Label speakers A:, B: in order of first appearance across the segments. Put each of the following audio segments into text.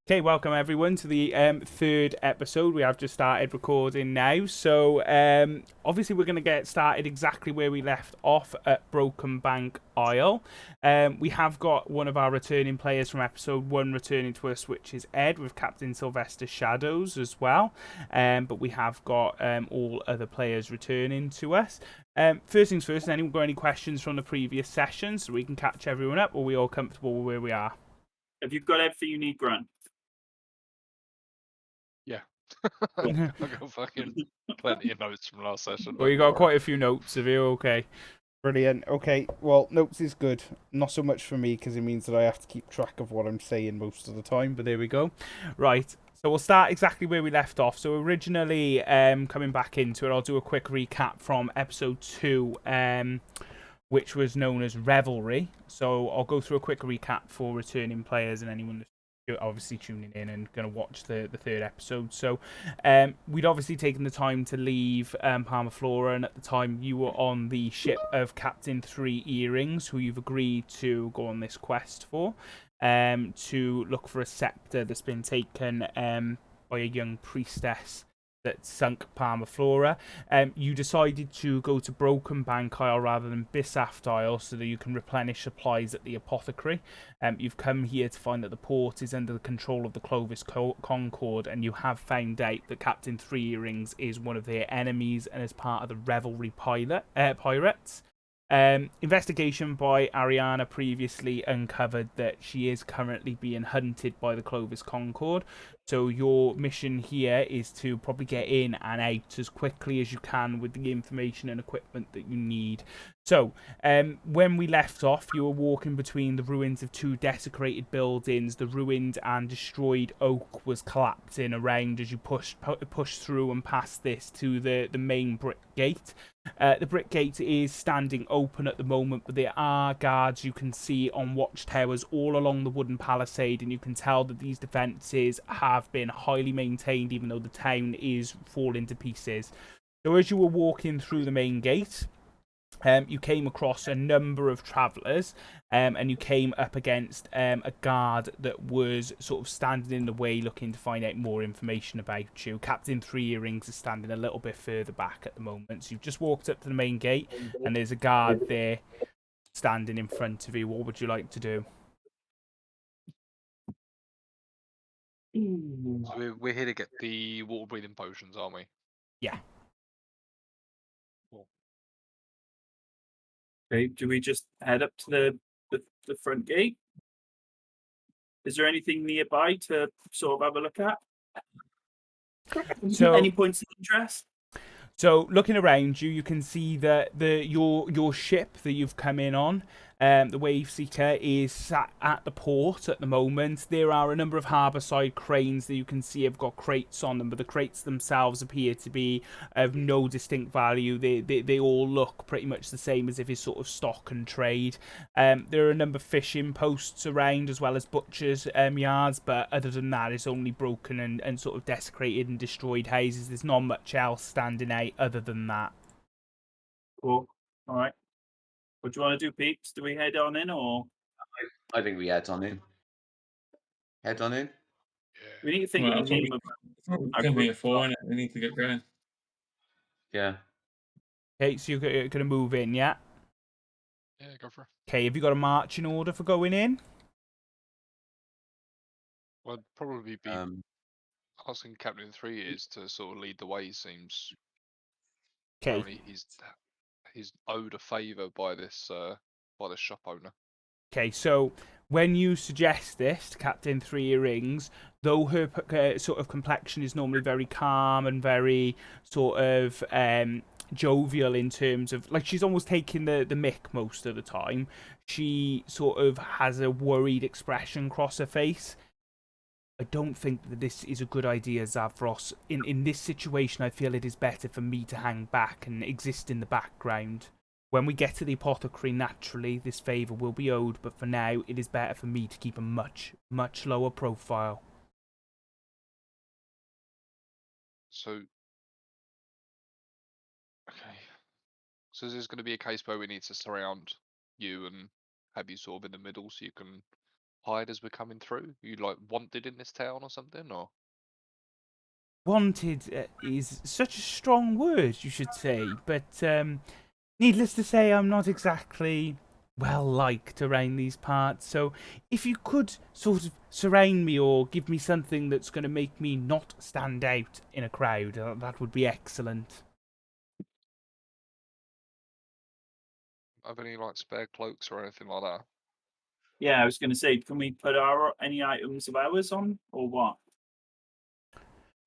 A: Okay, welcome everyone to the third episode. We have just started recording now. So, obviously, we're going to get started exactly where we left off at Broken Bank Isle. We have got one of our returning players from episode 1 returning to us, which is Ed, with Captain Sylvester Shadows as well. But we have got all other players returning to us. First things first, anyone got any questions from the previous session so we can catch everyone up? Or are we all comfortable with where we are?
B: Have you got everything you need, Grant?
C: Yeah.
B: Cool.
C: I've got fucking plenty of notes from last session.
A: Well, you got quite a few notes, have you? Okay. Brilliant. Okay, well, notes is good. Not so much for me because it means that I have to keep track of what I'm saying most of the time, but there we go. Right, so we'll start exactly where we left off. So originally, coming back into it, I'll do a quick recap from episode 2, which was known as Revelry. So I'll go through a quick recap for returning players and anyone obviously tuning in and going to watch the third episode. So we'd obviously taken the time to leave Palmaflora, and at the time you were on the ship of Captain Three Earrings, who you've agreed to go on this quest for, to look for a scepter that's been taken by a young priestess that sunk Palmaflora. You decided to go to Broken Bank Isle rather than Bisaft Isle so that you can replenish supplies at the apothecary. You've come here to find that the port is under the control of the Clovis Concord, and you have found out that Captain Three Earrings is one of their enemies and is part of the Revelry pirates. Investigation by Ariana previously uncovered that she is currently being hunted by the Clovis Concord. So your mission here is to probably get in and out as quickly as you can with the information and equipment that you need. So, when we left off, you were walking between the ruins of two desecrated buildings. The ruined and destroyed oak was collapsing around as you pushed through and past this to the main brick gate. The brick gate is standing open at the moment, but there are guards you can see on watchtowers all along the wooden palisade, and you can tell that these defences have been highly maintained, even though the town is falling to pieces. So as you were walking through the main gate, you came across a number of travellers, and you came up against a guard that was sort of standing in the way looking to find out more information about you. Captain Three Earrings is standing a little bit further back at the moment. So you've just walked up to the main gate and there's a guard there standing in front of you. What would you like to do?
C: So we're here to get the water breathing potions, aren't we?
A: Yeah.
C: Cool.
B: Okay, do we just head up to the front gate? Is there anything nearby to sort of have a look at?
A: So
B: Any points of interest?
A: So looking around you, you can see that your ship that you've come in on, the Wave Seeker, is sat at the port at the moment. There are a number of harbourside cranes that you can see have got crates on them, but the crates themselves appear to be of no distinct value. They all look pretty much the same, as if it's sort of stock and trade. There are a number of fishing posts around, as well as butchers' yards, but other than that, it's only broken and sort of desecrated and destroyed houses. There's not much else standing out other than that.
B: Cool. All right. What do you want to do, peeps? Do we head on in, or
D: I think we head on in. Head on in.
B: we need to think
E: Well,
B: of a
E: that's what
B: name of
E: that's what we
B: our
E: come
B: group?
E: here for, and we need to get going.
D: Yeah.
A: Okay, so you're going to move in, yeah?
C: Yeah, go for it.
A: Okay, have you got a marching order for going in?
C: Well, I'd probably be
D: Um.
C: asking Captain Three is to sort of lead the way. Seems
A: Okay,
C: apparently he's owed a favour by this shop owner.
A: okay, so when you suggest this to Captain Three Earrings, though her sort of complexion is normally very calm and very sort of jovial in terms of, like, she's almost taking the mick most of the time, she sort of has a worried expression across her face. I don't think that this is a good idea, Zavros. In this situation, I feel it is better for me to hang back and exist in the background. When we get to the apothecary, naturally, this favour will be owed, but for now, it is better for me to keep a much, much lower profile.
C: So, okay. So is this going to be a case where we need to surround you and have you sort of in the middle so you can hide as we're coming through? You like wanted in this town or something, or?
A: Wanted is such a strong word, you should say, but needless to say, I'm not exactly well liked around these parts. So if you could sort of surround me or give me something that's going to make me not stand out in a crowd, that would be excellent.
C: Have any like spare cloaks or anything like that?
B: Yeah, I was going to say, can we put any items of ours on, or what?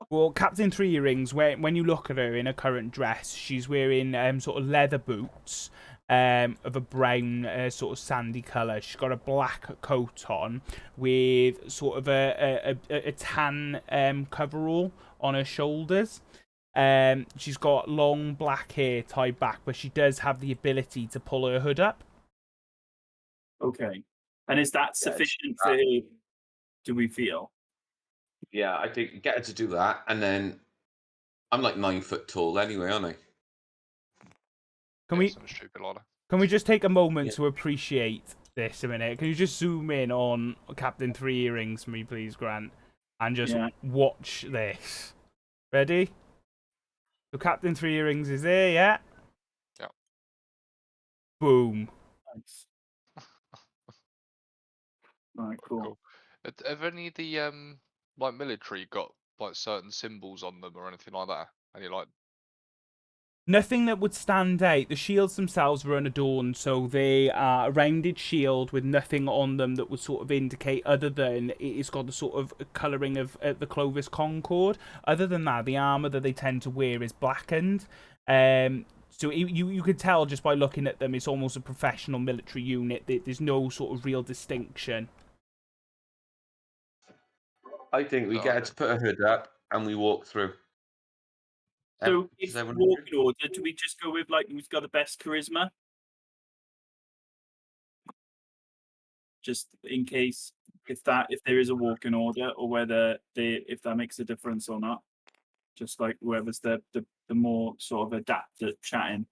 A: Well, Captain Three Earrings, when you look at her in her current dress, she's wearing sort of leather boots of a brown sort of sandy colour. She's got a black coat on with sort of a tan coverall on her shoulders. She's got long black hair tied back, but she does have the ability to pull her hood up.
B: Okay. And is that sufficient for her, do we feel?
D: Yeah, I think get her to do that, and then I'm like 9 foot tall anyway, aren't I?
A: Can
C: Yeah,
A: we
C: something stupid like that.
A: Can we just take a moment
D: Yeah.
A: to appreciate this a minute? Can you just zoom in on Captain Three Earrings for me, please, Grant? And just
B: Yeah.
A: watch this. Ready? So Captain Three Earrings is there, yeah?
C: Yeah.
A: Boom.
B: Nice. Right, cool.
C: Cool. Have any of the like military got like certain symbols on them or anything like that? Any like
A: Nothing that would stand out. The shields themselves are unadorned, so they are a rounded shield with nothing on them that would sort of indicate other than it's got the sort of colouring of the Clovis Concord. Other than that, the armour that they tend to wear is blackened. So you could tell just by looking at them, it's almost a professional military unit. There's no sort of real distinction.
D: I think we
C: Oh,
D: get her
C: okay.
D: to put her hood up and we walk through.
B: So
D: Does
B: if
D: everyone
B: walking order, do we just go with like who's got the best charisma? Just in case if there is a walking order, or whether if that makes a difference or not. Just like whoever's the more sort of adept at chatting.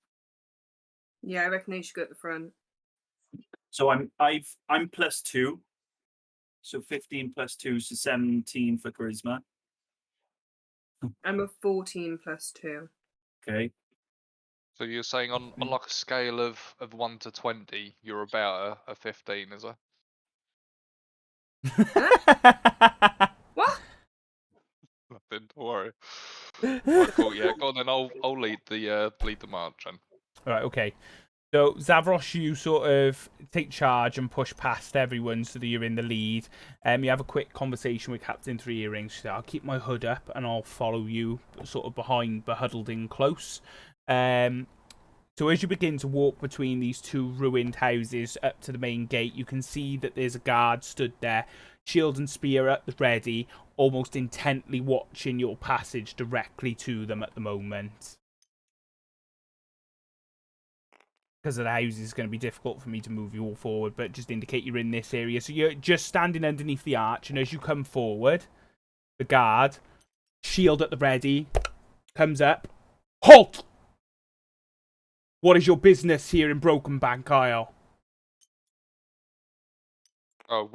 E: Yeah, I reckon they should go at the front.
B: So I'm +2. So 15 +2, so 17 for charisma.
E: I'm a 14 plus 2.
B: Okay.
C: So you're saying on like a scale of 1 to 20, you're about a 15, is it?
E: What?
C: Nothing. Don't worry. Right, cool. Yeah, go on then. I'll lead the march then.
A: Right, okay. So, Zavros, you sort of take charge and push past everyone so that you're in the lead. You have a quick conversation with Captain Three Earrings. So I'll keep my hood up and I'll follow you sort of behind, but huddled in close. So as you begin to walk between these two ruined houses up to the main gate, you can see that there's a guard stood there, shield and spear at the ready, almost intently watching your passage directly to them at the moment. Because of the houses, it's going to be difficult for me to move you all forward, but just indicate you're in this area. So you're just standing underneath the arch, and as you come forward, the guard, shield at the ready, comes up. Halt! What is your business here in Broken Bank Isle?
C: Oh,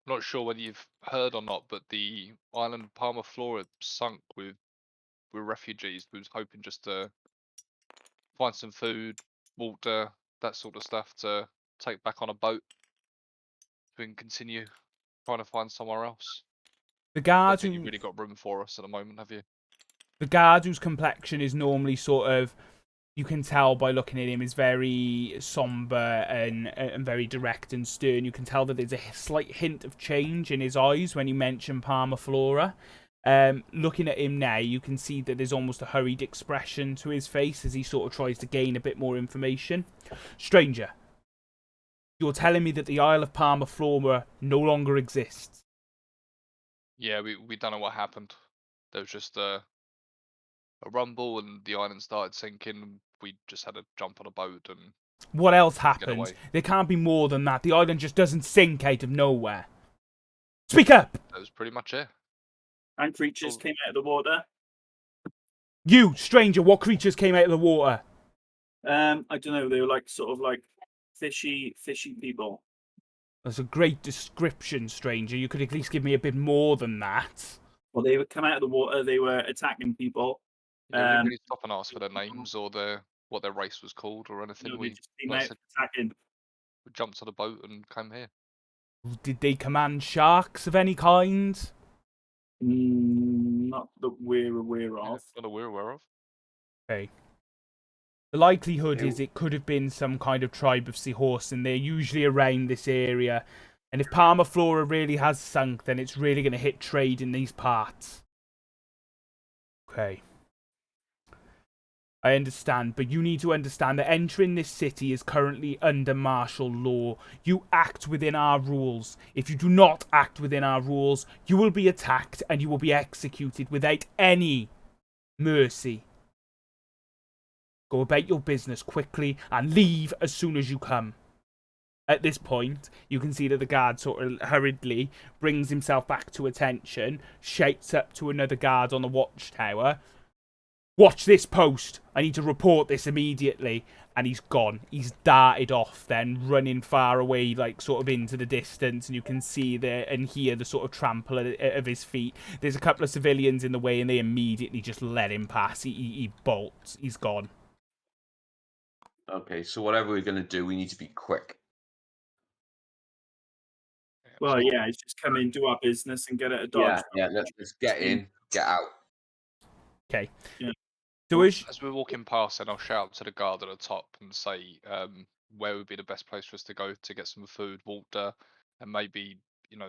C: not sure whether you've heard or not, but the island Palma Flora sunk with refugees. We was hoping just to find some food, water, that sort of stuff to take back on a boat. We can continue trying to find somewhere else.
A: The
C: I don't
A: guard
C: think you've really got room for us at the moment, have you?
A: The guard whose complexion is normally sort of, you can tell by looking at him, is very somber and very direct and stern. You can tell that there's a slight hint of change in his eyes when you mention Palma Flora. Looking at him now, you can see that there's almost a hurried expression to his face as he sort of tries to gain a bit more information. Stranger, you're telling me that the Isle of Palma Flora no longer exists?
C: Yeah, we don't know what happened. There was just a rumble and the island started sinking. We just had to jump on a boat and
A: What else
C: get
A: happens?
C: away.
A: There can't be more than that. The island just doesn't sink out of nowhere. Speak up!
C: That was pretty much it.
B: And creatures
C: Cool.
B: came out of the water.
A: You, stranger, what creatures came out of the water?
B: I don't know. They were like sort of like fishy people.
A: That's a great description, stranger. You could at least give me a bit more than that.
B: Well, they would come out of the water. They were attacking people.
C: Yeah, we didn't really stop and ask for their names or what their race was called or anything.
B: No, they
C: We,
B: just came
C: like I
B: out
C: said,
B: attacking.
C: we jumped on a boat and came here.
A: Did they command sharks of any kind?
B: Not that we're aware
C: Yeah,
B: of.
C: not that we're aware of.
A: Okay. The likelihood
D: Ew.
A: is it could have been some kind of tribe of seahorse, and they're usually around this area. And if Parmaflora really has sunk, then it's really going to hit trade in these parts. Okay. I understand, but you need to understand that entering this city is currently under martial law. You act within our rules. If you do not act within our rules, you will be attacked and you will be executed without any mercy. Go about your business quickly and leave as soon as you come. At this point, you can see that the guard sort of hurriedly brings himself back to attention, shouts up to another guard on the watchtower. Watch this post. I need to report this immediately. And he's gone. He's darted off then, running far away, like sort of into the distance. And you can see there and hear the sort of trample of his feet. There's a couple of civilians in the way and they immediately just let him pass. He bolts. He's gone.
D: Okay, so whatever we're going to do, we need to be quick.
B: Well, yeah, it's just come in, do our business, and get it a dodge.
D: Yeah, let's get in, get out.
A: Okay.
B: Yeah.
A: So
C: As we're walking past, then I'll shout to the guard at the top and say, where would be the best place for us to go to get some food, water, and maybe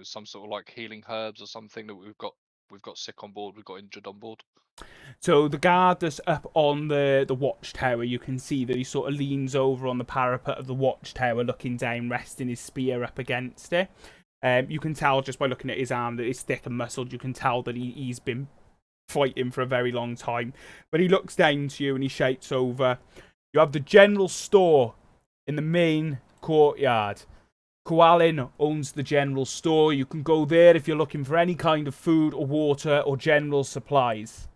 C: some sort of like healing herbs or something that we've got sick on board, we've got injured on board.
A: So the guard that's up on the watchtower, you can see that he sort of leans over on the parapet of the watchtower, looking down, resting his spear up against it. You can tell just by looking at his arm that it's thick and muscled. You can tell that he's been fighting for a very long time. But he looks down to you and he shouts over, "You have the general store in the main courtyard. Kualin owns the general store. You can go there if you're looking for any kind of food or water or general supplies.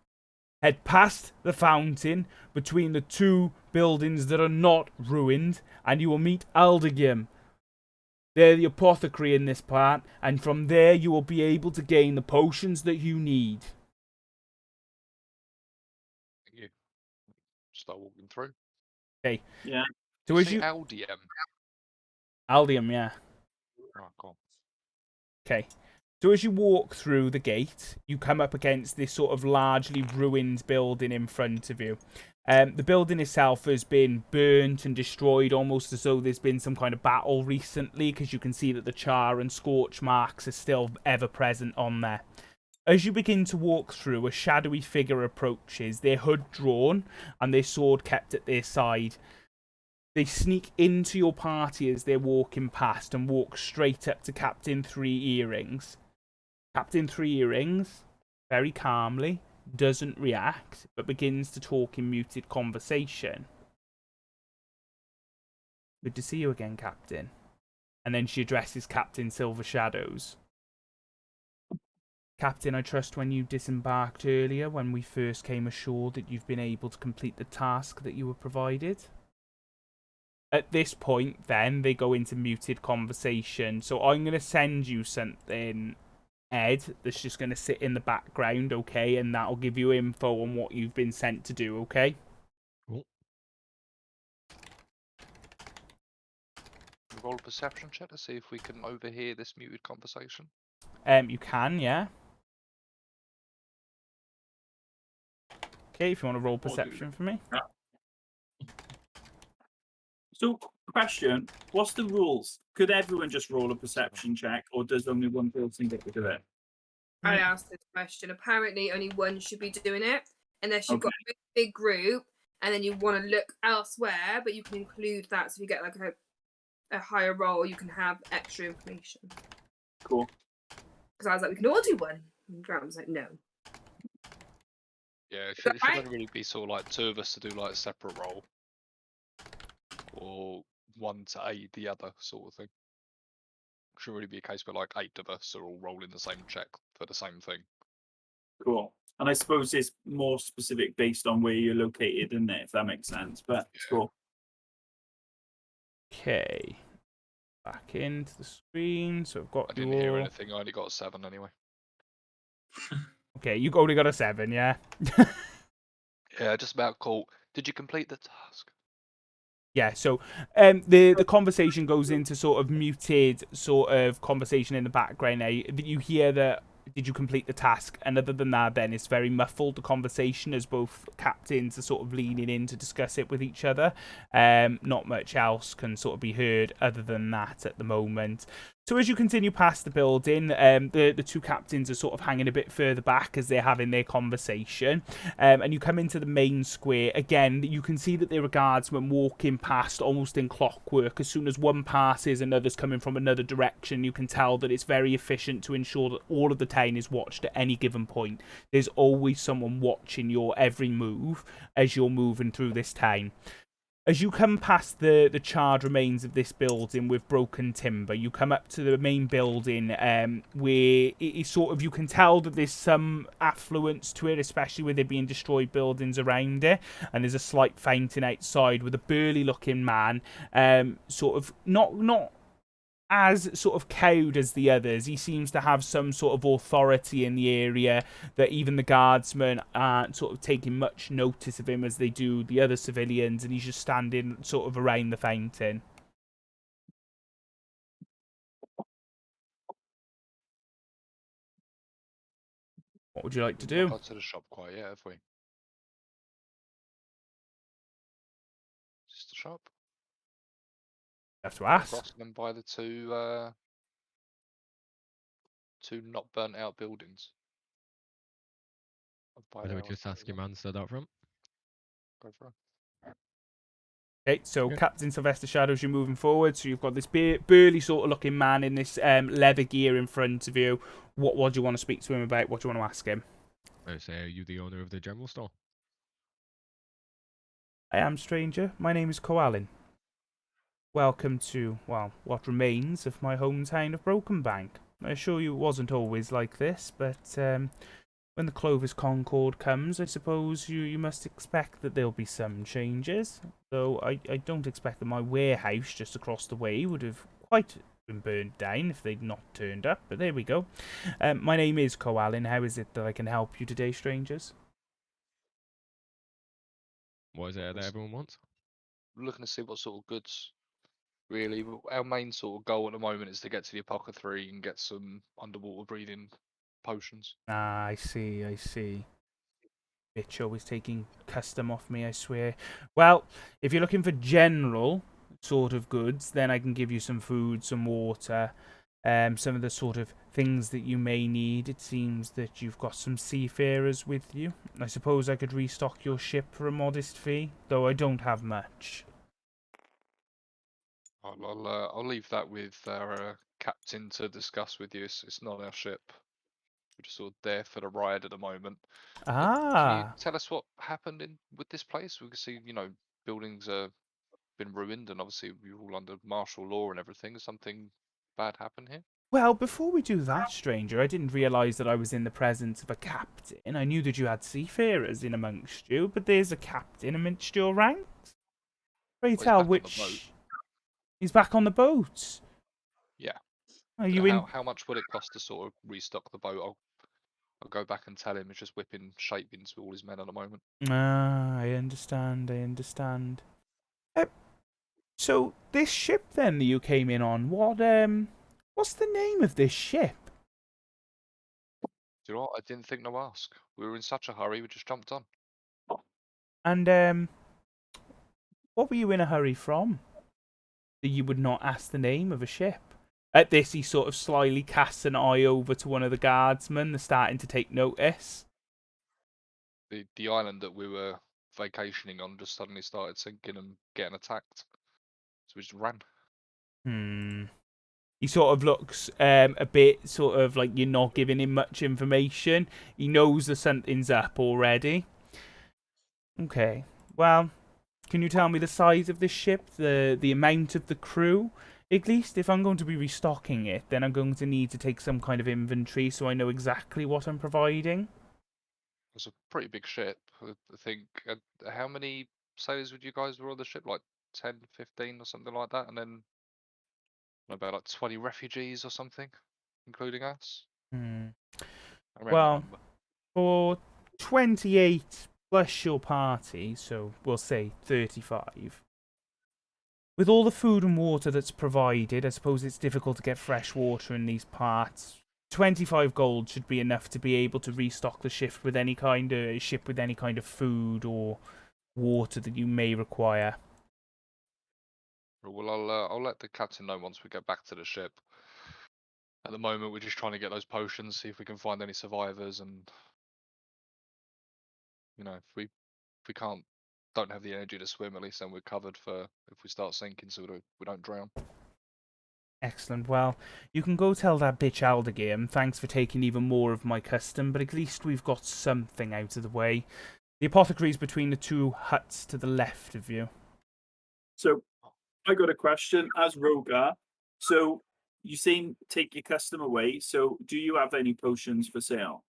A: Head past the fountain between the two buildings that are not ruined, and you will meet Aldegim. They're the apothecary in this part, and from there you will be able to gain the potions that you need."
C: Thank you. Start walking through.
A: Okay.
B: Yeah.
A: So as
C: Say
A: you
C: LDM.
A: Aldium, yeah.
C: Right, go on.
A: Okay. So as you walk through the gate, you come up against this sort of largely ruined building in front of you. The building itself has been burnt and destroyed almost as though there's been some kind of battle recently, because you can see that the char and scorch marks are still ever present on there. As you begin to walk through, a shadowy figure approaches, their hood drawn and their sword kept at their side. They sneak into your party as they're walking past and walk straight up to Captain Three Earrings. Captain Three Earrings, very calmly, doesn't react, but begins to talk in muted conversation. "Good to see you again, Captain." And then she addresses Captain Silver Shadows. "Captain, I trust when you disembarked earlier, when we first came ashore, that you've been able to complete the task that you were provided." At this point, then, they go into muted conversation. So I'm going to send you something, Ed, that's just going to sit in the background, okay? And that'll give you info on what you've been sent to do, okay?
C: Cool. Roll a perception check to see if we can overhear this muted conversation.
A: You can, yeah. Okay, if you want to roll perception for me.
B: So, question: what's the rules? Could everyone just roll a perception check, or does only one person get to do it?
E: I asked this question. Apparently, only one should be doing it, unless you've got a big group and then you want to look elsewhere. But you can include that, so if you get like a higher roll, you can have extra information.
B: Cool.
E: Because I was like, we can all do one. And Graham was like, no.
C: Yeah, it
E: that
C: should
E: right?
C: only really be sort of like two of us to do like a separate roll. Or one to aid the other sort of thing. It shouldn't really be a case where like 8 of us are all rolling the same check for the same thing.
B: Cool. And I suppose it's more specific based on where you're located, isn't it? If that makes sense. But it's cool.
A: Okay. back into the screen. So I've got
C: I didn't hear
A: your.
C: anything. I only got a 7 anyway.
A: Okay, you only got a 7, yeah.
C: Yeah, just about caught. Did you complete the task?
A: Yeah, so the conversation goes into sort of muted sort of conversation in the background now. You hear that, did you complete the task? And other than that, then it's very muffled, the conversation, as both captains are sort of leaning in to discuss it with each other. Not much else can sort of be heard other than that at the moment. So as you continue past the building, the two captains are sort of hanging a bit further back as they're having their conversation. And you come into the main square. Again, you can see that there are guardsmen walking past almost in clockwork. As soon as one passes, another's coming from another direction. You can tell that it's very efficient to ensure that all of the town is watched at any given point. There's always someone watching your every move as you're moving through this town. As you come past the charred remains of this building with broken timber, you come up to the main building where it is sort of, you can tell that there's some affluence to it, especially with there being destroyed buildings around it. And there's a slight fountain outside with a burly looking man, sort of not as sort of cowed as the others. He seems to have some sort of authority in the area that even the guardsmen aren't sort of taking much notice of him as they do the other civilians, and he's just standing sort of around the fountain. What would you like to
C: We've not
A: do?
C: got to the shop quite yet, have we? Just the shop?
A: You have to
C: Go
A: ask.
C: across and then buy the two not burnt out buildings. I'll buy
F: Why don't we
C: there,
F: just
C: I'll
F: ask
C: buy
F: your
C: there.
F: man stood out front?
C: Go for it.
A: Okay, so
F: Okay.
A: Captain Sylvester Shadows, you're moving forward. So you've got this burly sort of looking man in this leather gear in front of you. What do you want to speak to him about? What do you want to ask him?
F: I say, are you the owner of the general store?
A: I am, stranger. My name is Koalin. Welcome to, well, what remains of my hometown of Brokenbank. I assure you it wasn't always like this, but when the Clovis Concord comes, I suppose you must expect that there'll be some changes. Though I don't expect that my warehouse just across the way would have quite been burned down if they'd not turned up, but there we go. My name is Koalin. How is it that I can help you today, strangers?
F: What is it that
C: Yes.
F: everyone wants?
C: We're looking to see what sort of goods. Really, our main sort of goal at the moment is to get to the apothecary and get some underwater breathing potions.
A: Ah, I see, I see. Bitch always taking custom off me, I swear. Well, if you're looking for general sort of goods, then I can give you some food, some water, some of the sort of things that you may need. It seems that you've got some seafarers with you. I suppose I could restock your ship for a modest fee, though I don't have much.
C: I'll leave that with our captain to discuss with you. It's not our ship. We're just sort of there for the ride at the moment. Can you
A: Ah,
C: tell us what happened with this place? We can see, buildings are been ruined, and obviously we're all under martial law and everything. Has something bad happened here?
A: well, before we do that, stranger, I didn't realise that I was in the presence of a captain. I knew that you had seafarers in amongst you, but there's a captain amidst your ranks. Pray
C: Well, he's
A: tell
C: back on the boat.
A: which... He's back on the boat.
C: Yeah.
A: Are
C: So
A: you in?
C: how much would it cost to sort of restock the boat? I'll go back and tell him it's just whipping shape into all his men at the moment.
A: Ah, I understand. I understand. So this ship then that you came in on, what's the name of this ship?
C: Do you know what? I didn't think to ask. We were in such a hurry, we just jumped on.
A: And what were you in a hurry from? That you would not ask the name of a ship. At this, he sort of slyly casts an eye over to one of the guardsmen. They're starting to take notice.
C: The island that we were vacationing on just suddenly started sinking and getting attacked. So we just ran.
A: He sort of looks a bit sort of like you're not giving him much information. He knows that something's up already. Okay. Well, can you tell me the size of this ship, the amount of the crew? At least if I'm going to be restocking it, then I'm going to need to take some kind of inventory so I know exactly what I'm providing.
C: It was a pretty big ship. I think. How many sailors would you guys were on the ship? Like 10, 15 or something like that? And then About like 20 refugees or something, including us.
A: Hmm.
C: Around
A: Well,
C: that number.
A: For 28 plus your party, so we'll say 35. With all the food and water that's provided, I suppose it's difficult to get fresh water in these parts. 25 gold should be enough to be able to restock the ship with any kind of food or water that you may require.
C: Well, I'll let the captain know once we get back to the ship. At the moment, we're just trying to get those potions, see if we can find any survivors, and if we don't have the energy to swim, at least then we're covered for if we start sinking, so we don't drown.
A: Excellent. Well, you can go tell that bitch Aldegame thanks for taking even more of my custom, but at least we've got something out of the way. The apothecary's between the two huts to the left of you.
B: So I got a question as Rogar. So you saying take your custom away. So do you have any potions for sale?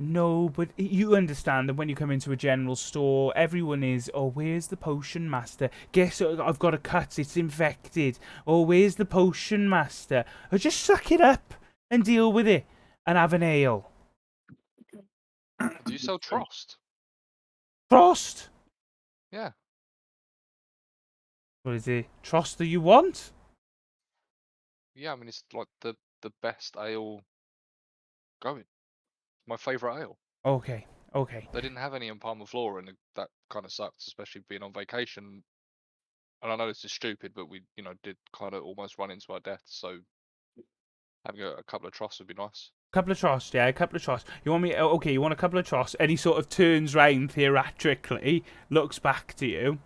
A: No, but you understand that when you come into a general store, everyone is, oh, where's the potion master? Guess what? I've got a cut, it's infected. Oh, where's the potion master? Oh, just suck it up and deal with it and have an ale.
C: Do you sell Trost?
A: Frost!
C: Yeah.
A: What is it? Trost that you want?
C: Yeah, I mean, it's like the best ale going. My favourite ale.
A: Okay.
C: They didn't have any in Palma Flora, and that kind of sucks, especially being on vacation. And I know this is stupid, but we, did kind of almost run into our deaths. So having a couple of Trosts would be nice.
A: Couple of Trost, yeah, a couple of Trost. You want me? Okay, you want a couple of Trost, and he sort of turns round theatrically, looks back to you,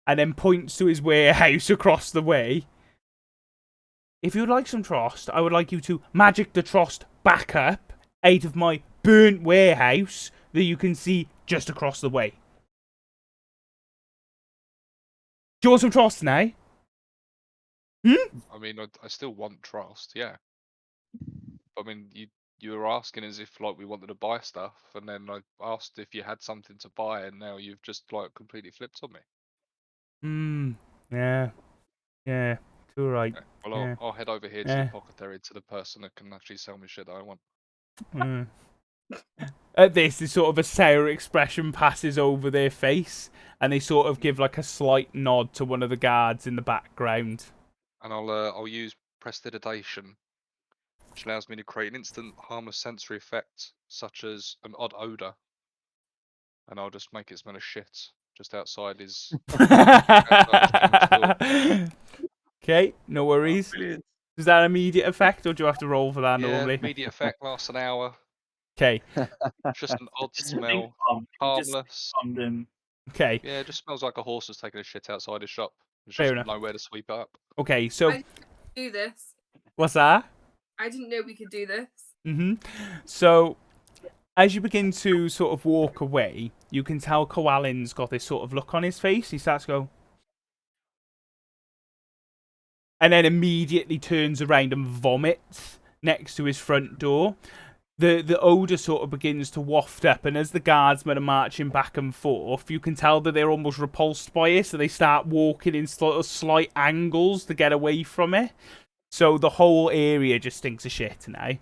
A: and then points to his warehouse across the way. If you'd like some Trost, I would like you to magic the Trost back up out of my burnt warehouse that you can see just across the way. Do you want some Trost now?
C: I mean, I still want Trost, yeah. I mean, you were asking as if like we wanted to buy stuff, and then I asked if you had something to buy, and now you've just like completely flipped on me.
A: Yeah, too right.
C: Okay. Well,
A: Yeah.
C: I'll head over here to the apothecary to the person that can actually sell me shit that I want.
A: At this sort of a sour expression passes over their face, and they sort of give like a slight nod to one of the guards in the background.
C: And I'll use prestidigitation, which allows me to create an instant harmless sensory effect, such as an odd odor, and I'll just make it smell of shit just outside his.
A: Okay, no worries.
D: Brilliant.
A: Is that immediate effect, or do you have to roll for that
C: Yeah,
A: normally?
C: immediate effect lasts an hour.
A: Okay.
C: Just an odd
B: Just
C: smell, harmless.
A: Okay.
C: Yeah, it just smells like a horse has taken a shit outside his shop. There's
A: Fair
C: just
A: enough.
C: nowhere to sweep it up.
A: Okay, so
E: I do this.
A: what's that?
E: I didn't know we could do this.
A: So, as you begin to sort of walk away, you can tell Koalin's got this sort of look on his face. He starts to go, and then immediately turns around and vomits next to his front door. The odour sort of begins to waft up, and as the guardsmen are marching back and forth, you can tell that they're almost repulsed by it, so they start walking in sort of slight angles to get away from it. So the whole area just stinks of shit now.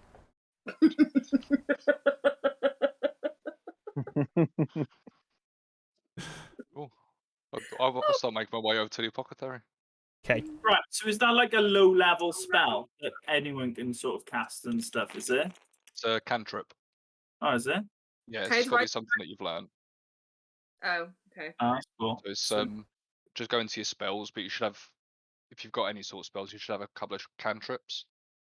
C: Cool. I'll start making my way over to the apothecary.
A: Okay.
B: Right. So is that like a low-level spell that anyone can sort of cast and stuff? Is it?
C: It's a cantrip.
B: Oh, is it?
C: Yeah, it's
E: Okay,
C: got to be
E: right.
C: something that you've learned.
E: Oh, okay.
B: That's cool.
C: So it's
B: So-
C: just go into your spells, but you should have, if you've got any sort of spells, you should have a couple of cantrips.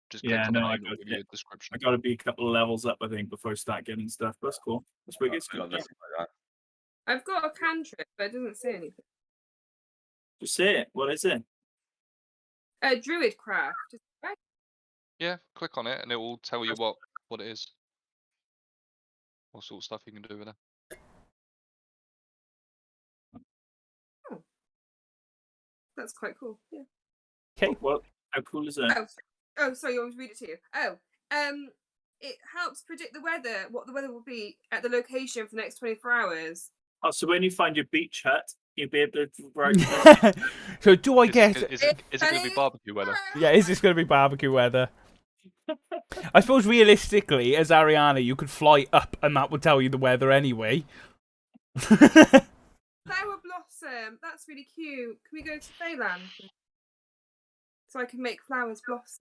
C: Just click
B: Yeah,
C: on the
B: no, I
C: name, it'll
B: got
C: give you
B: it.
C: a description.
B: I got to be a couple of levels up, I think, before I start getting stuff. That's cool. That's pretty good.
D: I got nothing like that.
E: I've got a cantrip, but it doesn't say anything.
B: Just say it. What is it?
E: Druid craft. Right?
C: Yeah, click on it and it will tell you what it is. What sort of stuff you can do with it.
E: That's quite cool. Yeah.
A: Okay.
B: What? How cool is it?
E: Oh, sorry, you want me to read it to you? It helps predict the weather, what the weather will be at the location for the next 24 hours.
B: Oh, so when you find your beach hut, You be able to write this?
A: So do I
C: Is,
A: get?
C: is it going to be barbecue weather?
A: Yeah, is this going to be barbecue weather? I suppose realistically, as Ariana, you could fly up, and that would tell you the weather anyway.
E: Flower blossom. That's really cute. Can we go to Feyland? So I can make flowers blossom.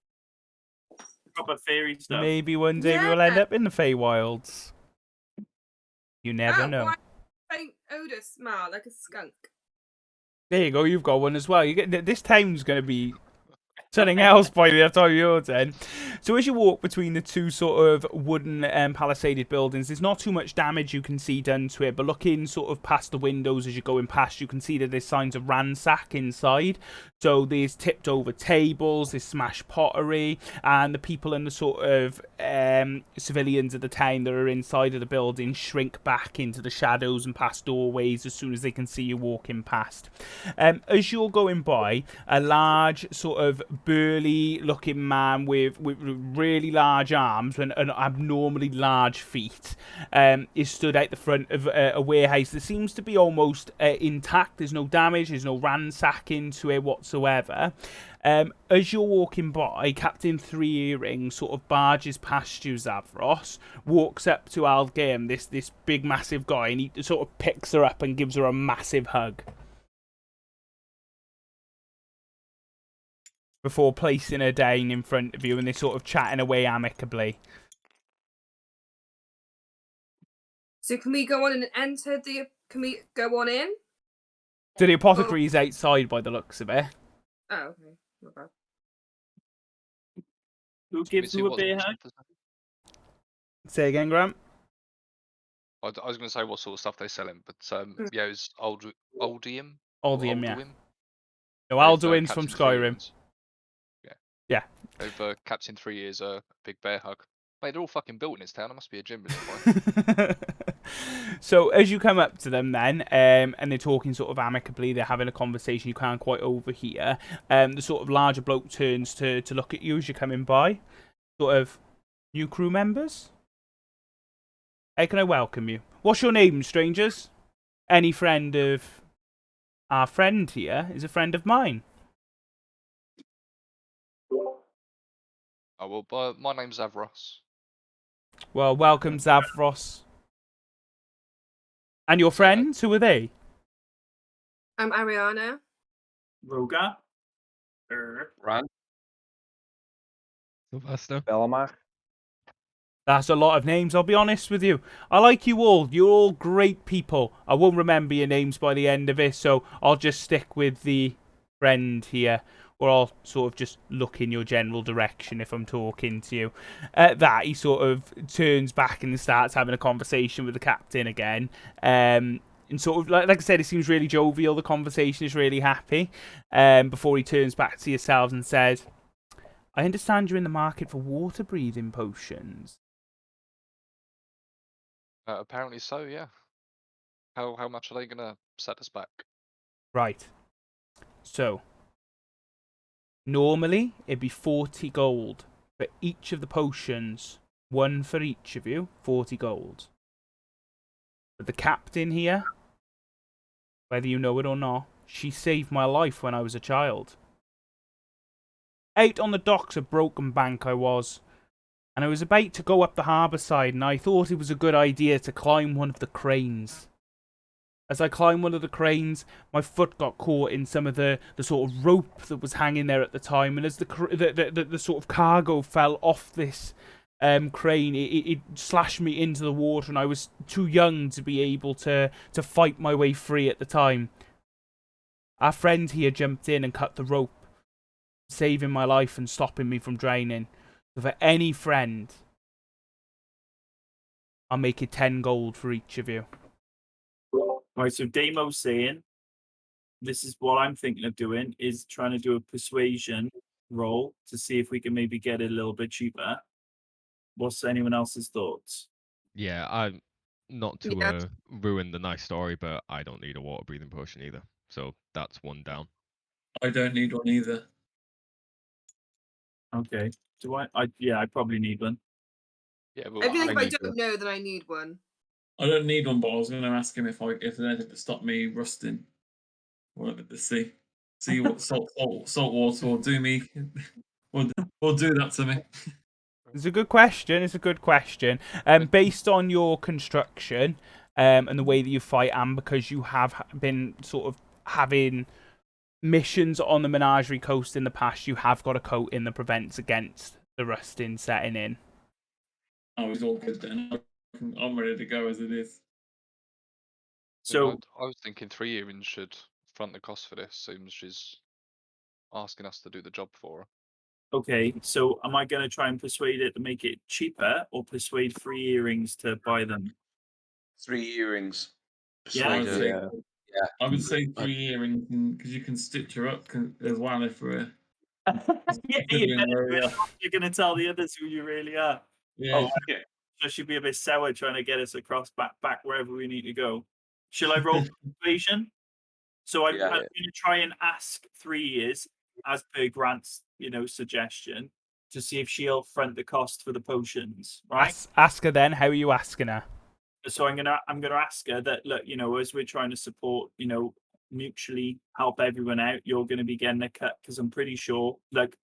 B: Proper fairy stuff.
A: Maybe one day we will end
E: Yeah.
A: up in the Feywilds. You never know.
E: Why faint odor smell like a skunk?
A: There you go. You've got one as well. You get this town's going to be something else by the time you're done. So as you walk between the two sort of wooden palisaded buildings, there's not too much damage you can see done to it, but looking sort of past the windows as you're going past, you can see that there's signs of ransack inside. So there's tipped over tables, there's smashed pottery, and the people and the sort of civilians of the town that are inside of the building shrink back into the shadows and past doorways as soon as they can see you walking past. As you're going by, a large sort of burly looking man with really large arms and abnormally large feet is stood out the front of a warehouse that seems to be almost intact. There's no damage, there's no ransacking to it whatsoever. As you're walking by, Captain Three Earrings sort of barges past you, Zavros, walks up to Aldgame, this big massive guy, and he sort of picks her up and gives her a massive hug. Before placing her down in front of you, and they're sort of chatting away amicably.
E: So can we go on and enter the? Can we go on in?
A: So the apothecary's outside by the looks of it.
E: Oh, okay. Not bad.
B: Who
C: Can we
B: gives
C: see
B: you a
C: what
B: bear
C: sort
B: hug?
C: of stuff
A: Say again, Grant.
C: I was going to say what sort of stuff they're selling, but yeah, it was Aldium.
A: Aldium, yeah.
C: Alduin?
A: No,
C: With,
A: Alduin's from
C: Captain Three
A: Skyrim.
C: Earrings.
A: Yeah.
C: Over Captain 3 Years, a big bear hug. Mate, they're all fucking built in this town. There must be a gym somewhere.
A: So as you come up to them then, and they're talking sort of amicably, they're having a conversation you can't quite overhear, the sort of larger bloke turns to look at you as you're coming by. Sort of, new crew members? How can I welcome you? What's your name, strangers? Any friend of... Our friend here is a friend of mine.
C: Oh, well, my name's Avros.
A: Well, welcome, Zavros. And your friends, who are they?
E: I'm Ariana.
B: Roga?
D: Ran.
F: Sylvester.
G: Bellamar.
A: That's a lot of names, I'll be honest with you. I like you all. You're all great people. I won't remember your names by the end of it, so I'll just stick with the friend here. Or I'll sort of just look in your general direction if I'm talking to you. At that, he sort of turns back and starts having a conversation with the captain again. And sort of, like I said, it seems really jovial. The conversation is really happy. Before he turns back to yourselves and says, I understand you're in the market for water-breathing potions.
C: Apparently so, yeah. How much are they going to set us back?
A: Right. So, normally, it'd be 40 gold for each of the potions. One for each of you, 40 gold. But the captain here, whether you know it or not, she saved my life when I was a child. Out on the docks of Broken Bank I was, and I was about to go up the harbour side, and I thought it was a good idea to climb one of the cranes. As I climbed one of the cranes, my foot got caught in some of the sort of rope that was hanging there at the time, and as the sort of cargo fell off this crane, it slashed me into the water, and I was too young to be able to fight my way free at the time. Our friend here jumped in and cut the rope, saving my life and stopping me from drowning. So for any friend, I'll make it 10 gold for each of you.
B: Right, so Damo's saying, this is what I'm thinking of doing, is trying to do a persuasion roll to see if we can maybe get it a little bit cheaper. What's anyone else's thoughts?
F: Yeah, I'm not to
E: Yeah.
F: ruin the nice story, but I don't need a water breathing potion either. So that's one down.
H: I don't need one either.
B: Okay. Do I yeah, I probably need one.
C: Yeah, well,
E: I feel like if I
D: need
E: don't know, then I need one.
H: I don't need one, but I was going to ask him if there's anything to stop me rusting. whatever to see what salt water will do me. will do that to me.
A: It's a good question. It's a good question. Based on your construction and the way that you fight, and because you have been sort of having missions on the Menagerie Coast in the past, you have got a coating that prevents against the rusting setting in.
H: Oh, it's all good then. I'm ready to go as it is.
B: So
C: I was thinking 3 earrings should front the cost for this. Seems she's asking us to do the job for her.
B: okay, so am I going to try and persuade it to make it cheaper, or persuade 3 earrings to buy them?
D: 3 earrings.
B: Yeah.
H: I would say,
G: Yeah.
H: I would say 3 earrings because you can stitch her up as well if we're
B: Yeah, you
H: considering
B: better
H: where
B: do
H: we
B: it,
H: are.
B: or you're going to tell the others who you really are.
H: Yeah.
B: Oh, so she'd be a bit sour trying to get us across back wherever we need to go. Shall I roll persuasion? So I'm
D: Yeah.
B: going to try and ask 3 years, as per Grant's, suggestion, to see if she'll front the cost for the potions, right?
A: Ask her then. How are you asking her?
B: So I'm gonna ask her that, look, as we're trying to support, mutually help everyone out, you're gonna be getting a cut, because I'm pretty sure, like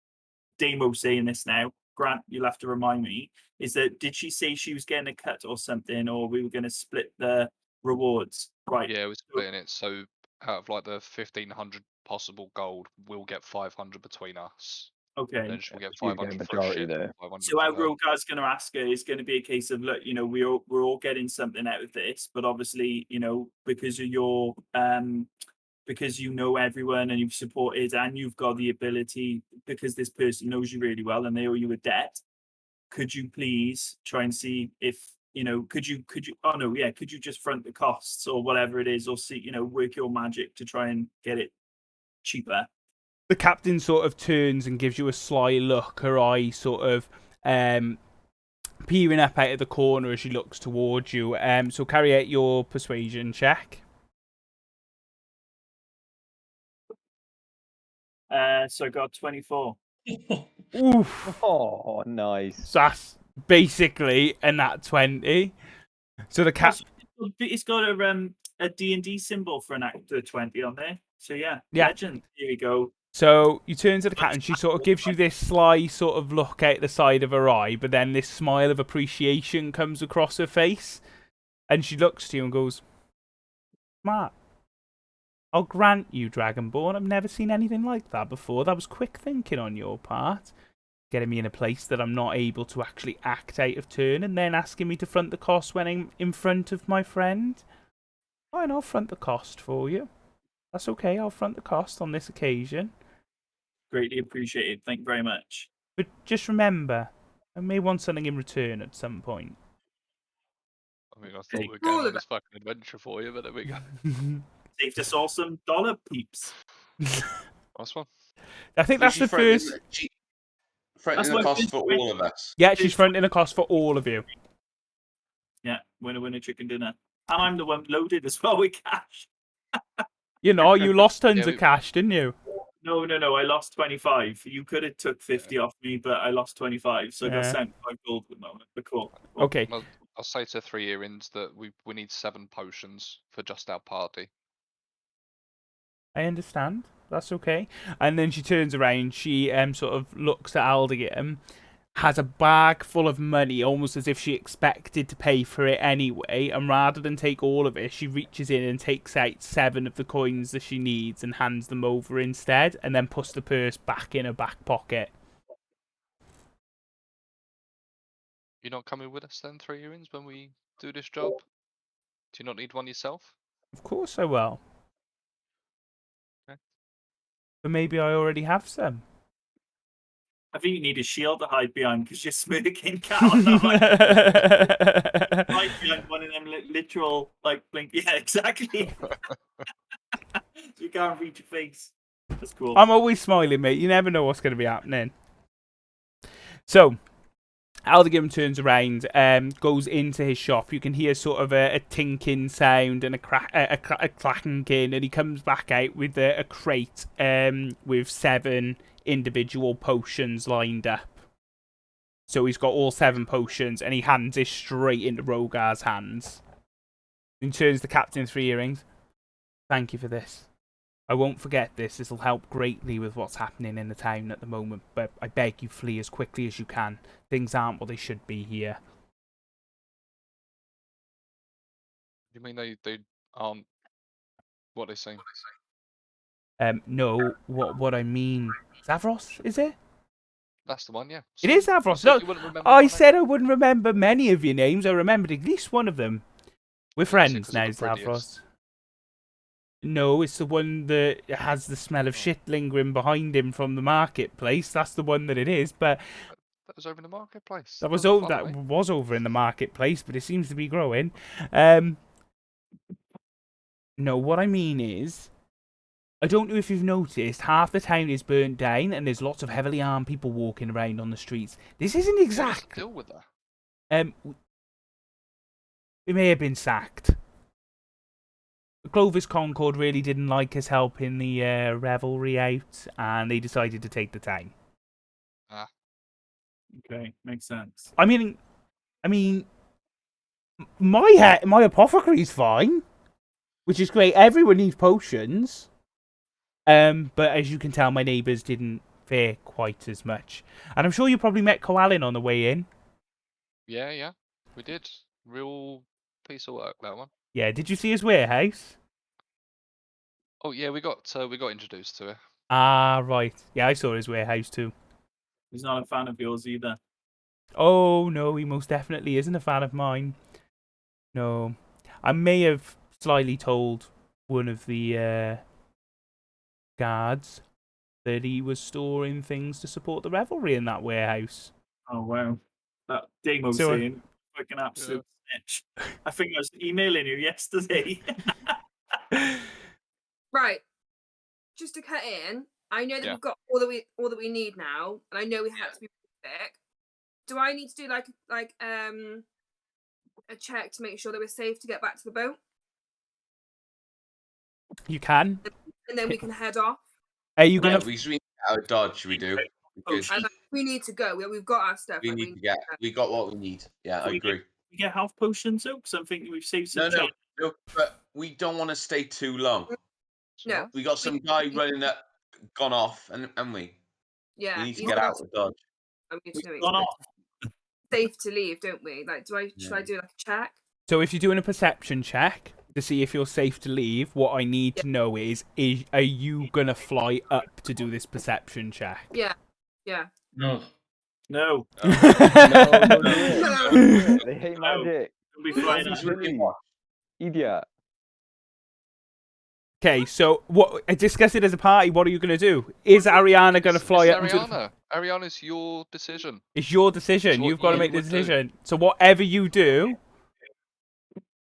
B: Damo's saying this now, Grant, you'll have to remind me, is that did she say she was getting a cut or something, or we were gonna split the rewards? Right.
C: Yeah, we're splitting it. So out of like the 1,500 possible gold, we'll get 500 between us.
B: Okay.
C: Then she'll get
G: You get a
C: 500 for a
G: majority
C: ship.
G: there.
C: 500
B: So how
C: for her.
B: Rogar's going to ask her is going to be a case of, look, we're all getting something out of this, but obviously, because of your because you know everyone and you've supported and you've got the ability, because this person knows you really well and they owe you a debt, could you please try and see if could you could you just front the costs or whatever it is, or see, work your magic to try and get it cheaper?
A: The captain sort of turns and gives you a sly look, her eye sort of peering up out of the corner as she looks towards you. So carry out your persuasion check.
B: So I got 24.
A: Oof.
G: Oh, nice.
A: So that's basically a nat 20. So the cap.
B: It's got a D&D symbol for an actor 20 on there. So yeah,
A: Yeah.
B: legend. Here we go.
A: So you turn to the cat and she sort of gives you this sly sort of look out the side of her eye, but then this smile of appreciation comes across her face. And she looks to you and goes, "Smart. I'll grant you, Dragonborn. I've never seen anything like that before. That was quick thinking on your part. Getting me in a place that I'm not able to actually act out of turn and then asking me to front the cost when I'm in front of my friend. Fine, I'll front the cost for you. That's okay, I'll front the cost on this occasion.
B: Greatly appreciated. Thank you very much.
A: But just remember, I may want something in return at some point."
C: I mean, I thought we were
E: All
C: going
E: of
C: on this fucking adventure for you, but there we go.
B: Saved us all some dollar peeps.
C: Nice one.
A: I think
D: So
A: that's
D: she's
A: the
D: fronting
A: first...
D: Fronting the
B: my
D: cost
B: first
D: for
B: point.
D: all of us.
A: Yeah, she's fronting a cost for all of you.
B: Yeah, winner chicken dinner. And I'm the one loaded as well with cash.
A: You know, you lost tons
C: Yeah,
A: of cash, didn't you?
B: No, I lost 25. You could have took 50 off me, but I lost 25. So I got
A: Yeah.
B: 75 gold at the moment. But cool.
A: Okay.
C: I'll say to 3 earrings that we need 7 potions for just our party.
A: I understand. That's okay. And then she turns around. She sort of looks at Aldigan, has a bag full of money, almost as if she expected to pay for it anyway. And rather than take all of it, she reaches in and takes out 7 of the coins that she needs and hands them over instead, and then puts the purse back in her back pocket.
C: You're not coming with us then, 3 earrings, when we do this job? Do you not need one yourself?
A: Of course I will.
C: Okay.
A: But maybe I already have some.
B: I think you need a shield to hide behind because you're smirking, Cal. And I'm like, hide behind one of them literal, like, blink. Yeah, exactly. You can't read your face. That's cool.
A: I'm always smiling, mate. You never know what's going to be happening. So, Aldigan turns around, goes into his shop. You can hear sort of a tinking sound and a clacking, and he comes back out with a crate with 7 individual potions lined up. So he's got all 7 potions, and he hands it straight into Rogar's hands. And turns the captain 3 earrings. Thank you for this. I won't forget this. This will help greatly with what's happening in the town at the moment, but I beg you flee as quickly as you can. Things aren't what they should be here.
C: You mean they aren't what they say?
A: No, what I mean... Zavros, is it?
C: That's the one, yeah.
A: It is
C: See? You
A: Zavros.
C: said
A: No,
C: you wouldn't remember
A: I
C: my
A: said I wouldn't remember many of your names. I remembered at least one of them. We're
C: name. Is it
A: friends
C: 'cause of
A: now,
C: the prettiest?
A: Zavros. No, it's the one that has the smell of shit lingering behind him from the marketplace. That's the one that it is, but
C: That was over in the marketplace.
A: that was
C: Doesn't
A: over,
C: follow
A: that
C: me.
A: was over in the marketplace, but it seems to be growing. No, what I mean is, I don't know if you've noticed, half the town is burnt down and there's lots of heavily armed people walking around on the streets. This isn't
C: What's the
A: exact.
C: deal with that?
A: We may have been sacked. Clovis Concord really didn't like us helping the revelry out, and they decided to take the town.
B: Okay, makes sense.
A: I mean, my apothecary's fine, which is great. Everyone needs potions. But as you can tell, my neighbours didn't fare quite as much. And I'm sure you probably met Koalin on the way in.
C: Yeah, we did. Real piece of work, that one.
A: Yeah, did you see his warehouse?
C: Oh yeah, we got introduced to it.
A: Ah, right. Yeah, I saw his warehouse too.
B: He's not a fan of yours either.
A: Oh, no, he most definitely isn't a fan of mine. No. I may have slyly told one of the guards that he was storing things to support the revelry in that warehouse.
B: Oh wow, that Damo
A: So,
B: saying like an absolute snitch. I think I was emailing you yesterday.
E: Right. Just to cut in, I know that
C: Yeah.
E: we've got all that we need now, and I know we had to be quick. Do I need to do like a check to make sure that we're safe to get back to the boat,
A: You can.
E: and then we can head off?
A: Are you
D: Yeah,
A: gonna?
D: we need to get out of Dodge. We do because
E: And we need to go. We've got our stuff.
D: we
E: like,
D: need to get. We got what we need. Yeah, I
B: We
D: agree.
B: You get health potions too, because I'm thinking we've saved some.
D: No, but we don't want to stay too long.
E: No.
C: Alright.
D: We got some guy running that gone off, and we
E: Yeah.
D: need to
E: he's
D: get
E: got-
D: out of Dodge.
E: We need
B: We've
E: to know
B: gone
E: it's
B: off.
E: safe to leave, don't we? Like, should I
D: Yeah.
E: do like a check?
A: So if you're doing a perception check to see if you're safe to leave, what I need to know is are you gonna fly up to do this perception check?
E: Yeah. Yeah.
H: No.
B: No,
G: No, don't do it.
E: No.
G: Don't do it. They hate magic.
B: don't be flying
G: Don't
B: at
G: be silly. Idiot.
A: Okay, so what? Discuss it as a party. What are you gonna do? Is Ariana gonna fly
C: It's
A: up?
C: Ariana. Ariana's your decision.
A: It's your decision.
C: what
A: You've got to
C: you
A: make the
C: would do.
A: decision. So whatever you do,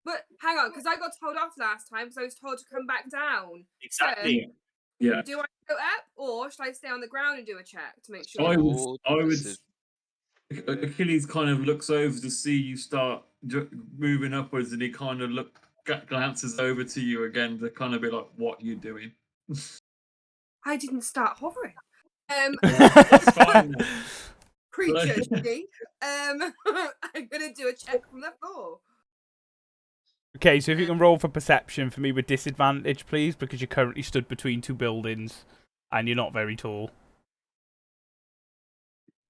E: But hang on, because I got told off last time, because I was told to come back down.
B: exactly.
H: Yeah.
E: Do I go up, or should I stay on the ground and do a check to make sure?
H: I
C: Your
H: would.
C: decision.
H: Achilles kind of looks over to see you start moving upwards, and he kind of glances over to you again to kind of be like, "What you doing?"
E: I didn't start hovering.
H: That's fine.
E: Creature, she. I'm gonna do a check from the floor.
A: okay. So if you can roll for perception for me with disadvantage, please, because you're currently stood between two buildings, and you're not very tall.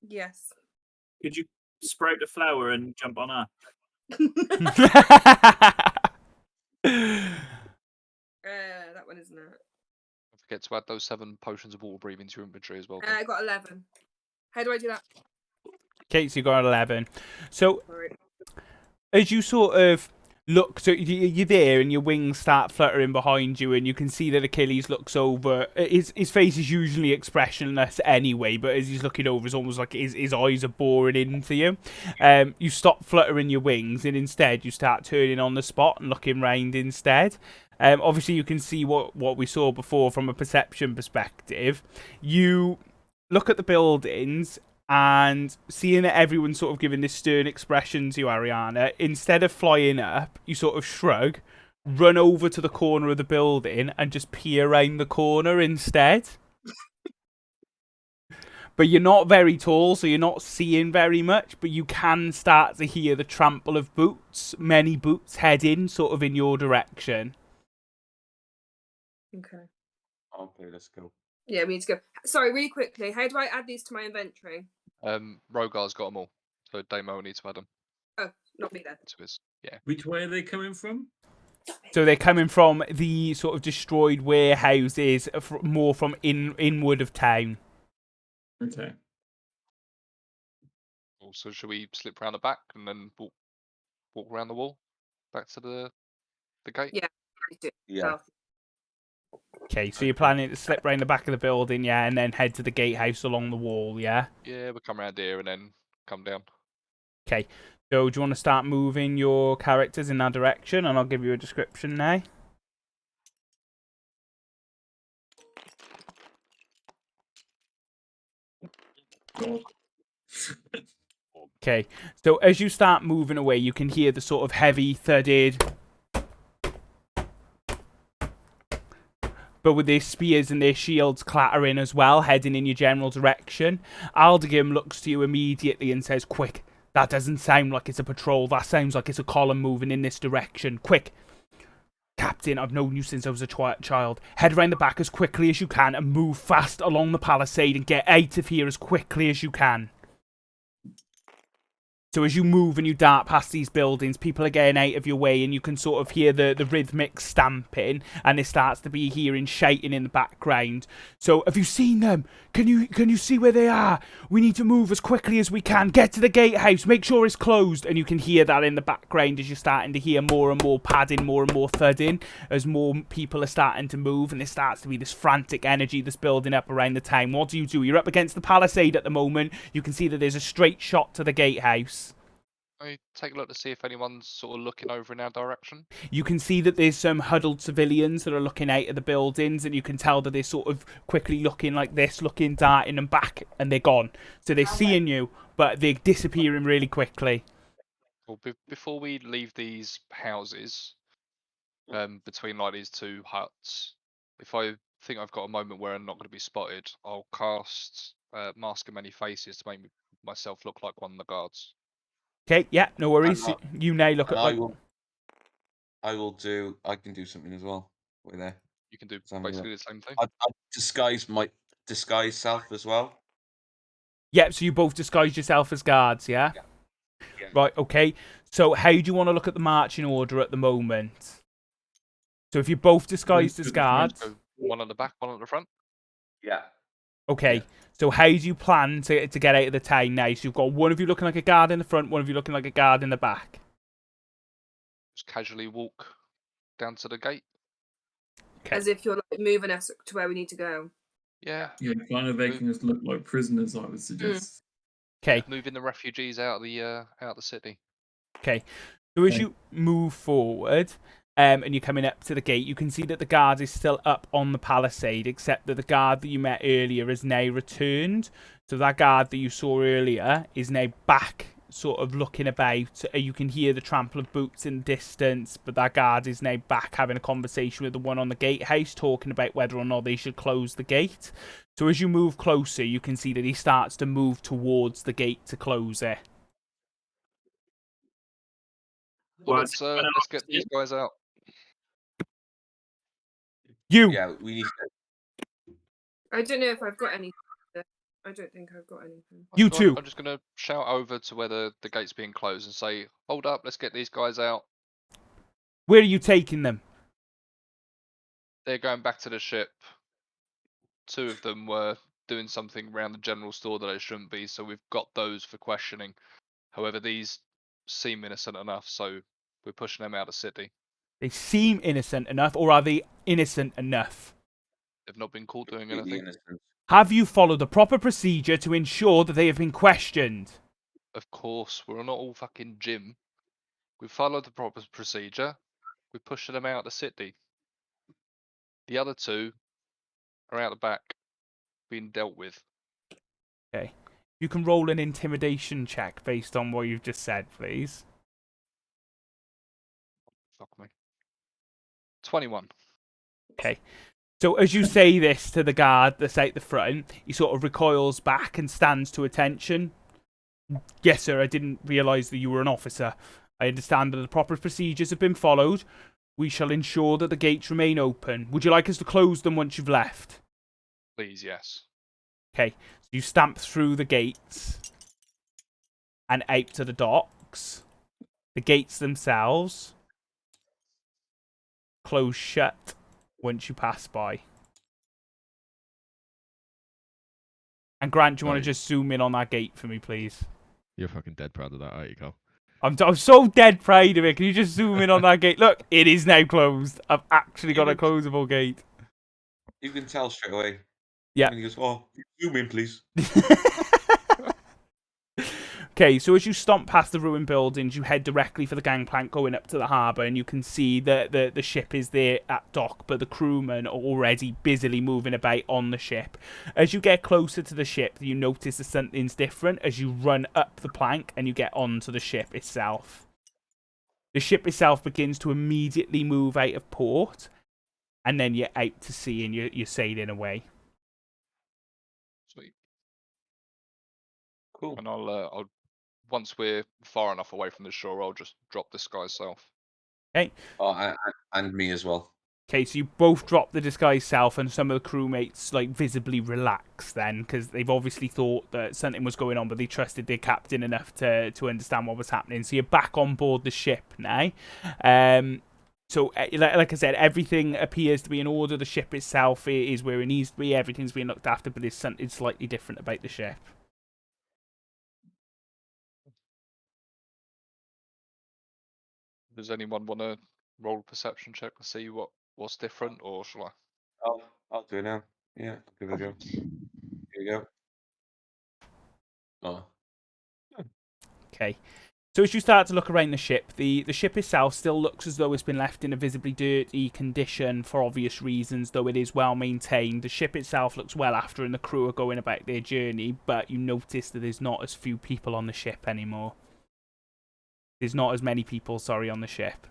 E: Yes.
B: Could you sprout a flower and jump on her?
E: That one isn't it.
C: Don't forget to add those 7 potions of water breathing to your inventory as well.
E: I got 11. How do I do that?
A: Okay, so you got 11. So
E: Sorry.
A: as you sort of look, so you're there and your wings start fluttering behind you, and you can see that Achilles looks over. His face is usually expressionless anyway, but as he's looking over, it's almost like his eyes are boring into you. You stop fluttering your wings, and instead you start turning on the spot and looking round instead. Obviously, you can see what we saw before from a perception perspective. You look at the buildings, and seeing that everyone's sort of giving this stern expression to Ariana, instead of flying up, you sort of shrug, run over to the corner of the building, and just peer around the corner instead. But you're not very tall, so you're not seeing very much, but you can start to hear the trample of boots, many boots heading sort of in your direction.
E: Okay.
D: Okay, let's go.
E: Yeah, we need to go. Sorry, really quickly. How do I add these to my inventory?
C: Rogar's got them all, so Damo needs to add them
E: Oh, not me then.
C: to his. Yeah.
H: Which way are they coming from?
A: So they're coming from the sort of destroyed warehouses, more from inward of town.
H: Okay.
C: Also, should we slip round the back and then walk around the wall back to the gate?
E: Yeah.
D: Yeah.
A: Okay, so you're planning to slip round the back of the building, yeah, and then head to the gatehouse along the wall, yeah?
C: Yeah, we'll come around here and then come down.
A: Okay, so do you want to start moving your characters in that direction, and I'll give you a description now? Okay, so as you start moving away, you can hear the sort of heavy thudded, but with their spears and their shields clattering as well, heading in your general direction. Aldegrim looks to you immediately and says, "Quick, that doesn't sound like it's a patrol. That sounds like it's a column moving in this direction. Quick, Captain, I've known you since I was a child. Head around the back as quickly as you can and move fast along the palisade and get out of here as quickly as you can." So as you move and you dart past these buildings, people are getting out of your way, and you can sort of hear the rhythmic stamping, and there starts to be hearing shouting in the background. So, have you seen them? Can you see where they are? We need to move as quickly as we can. Get to the gatehouse. Make sure it's closed. And you can hear that in the background as you're starting to hear more and more padding, more and more thudding, as more people are starting to move, and there starts to be this frantic energy that's building up around the town. What do? You're up against the palisade at the moment. You can see that there's a straight shot to the gatehouse.
C: I take a look to see if anyone's sort of looking over in our direction.
A: You can see that there's some huddled civilians that are looking out of the buildings, and you can tell that they're sort of quickly looking like this, looking, darting and back, and they're gone. So they're seeing you, but they're disappearing really quickly.
C: Well, before we leave these houses, between like these two huts, if I think I've got a moment where I'm not going to be spotted, I'll cast Mask of Many Faces to make myself look like one of the guards.
A: Okay, yeah, no worries. You now look at like...
D: I can do something as well. Wait there.
C: You can do basically the same thing.
D: I disguise self as well.
A: Yeah, so you both disguised yourself as guards, yeah?
D: Yeah.
A: Right, okay. So how do you want to look at the marching order at the moment? So if you're both disguised as guards...
C: So one at the back, one at the front?
D: Yeah.
A: Okay, so how do you plan to get out of the town now? So you've got one of you looking like a guard in the front, one of you looking like a guard in the back.
C: Just casually walk down to the gate.
A: Okay.
E: As if you're like moving us to where we need to go.
C: Yeah.
H: Yeah, kind of making us look like prisoners, I would suggest.
A: Okay.
C: Moving the refugees out of the city.
A: Okay. So as you move forward, and you're coming up to the gate, you can see that the guard is still up on the palisade, except that the guard that you met earlier has now returned. So that guard that you saw earlier is now back, sort of looking about. You can hear the trample of boots in the distance, but that guard is now back having a conversation with the one on the gatehouse, talking about whether or not they should close the gate. So as you move closer, you can see that he starts to move towards the gate to close it.
C: Well, let's get these guys out.
A: You!
D: Yeah, we need
E: I don't know if I've got anything. I don't think I've got anything.
A: You too!
C: I'm just going to shout over to where the gate's being closed and say, hold up, let's get these guys out.
A: Where are you taking them?
C: They're going back to the ship. Two of them were doing something around the general store that they shouldn't be, so we've got those for questioning. However, these seem innocent enough, so we're pushing them out of the city.
A: They seem innocent enough, or are they innocent enough?
C: They've not been caught doing anything.
D: innocent.
A: Have you followed the proper procedure to ensure that they have been questioned?
C: Of course, we're not all fucking Jim. We followed the proper procedure. We're pushing them out of the city. The other two are out the back, being dealt with.
A: Okay. You can roll an intimidation check based on what you've just said, please.
C: Fuck me. 21.
A: Okay. So as you say this to the guard that's out the front, he sort of recoils back and stands to attention. Yes, sir, I didn't realise that you were an officer. I understand that the proper procedures have been followed. we shall ensure that the gates remain open. Would you like us to close them once you've left?
C: Please, yes.
A: Okay, so you stamp through the gates and out to the docks. The gates themselves close shut once you pass by. And Grant, do you want to
F: Right.
A: just zoom in on that gate for me, please?
F: You're fucking dead proud of that, aren't you, Carl?
A: I'm so dead proud of it. Can you just zoom in on that gate? Look, it is now closed. I've actually got a closable gate.
D: You can tell straight away.
A: Yeah.
D: And he goes, "Oh, zoom in, please."
A: Okay, so as you stomp past the ruined buildings, you head directly for the gangplank going up to the harbour, and you can see that the ship is there at dock, but the crewmen are already busily moving about on the ship. As you get closer to the ship, you notice that something's different as you run up the plank and you get onto the ship itself. The ship itself begins to immediately move out of port, and then you're out to sea and you're sailing away.
C: Sweet.
D: Cool.
C: And I'll once we're far enough away from the shore, I'll just drop this guy's self.
A: Okay.
D: Oh, and me as well.
A: Okay, so you both drop the disguise self, and some of the crewmates like visibly relax then, because they've obviously thought that something was going on, but they trusted their captain enough to understand what was happening. So you're back on board the ship now. So like I said, everything appears to be in order. The ship itself is where it needs to be. Everything's being looked after, but there's something slightly different about the ship.
C: Does anyone want to roll a perception check to see what's different, or shall I?
D: I'll do it now. Yeah, I'll give it a go. Here we go. Oh.
A: Okay. So as you start to look around the ship itself still looks as though it's been left in a visibly dirty condition for obvious reasons, though it is well maintained. The ship itself looks well after and the crew are going about their journey, but you notice that there's not as few people on the ship anymore. There's not as many people, on the ship.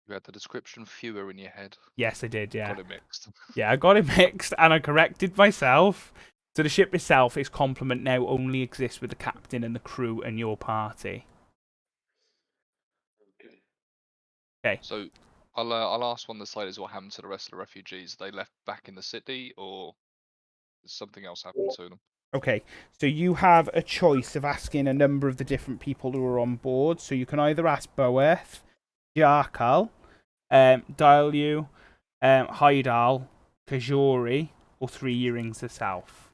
C: You had the description fewer in your head.
A: Yes, I did, yeah.
C: Got it mixed.
A: Yeah, I got it mixed and I corrected myself. So the ship itself, its complement now only exists with the captain and the crew and your party. Okay.
C: So I'll ask one of the sailors what happened to the rest of the refugees. They left back in the city, or did something else happen to them?
A: Okay, so you have a choice of asking a number of the different people who are on board. So you can either ask Boeth, Jarkal, Dailyu, Haidal, Kajori, or Three Earrings herself.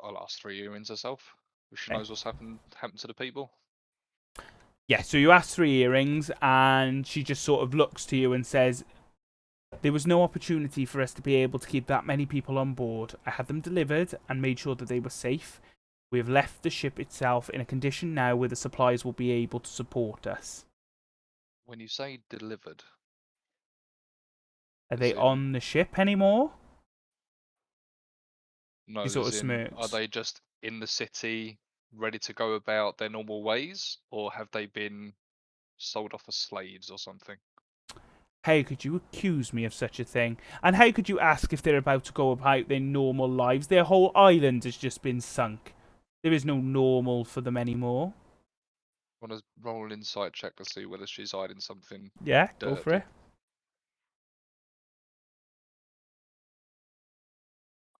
C: I'll ask Three Earrings herself. She
A: Okay.
C: knows what's happened to the people.
A: Yeah, so you ask Three Earrings, and she just sort of looks to you and says, "There was no opportunity for us to be able to keep that many people on board. I had them delivered and made sure that they were safe. We have left the ship itself in a condition now where the supplies will be able to support us."
C: When you say delivered,
A: Are
C: as
A: they
C: in-
A: on the ship anymore?
C: no,
A: He sort
C: as
A: of
C: in, are
A: smirks.
C: they just in the city, ready to go about their normal ways, or have they been sold off as slaves or something?
A: How could you accuse me of such a thing? And how could you ask if they're about to go about their normal lives? Their whole island has just been sunk. There is no normal for them anymore.
C: Want to roll an insight check to see whether she's hiding something?
A: Yeah, go for
C: Dirty.
A: it.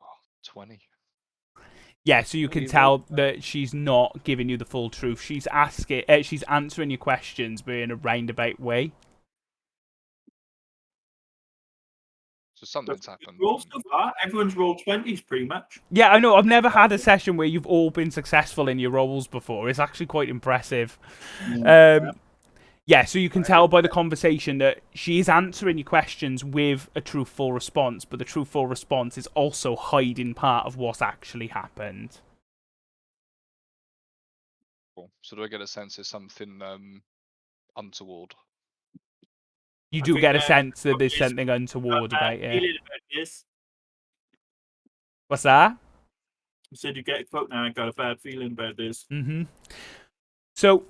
C: Oh, 20.
A: Yeah, so you can tell that she's not giving you the full truth. She's she's answering your questions, but in a roundabout way.
C: So something's happened.
B: Rolls so far, everyone's rolled 20s pretty much.
A: Yeah, I know. I've never had a session where you've all been successful in your roles before. It's actually quite impressive. Yeah, so you can tell by the conversation that she is answering your questions with a truthful response, but the truthful response is also hiding part of what's actually happened.
C: Cool. So do I get a sense it's something untoward?
A: You
B: I
A: do
B: think
A: get a
B: that
A: sense that there's
B: is-
A: something untoward
B: Got a
A: about it.
B: feeling about this.
A: What's that?
B: You said you get a quote now. I got a bad feeling about this.
A: So,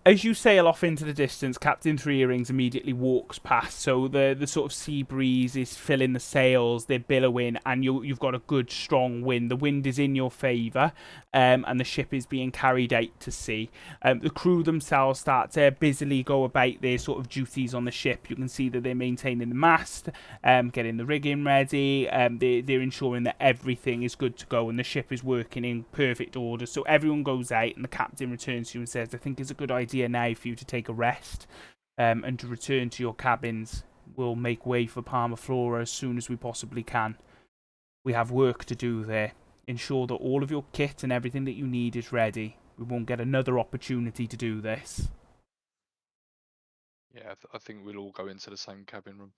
A: as you sail off into the distance, Captain Three Earrings immediately walks past. So the sort of sea breeze is filling the sails, they're billowing, and you've got a good strong wind. The wind is in your favour, and the ship is being carried out to sea. The crew themselves start to busily go about their sort of duties on the ship. You can see that they're maintaining the mast, getting the rigging ready. They're ensuring that everything is good to go and the ship is working in perfect order. So everyone goes out, and the captain returns to you and says, I think it's a good idea now for you to take a rest and to return to your cabins. We'll make way for Palma Flora as soon as we possibly can. We have work to do there. Ensure that all of your kit and everything that you need is ready. We won't get another opportunity to do this.
C: Yeah, I think we'll all go into the same cabin room.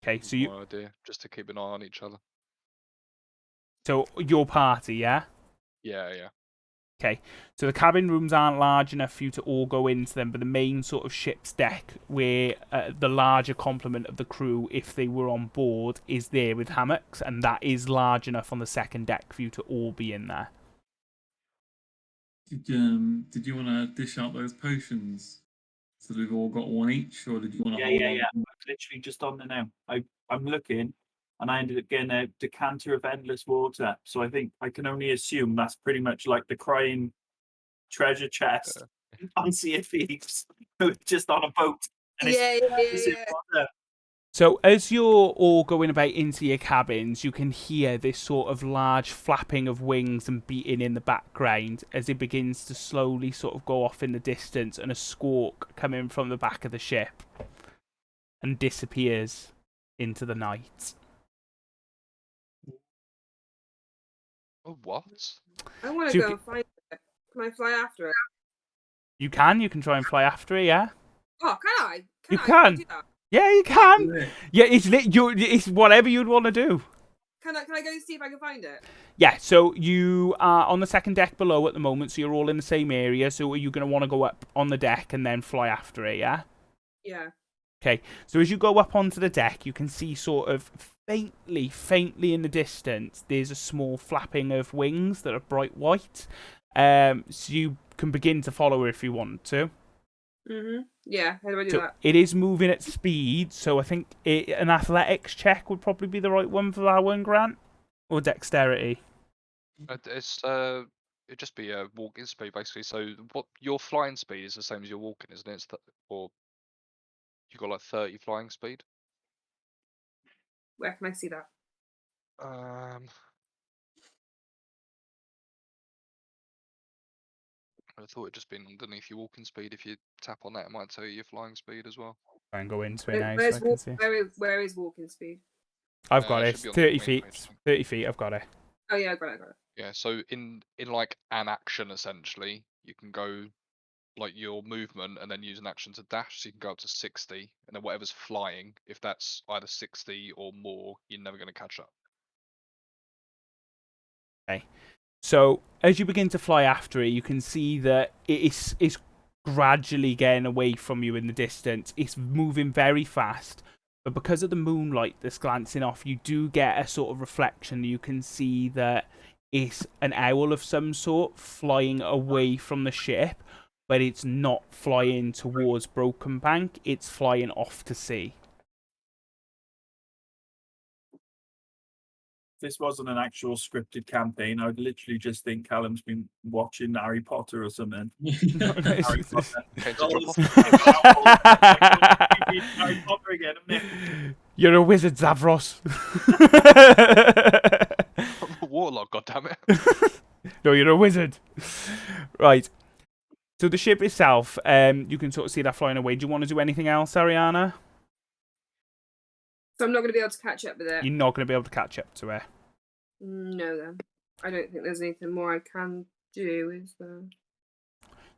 A: Okay, so you,
C: My idea, just to keep an eye on each other.
A: so your party, yeah?
C: Yeah, yeah.
A: Okay, so the cabin rooms aren't large enough for you to all go into them, but the main sort of ship's deck, where the larger complement of the crew, if they were on board, is there with hammocks, and that is large enough on the second deck for you to all be in there.
H: Did you want to dish out those potions? So we've all got one each, or did you want to
B: Yeah,
H: hold
B: yeah,
H: on?
B: yeah. I'm literally just on there now. I'm looking, and I ended up getting a decanter of endless water. So I think I can only assume that's pretty much like the crying treasure chest on Sea of Thieves, just on a boat. And it's in
E: Yeah.
B: water.
A: So as you're all going about into your cabins, you can hear this sort of large flapping of wings and beating in the background as it begins to slowly sort of go off in the distance, and a squawk coming from the back of the ship and disappears into the night.
C: Oh, what?
E: I want
A: So
E: to
A: you
E: go and find it. Can I fly after it?
A: You can try and fly after it, yeah?
E: Oh, can I?
A: You
E: I
A: can.
E: do that?
A: Yeah, you can.
H: Yeah.
A: Yeah, it's whatever you'd want to do.
E: Can I go and see if I can find it?
A: Yeah, so you are on the second deck below at the moment, so you're all in the same area. So are you going to want to go up on the deck and then fly after it, yeah?
E: Yeah.
A: Okay, so as you go up onto the deck, you can see sort of faintly in the distance, there's a small flapping of wings that are bright white. So you can begin to follow her if you want to.
E: Yeah. How do I do
A: So
E: that?
A: it is moving at speed, so I think an athletics check would probably be the right one for that one, Grant, or dexterity.
C: It'd just be a walking speed basically. So what your flying speed is the same as your walking, isn't it? Or you got like 30 flying speed.
E: Where can I see that?
C: I thought it'd just been underneath your walking speed. If you tap on that, it might tell you your flying speed as well.
A: Try and go into it now so I can see.
E: Where is walking speed?
A: I've got it.
C: Should
A: It's
C: be on the
A: 30
C: main
A: feet.
C: page, I think.
A: 30 feet. I've got it.
E: Oh yeah, I got it.
C: Yeah, so in like an action essentially, you can go like your movement and then use an action to dash, so you can go up to 60, and then whatever's flying, if that's either 60 or more, you're never going to catch up.
A: Okay. So as you begin to fly after it, you can see that it's gradually getting away from you in the distance. It's moving very fast, but because of the moonlight that's glancing off, you do get a sort of reflection. You can see that it's an owl of some sort flying away from the ship, but it's not flying towards Broken Bank. It's flying off to sea.
B: This wasn't an actual scripted campaign. I would literally just think Callum's been watching Harry Potter or something. Harry Potter.
C: Okay,
B: Oh,
C: to drop
B: Harry Potter again, isn't it?
A: You're a wizard, Zavros.
C: off. Warlock, goddammit.
A: No, you're a wizard. Right. So the ship itself, you can sort of see that flying away. Do you want to do anything else, Ariana?
E: So I'm not going to be able to catch up with it.
A: You're not going to be able to catch up to her.
E: No, then. I don't think there's anything more I can do, is there?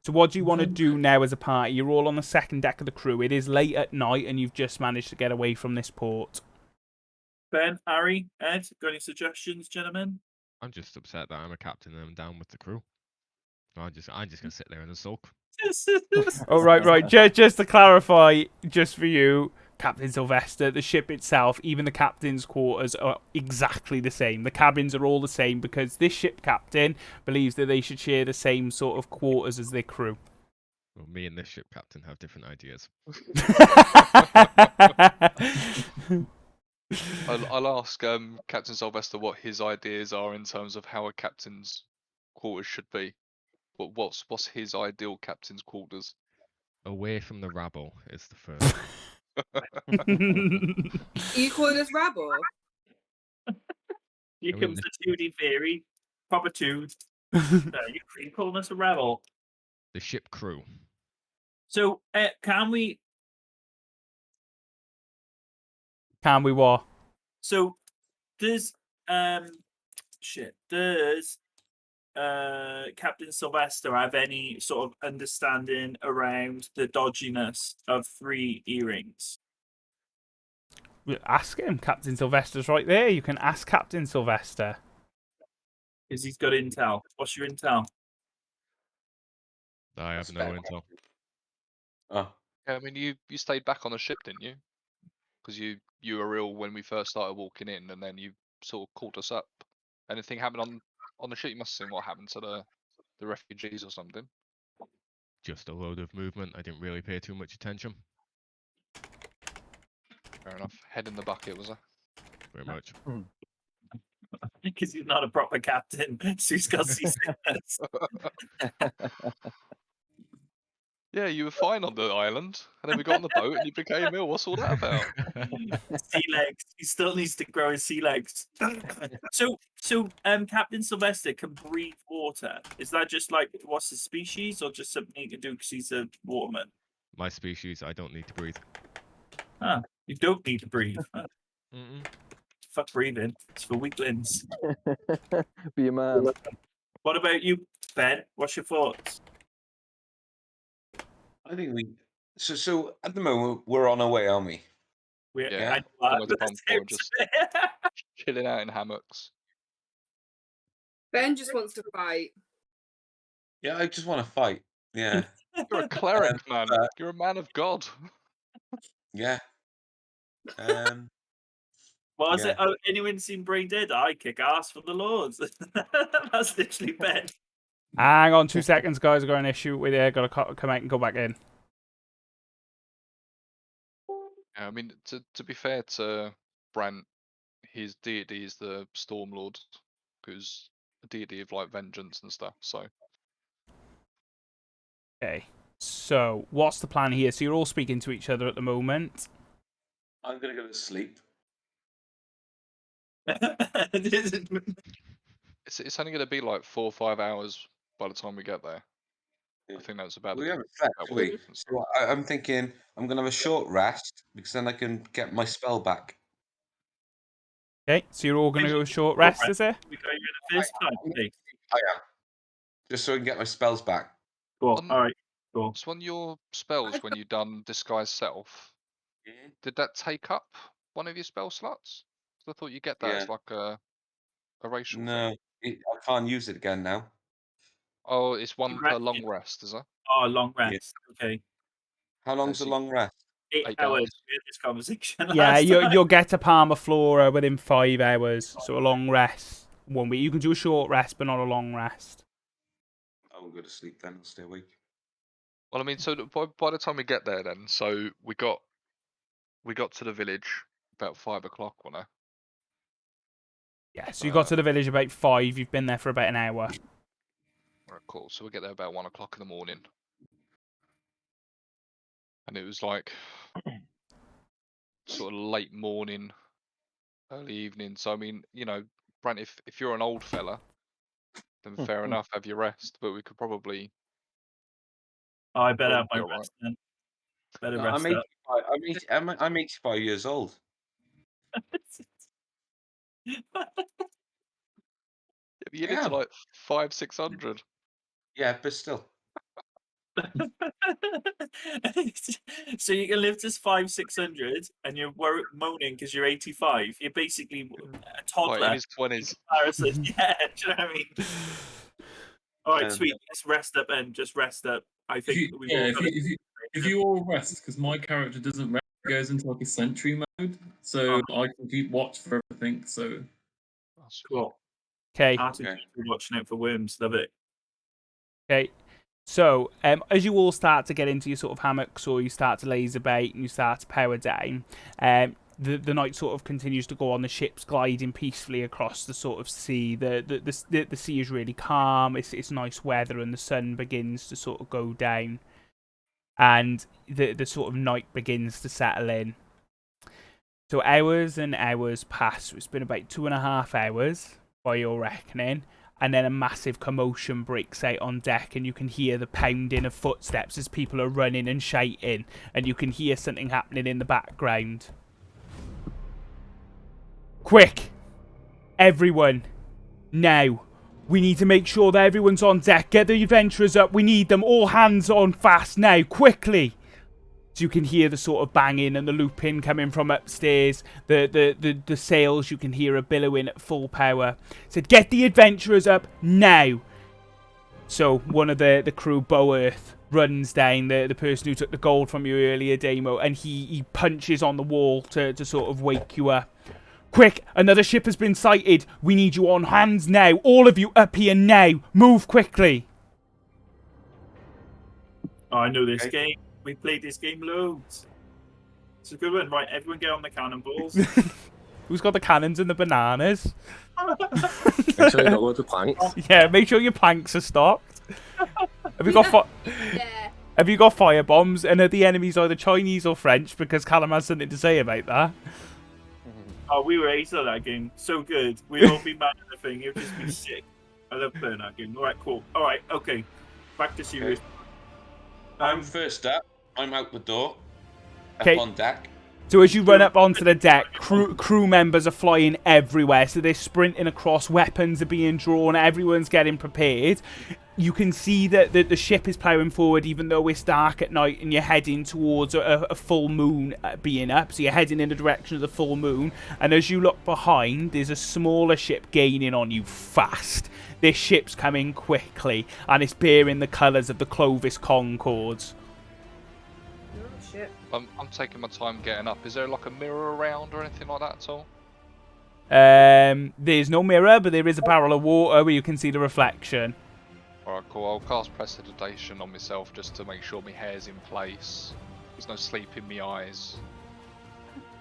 A: So what do you want to do now as a party? You're all on the second deck of the crew. It is late at night and you've just managed to get away from this port.
B: Ben, Harry, Ed, got any suggestions, gentlemen?
F: I'm just upset that I'm a captain and I'm down with the crew. I'm just gonna sit there and sulk.
A: Oh, right. Just to clarify, just for you, Captain Sylvester, the ship itself, even the captain's quarters are exactly the same. The cabins are all the same because this ship captain believes that they should share the same sort of quarters as their crew.
F: Well, me and this ship captain have different ideas.
C: I'll ask Captain Sylvester what his ideas are in terms of how a captain's quarters should be. What's his ideal captain's quarters?
F: Away from the rabble is the first.
E: Are you calling us rabble?
B: Here
F: I mean,
B: comes the 2D theory. Proper 2. You're calling us a rebel.
F: the ship crew.
B: So, can we?
A: Can we what?
B: So, does does Captain Sylvester have any sort of understanding around the dodginess of 3 earrings?
A: Ask him. Captain Sylvester's right there. You can ask Captain Sylvester.
B: Because he's got intel. What's your intel?
F: I have
D: That's
F: no
D: better.
F: intel.
D: Oh,
C: Yeah, I mean, you stayed back on the ship, didn't you? Because you were ill when we first started walking in, and then you sort of called us up. Anything happened on the ship? You must have seen what happened to the refugees or something.
F: Just a load of movement. I didn't really pay too much attention.
C: Fair enough. Head in the bucket, was I?
F: Very much.
B: Because he's not a proper captain, so he's got seasickness.
C: Yeah, you were fine on the island, and then we got on the boat, and you became ill. What's all that about?
B: Sea legs. He still needs to grow his sea legs. So, Captain Sylvester can breathe water. Is that just like what's his species, or just something he can do because he's a waterman?
F: My species, I don't need to breathe.
B: Ah, you don't need to breathe.
F: Mm-mm.
B: Fuck breathing. It's for weaklings.
G: Be a man.
B: What about you, Ben? What's your thoughts?
D: I think we. So at the moment we're on our way, aren't we?
C: Yeah,
B: I know
C: almost
B: that,
C: done
B: but
C: for, just chilling out in hammocks.
E: Ben just wants to fight.
D: Yeah, I just want to fight. Yeah,
C: You're a cleric, man.
D: uh,
C: You're a man of God.
D: yeah.
B: Well, has
D: Yeah.
B: anyone seen Brain Dead? I kick ass for the Lords. That's literally Ben.
A: Hang on 2 seconds, guys. I've got an issue with it. Got to come out and go back in.
C: Yeah, I mean, to be fair to Brant, his deity is the Storm Lord, who's a deity of like vengeance and stuff. So
A: Okay. So, what's the plan here? So, you're all speaking to each other at the moment.
D: I'm gonna go to sleep.
C: it's only going to be like 4 or 5 hours by the time we get there.
D: Yeah.
C: I think that's about
D: We
C: the
D: haven't slept,
C: about
D: have
C: what the
D: we?
C: difference.
D: So I'm thinking I'm gonna have a short rest because then I can get my spell back.
A: Okay. So, you're all going to go short
B: Short
A: rest,
B: rest.
A: is it?
B: We got you in the first time, please.
D: I am. Just so I can get my spells back.
B: Cool.
C: On-
B: All right. Cool.
C: So on your spells, when you done Disguise Self,
D: Mhm.
C: did that take up one of your spell slots? 'Cause I thought you get that
D: Yeah.
C: as like a racial thing.
D: No, I can't use it again now.
C: Oh, it's one per
B: Congrats.
C: long rest, is it?
B: Oh, long
D: Yeah.
B: rest. Okay.
D: How long's a
C: see.
D: long rest?
B: 8
C: 8
B: hours.
C: hours.
B: We had this conversation
A: Yeah,
B: last time.
A: you'll get to Palma Flora within 5 hours. So, a long rest. 1 week. You can do a short rest, but not a long rest.
D: I will go to sleep then. I'll stay awake.
C: Well, I mean, so by the time we get there, then, so we got to the village about 5 o'clock, wasn't it?
A: Yeah, so you got to the village about 5. You've been there for about an hour.
C: Alright, cool. So we get there about 1 o'clock in the morning, and it was like sort of late morning, early evening. So I mean, you know, Brant, if you're an old fella, then fair enough, have your rest. But we could probably
B: Oh, I better have
C: be
B: my
C: alright.
B: rest then. Better
D: No,
B: rest up.
D: I'm 85 years old.
C: You live
D: Yeah.
C: to like 500-600.
D: Yeah, but still.
B: So you can live to 500-600, and you're moaning because you're 85. You're basically a
C: Like
B: toddler
C: in his
B: in
C: 20s.
B: comparison. Yeah, do you know what I mean? All right,
D: Um,
B: sweet. Let's rest up, and just rest up. I
H: If
B: think
H: you,
B: we've
H: yeah,
B: all
H: if
B: got
H: you, if you all rest, because my character doesn't rest, it goes into like a sentry mode, so I can keep watch for everything. So
C: Oh, sweet.
B: cool.
A: Okay.
B: Artist
D: Okay.
B: watching out for worms. Love it.
A: Okay. So, as you all start to get into your sort of hammocks, or you start to laser bait and you start to power down, the night sort of continues to go on. The ship's gliding peacefully across the sort of sea. The sea is really calm. It's nice weather, and the sun begins to sort of go down, and the sort of night begins to settle in. So hours and hours pass. It's been about 2.5 hours by your reckoning. And then a massive commotion breaks out on deck, and you can hear the pounding of footsteps as people are running and shouting, and you can hear something happening in the background. Quick! Everyone! Now! We need to make sure that everyone's on deck. Get the adventurers up. We need them. All hands on fast now. Quickly! So you can hear the sort of banging and the looping coming from upstairs. The sails you can hear are billowing at full power. Said, get the adventurers up now. So one of the crew, Boearth, runs down, the person who took the gold from you earlier, Damo, and he punches on the wall to sort of wake you up. Quick, another ship has been sighted. We need you on hands now. All of you up here now. Move quickly.
B: Oh, I know this game. We played this game loads. It's a good one. Right, everyone get on the cannonballs.
A: Who's got the cannons and the bananas?
G: Make sure you got loads of planks.
A: Yeah, make sure your planks are stocked. Have you got
E: Yeah.
A: Have you got fire bombs? And are the enemies either Chinese or French? Because Callum has something to say about that.
B: Oh, we were ace at that game. So good. We'd all be mad at the thing. It would just be sick. I love playing that game. All right, cool. All right, okay. Back to serious.
D: I'm first up. I'm out the door. Up
A: 'Kay.
D: on deck.
A: So as you run up onto the deck, crew members are flying everywhere. So they're sprinting across, weapons are being drawn, everyone's getting prepared. You can see that the ship is ploughing forward, even though it's dark at night, and you're heading towards a full moon being up. So you're heading in the direction of the full moon. And as you look behind, there's a smaller ship gaining on you fast. This ship's coming quickly, and it's bearing the colours of the Clovis Concords.
E: Oh shit.
C: I'm taking my time getting up. Is there like a mirror around or anything like that at all?
A: There's no mirror, but there is a barrel of water where you can see the reflection.
C: Alright, cool. I'll cast Prestidigitation on myself just to make sure my hair's in place. There's no sleep in my eyes.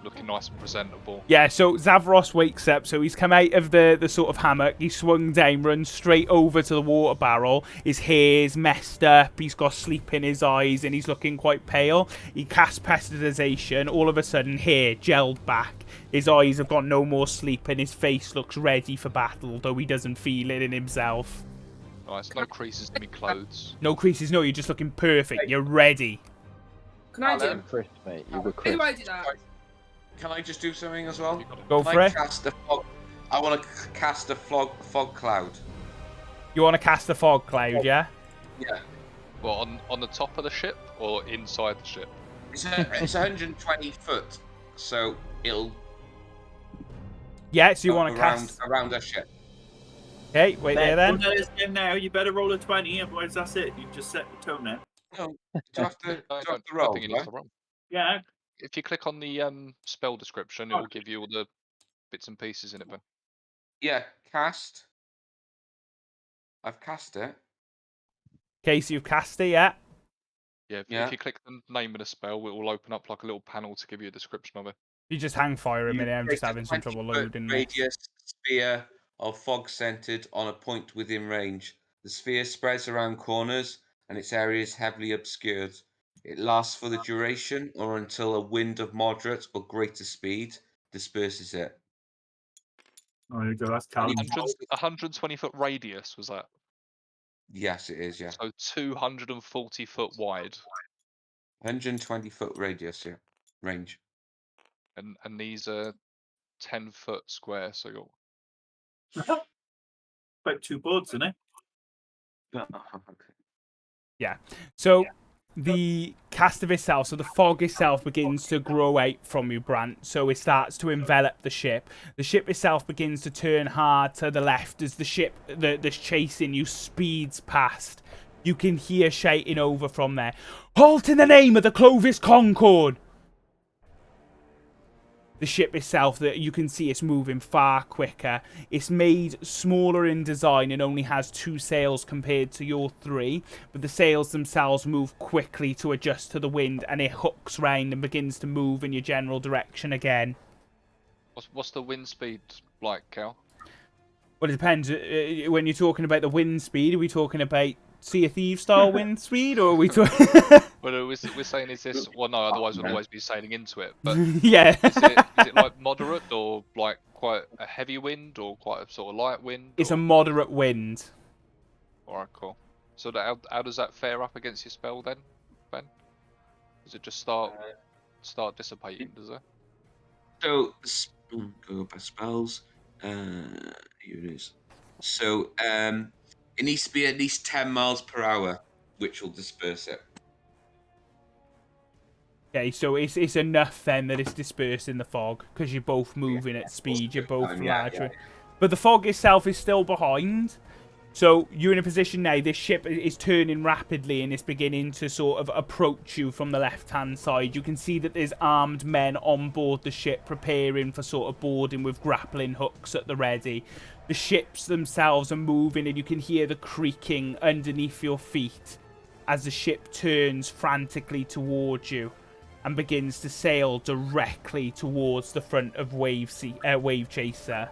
C: Looking nice and presentable.
A: Yeah, so Zavros wakes up, so he's come out of the sort of hammock, he's swung down, runs straight over to the water barrel. His hair's messed up, he's got sleep in his eyes, and he's looking quite pale. He casts Prestidigitation, all of a sudden hair gelled back. His eyes have got no more sleep, and his face looks ready for battle, though he doesn't feel it in himself.
C: Nice, no creases in my clothes.
A: No creases, no, you're just looking perfect, you're ready.
E: Can I do?
G: You were crisp, mate. You were
E: How
G: crisp.
E: do I do that?
D: Can I just do something as well?
C: You got it.
A: Go
D: Can
A: for
D: I
A: it.
D: cast a fog? I want to cast a fog cloud.
A: You want to cast a fog cloud, yeah?
D: Yeah.
C: Well, on the top of the ship or inside the ship?
D: It's 120 foot, so it'll
A: Yeah, so you
D: go
A: want to
D: around
A: cast...
D: around the ship.
A: Okay, wait there then.
B: Now you better roll a 20, otherwise that's it. You've just set the tone there.
D: No, do you have to, do you
C: I
D: have
C: don't,
D: to
C: I
D: roll?
C: think you
D: right?
C: need to roll.
B: Yeah.
C: If you click on the spell description, it will give you all the bits and pieces in it, Ben.
D: Yeah, cast. I've cast it.
A: Okay, so you've cast it, yeah?
C: Yeah,
D: Yeah.
C: if you click the name of the spell, it will open up like a little panel to give you a description of it.
A: You just hang fire a
D: You
A: minute, I'm just
D: create a
A: having some trouble
D: 20-foot
A: loading this.
D: radius sphere of fog centered on a point within range. The sphere spreads around corners and its area is heavily obscured. It lasts for the duration or until a wind of moderate or greater speed disperses it.
B: Oh, there you go. That's
D: And you
B: Callum.
D: cast it-
C: 120-foot radius was that?
D: Yes, it is, yeah.
C: So 240 foot wide,
D: 120 foot radius, yeah. Range.
C: and these are 10-foot square. So you're
B: About 2 boards, isn't it?
A: So the cast of itself, so the fog itself begins to grow out from you, Brant. So it starts to envelop the ship. The ship itself begins to turn hard to the left as the ship that's chasing you speeds past. You can hear shouting over from there. Halt in the name of the Clovis Concord! the ship itself, that you can see it's moving far quicker. It's made smaller in design and only has 2 sails compared to your 3, but the sails themselves move quickly to adjust to the wind, and it hooks round and begins to move in your general direction again.
C: What's the wind speed like, Cal?
A: Well, it depends. When you're talking about the wind speed, are we talking about Sea of Thieves style wind speed, or are we talking...
C: Well, we're saying, is this... Well, no, otherwise we'd always be sailing into it. But
A: yeah.
C: is it like moderate, or like quite a heavy wind, or quite a sort of light wind?
A: It's
C: or...
A: a moderate wind.
C: Alright, cool. So how does that fare up against your spell then, Ben? Does it just start dissipating, does it?
D: So, go by spells. Here it is. So, it needs to be at least 10 miles per hour, which will disperse it.
A: Okay, so it's enough then that it's dispersed in the fog, because you're both moving at speed, you're both larger. But the fog itself is still behind. So you're in a position now, this ship is turning rapidly and it's beginning to sort of approach you from the left-hand side. You can see that there's armed men on board the ship preparing for sort of boarding with grappling hooks at the ready. The ships themselves are moving and you can hear the creaking underneath your feet as the ship turns frantically towards you and begins to sail directly towards the front of Wave Chaser.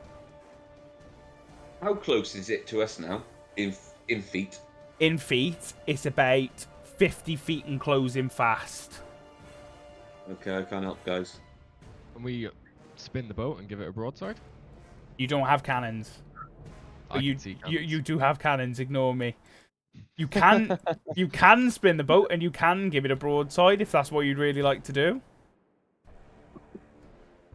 D: How close is it to us now? In feet?
A: In feet, it's about 50 feet and closing fast.
D: Okay, I can't help, guys.
F: Can we spin the boat and give it a broadside?
A: You don't have cannons.
F: I can see cannons.
A: You do have cannons, ignore me. You can you can spin the boat and you can give it a broadside if that's what you'd really like to do.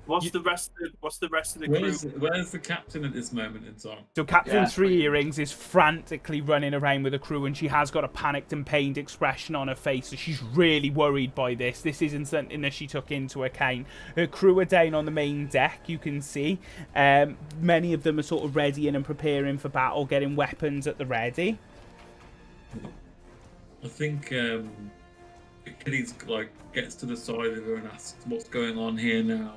B: What's the rest of the crew?
H: Where's the captain at this moment in time?
A: So Captain Three Earrings is frantically running around with the crew, and she has got a panicked and pained expression on her face. So she's really worried by this. This isn't something that she took into account. Her crew are down on the main deck, you can see. Many of them are sort of readying and preparing for battle, getting weapons at the ready.
H: I think Achilles gets to the side of her and asks what's going on here now.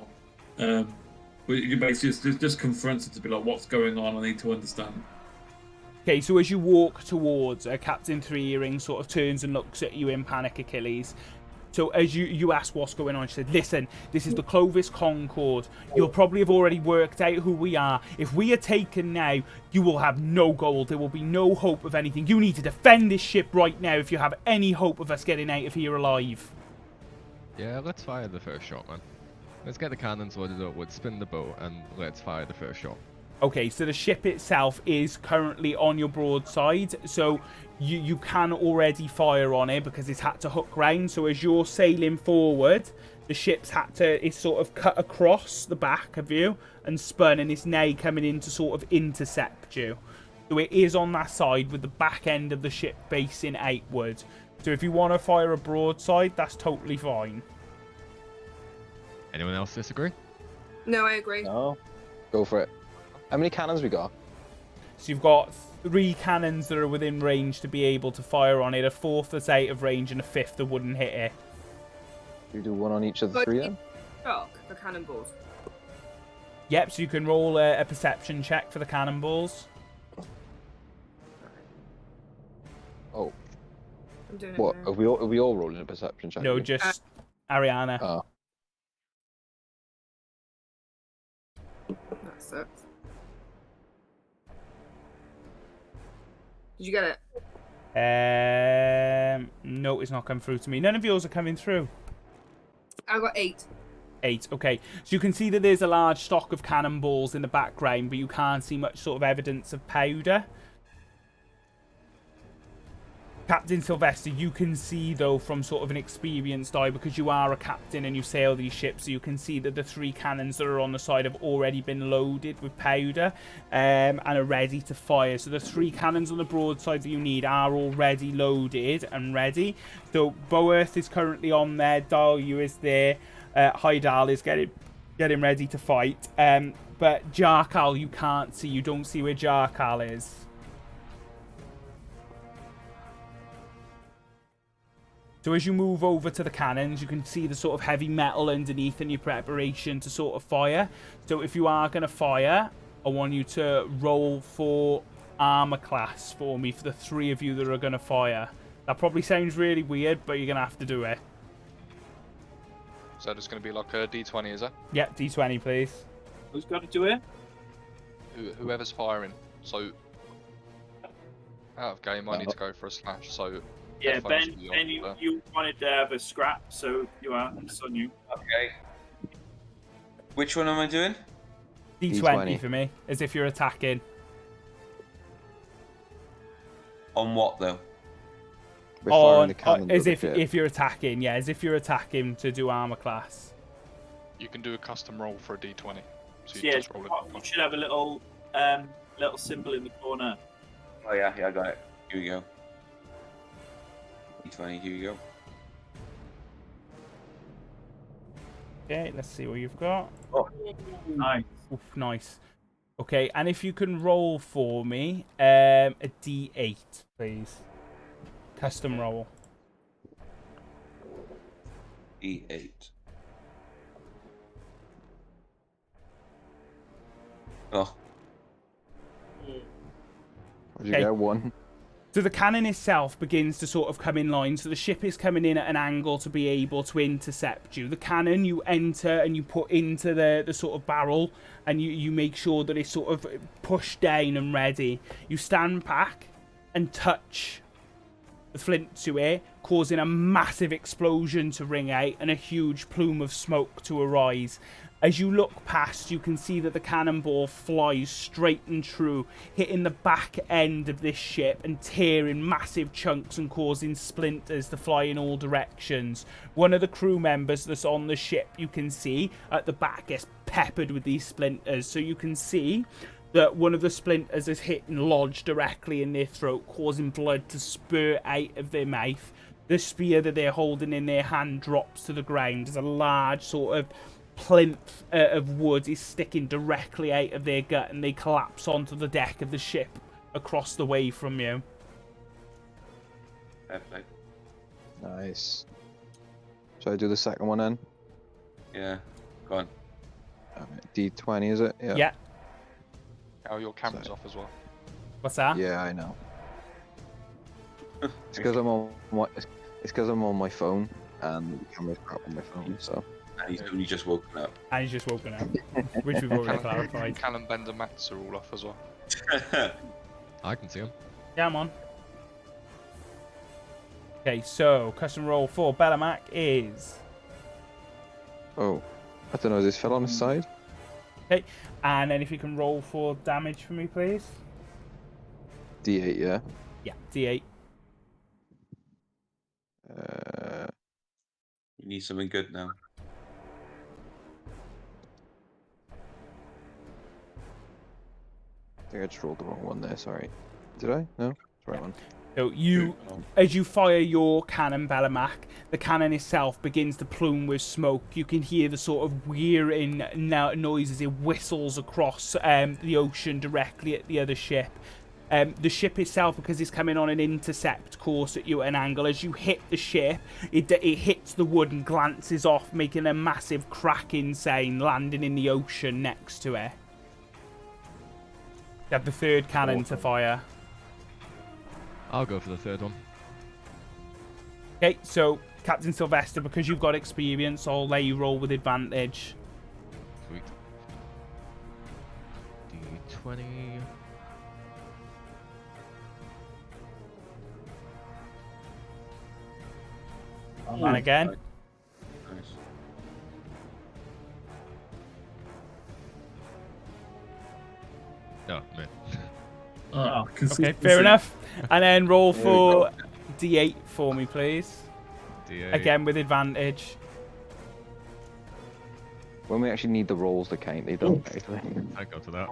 H: You basically just confronts it to be like, what's going on? I need to understand.
A: Okay, so as you walk towards Captain Three Earrings sort of turns and looks at you in panic, Achilles. So as you ask what's going on, she said, listen, this is the Clovis Concord. You'll probably have already worked out who we are. If we are taken now, you will have no gold. There will be no hope of anything. You need to defend this ship right now if you have any hope of us getting out of here alive.
F: Yeah, let's fire the first shot, man. Let's get the cannons loaded up, let's spin the boat, and let's fire the first shot.
A: Okay, so the ship itself is currently on your broadside, so you can already fire on it because it's had to hook round. So as you're sailing forward, the ship's it's sort of cut across the back of you and spun, and it's now coming in to sort of intercept you. So it is on that side with the back end of the ship facing outward. So if you want to fire a broadside, that's totally fine.
F: Anyone else disagree?
E: No, I agree.
G: No. Go for it. How many cannons we got?
A: So you've got 3 cannons that are within range to be able to fire on it, a 4th that's out of range, and a 5th that wouldn't hit it.
G: You do one on each of the 3 then?
E: Shock for cannonballs.
A: Yep, so you can roll a perception check for the cannonballs.
G: Oh.
E: I'm doing
G: What?
E: it now.
G: Are we all rolling a perception check?
A: No, just Ariana.
G: Oh.
E: That sucks. Did you get it?
A: No, it's not come through to me. None of yours are coming through.
E: I got 8.
A: 8, okay. So you can see that there's a large stock of cannonballs in the background, but you can't see much sort of evidence of powder. Captain Sylvester, you can see, though, from sort of an experienced eye, because you are a captain and you sail these ships, so you can see that the 3 cannons that are on the side have already been loaded with powder and are ready to fire. So the 3 cannons on the broadside that you need are already loaded and ready. So Boerth is currently on there, Dalu is there, Hydal is getting ready to fight. But Jarkal you can't see, you don't see where Jarkal is. So as you move over to the cannons, you can see the sort of heavy metal underneath in your preparation to sort of fire. So if you are going to fire, I want you to roll for armor class for me for the 3 of you that are going to fire. That probably sounds really weird, but you're going to have to do it.
C: So it's going to be like a D20, is it?
A: Yep, D20, please.
B: Who's got to do it?
C: Whoever's firing. So out of game, I need to go for a slash. So
B: Yeah,
C: headphones
B: Ben,
C: will be on,
B: you wanted to have a scrap, so you are. It's on you.
D: Okay. Which one am I doing?
A: D20 for me, as if you're attacking.
D: On what though?
G: We're firing the cannons
A: as
G: at the
A: if
G: ship.
A: if you're attacking, yeah, as if you're attacking to do armor class.
C: You can do a custom roll for a D20. So you
B: Yeah,
C: just roll it.
B: you should have a little symbol in the corner.
D: Oh yeah, I got it. Here we go. D20, here we go.
A: Okay, let's see what you've got.
B: Nice.
A: Oof, nice. Okay, and if you can roll for me, a D8, please. Custom roll.
D: D8. Oh,
G: Did you
A: Okay.
G: get 1?
A: So the cannon itself begins to sort of come in line. So the ship is coming in at an angle to be able to intercept you. The cannon you enter and you put into the sort of barrel, and you make sure that it's sort of pushed down and ready. You stand back and touch the flint to it, causing a massive explosion to ring out and a huge plume of smoke to arise. As you look past, you can see that the cannonball flies straight and true, hitting the back end of this ship and tearing massive chunks and causing splinters to fly in all directions. One of the crew members that's on the ship, you can see, at the back gets peppered with these splinters. So you can see that one of the splinters is hit and lodged directly in their throat, causing blood to spurt out of their mouth. The spear that they're holding in their hand drops to the ground as a large sort of plinth of wood is sticking directly out of their gut, and they collapse onto the deck of the ship across the way from you.
D: perfect.
G: Nice. Shall I do the second one then?
D: Yeah, go on.
G: D20 is it? Yeah.
A: Yeah.
C: Oh, your camera's
G: Sorry.
C: off as well.
A: What's that?
G: Yeah, I know. It's because I'm on my. It's because I'm on my phone and the camera's crap on my phone. So.
D: And he's only just woken up.
A: And he's just woken up, which we've already clarified.
C: Callum Bender mats are all off as well.
F: I can see him.
A: Yeah, I'm on. Okay, so custom roll for Bellamac is...
G: Oh, I don't know. This fell on his side.
A: Okay, and then if you can roll for damage for me, please.
G: D8, yeah.
A: Yeah, D8.
D: You need something good now.
G: I think I just rolled the wrong one there. Sorry. Did I? No, it's the right one.
A: So as you fire your cannon, Bellamac, the cannon itself begins to plume with smoke. You can hear the sort of whirring noise as it whistles across the ocean directly at the other ship. The ship itself, because it's coming on an intercept course at you at an angle, as you hit the ship, it hits the wood and glances off, making a massive cracking sound, landing in the ocean next to it. You have the third cannon to fire.
F: I'll go for the third one.
A: Okay, so Captain Sylvester, because you've got experience, I'll let you roll with advantage.
F: Sweet. D20.
A: And again.
D: Nice.
F: No, man.
A: Okay, fair enough. And then roll for D8 for me, please.
F: D8.
A: Again with advantage.
G: When we actually need the rolls to count, they don't. Actually.
F: I go to that.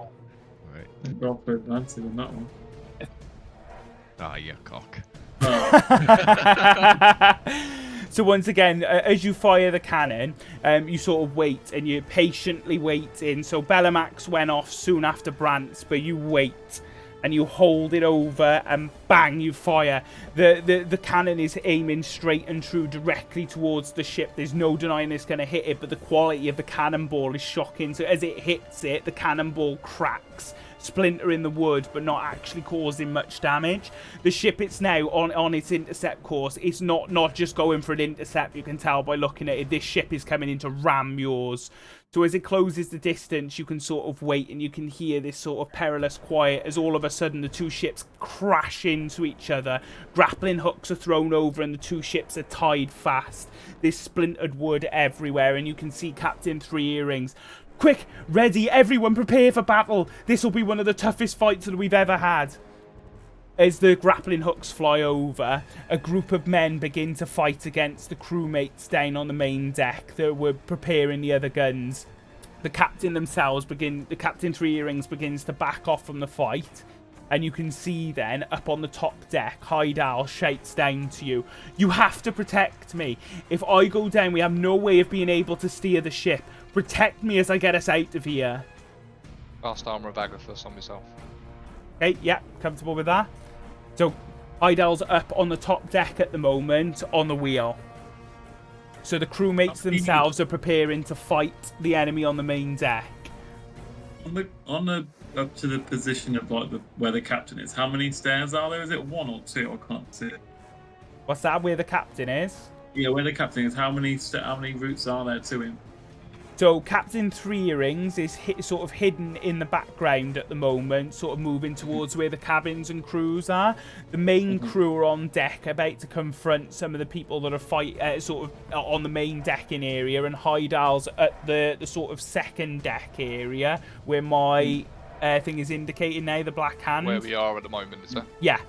F: Right.
H: I've got for advantage on that one.
F: Ah, yeah, cock.
A: So once again, as you fire the cannon, you sort of wait and you patiently wait in. So Bellamax went off soon after Brant's, but you wait. and you hold it over and bang, you fire. The cannon is aiming straight and true directly towards the ship. There's no denying it's going to hit it, but the quality of the cannonball is shocking. So as it hits it, the cannonball cracks, splintering the wood, but not actually causing much damage. The ship, it's now on its intercept course. It's not just going for an intercept. You can tell by looking at it. This ship is coming in to ram yours. So as it closes the distance, you can sort of wait, and you can hear this sort of perilous quiet as all of a sudden the two ships crash into each other. Grappling hooks are thrown over and the two ships are tied fast. There's splintered wood everywhere, and you can see Captain Three Earrings. Quick, ready, everyone prepare for battle. This will be one of the toughest fights that we've ever had. As the grappling hooks fly over, a group of men begin to fight against the crewmates down on the main deck that were preparing the other guns. The captain the Captain Three Earrings begins to back off from the fight. And you can see then, up on the top deck, Hydal shouts down to you, "You have to protect me. If I go down, we have no way of being able to steer the ship. Protect me as I get us out of here."
C: Fast armor of Agathos on myself.
A: Okay, yeah, comfortable with that. So, Hydal's up on the top deck at the moment, on the wheel. So the crewmates themselves are preparing to fight the enemy on the main deck.
H: On the up to the position of like where the captain is, how many stairs are there? Is it one or two? I can't see it.
A: What's that? Where the captain is?
H: Yeah, where the captain is. How many routes are there to him?
A: So Captain Three Earrings is sort of hidden in the background at the moment, sort of moving towards where the cabins and crews are. The main crew are on deck, about to confront some of the people that are sort of on the main decking area, and Hydal's at the sort of second deck area where my thing is indicating now, the black hand.
C: Where we are at the moment, is it?
A: Yeah.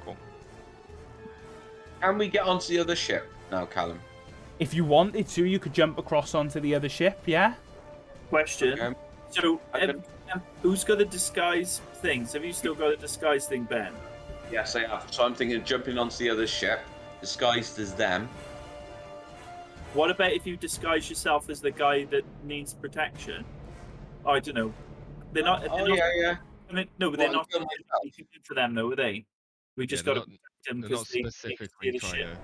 C: Cool.
D: Can we get onto the other ship now, Callum?
A: If you wanted to, you could jump across onto the other ship, yeah?
B: Question.
D: Okay.
B: So, who's got the disguise things? Have you still got a disguise thing, Ben?
D: Yes, I have. So I'm thinking of jumping onto the other ship, disguised as them.
B: What about if you disguise yourself as the guy that needs protection? Oh, I don't know. They're not.
D: Yeah.
B: I mean, no, but they're not
D: Well,
B: for them, though, are they? We just got to protect them
F: They're not
B: because they
F: specifically
B: the
F: trying
B: ship.
F: to.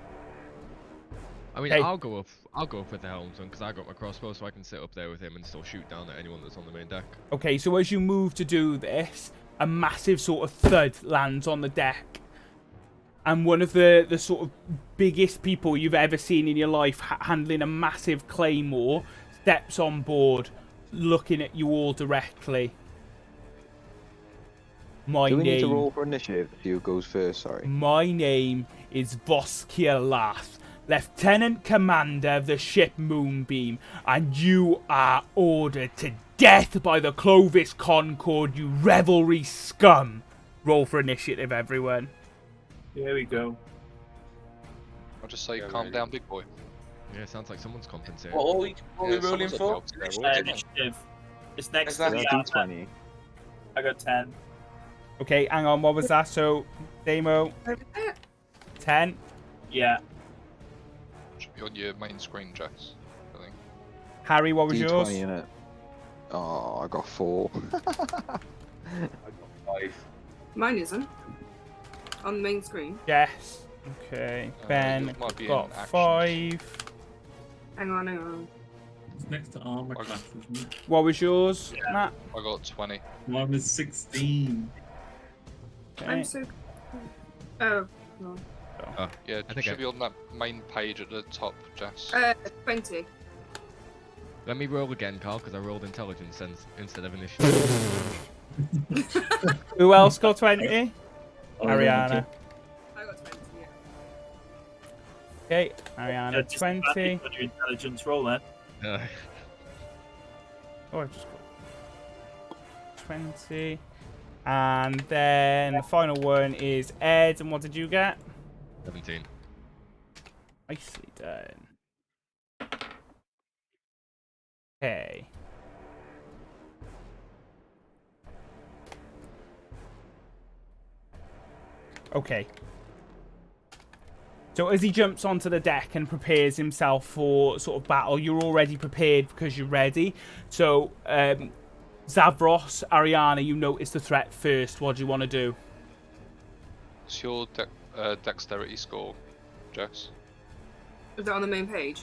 F: I mean,
A: Hey.
F: I'll go up with the helmsman because I got my crossbow, so I can sit up there with him and still shoot down at anyone that's on the main deck.
A: Okay, so as you move to do this, a massive sort of thud lands on the deck. And one of the sort of biggest people you've ever seen in your life handling a massive claymore steps on board, looking at you all directly. My
G: Do we need to
A: name...
G: roll for initiative? Who goes first? Sorry.
A: My name is Voskier Lath, Lieutenant Commander of the ship Moonbeam, and you are ordered to death by the Clovis Concord, you revelry scum. Roll for initiative, everyone.
B: There we go.
C: I'll just say,
D: Yeah,
C: calm
D: really.
C: down, big boy.
F: Yeah, it sounds like someone's compensating.
D: What are we rolling
C: someone's at the
D: for?
C: help there, isn't it?
B: Initiative. It's next
D: Is that
B: to
G: Yeah,
B: the
G: D20.
B: I got 10.
A: Okay, hang on, what was that? So, Damo,
E: Over there.
A: 10.
B: Yeah.
C: Should be on your main screen, Jess. I think.
A: Harry, what was
G: D20
A: yours?
G: in it. Oh, I got 4.
D: I got 5.
E: Mine isn't. On the main screen.
A: Yes. Okay, Ben
C: yours might be in
A: got
C: actions.
A: 5.
E: Hang on.
H: It's next to armor
C: Okay.
H: class, isn't it?
A: What was yours,
B: Yeah.
A: Matt?
C: I got 20.
H: Mine was 16.
A: Okay.
E: I'm so. Oh. No.
C: Yeah,
F: I
C: it
F: think
C: should
F: I-
C: be on that main page at the top, Jess.
E: 20.
F: Let me roll again, Carl, because I rolled intelligence instead of initiative.
A: Who else got 20?
H: Oh,
A: Ariana.
E: I got 20, yeah.
A: Okay, Ariana,
B: Just
A: 20.
B: on your intelligence roll then.
A: Oh, I've just got 20. And then the final one is Ed. And what did you get?
F: 17.
A: Nicely done. Okay. Okay. So as he jumps onto the deck and prepares himself for sort of battle, you're already prepared because you're ready. So Zavros, Ariana, you notice the threat first. What do you want to do?
C: What's your dexterity score, Jess?
E: Is that on the main page?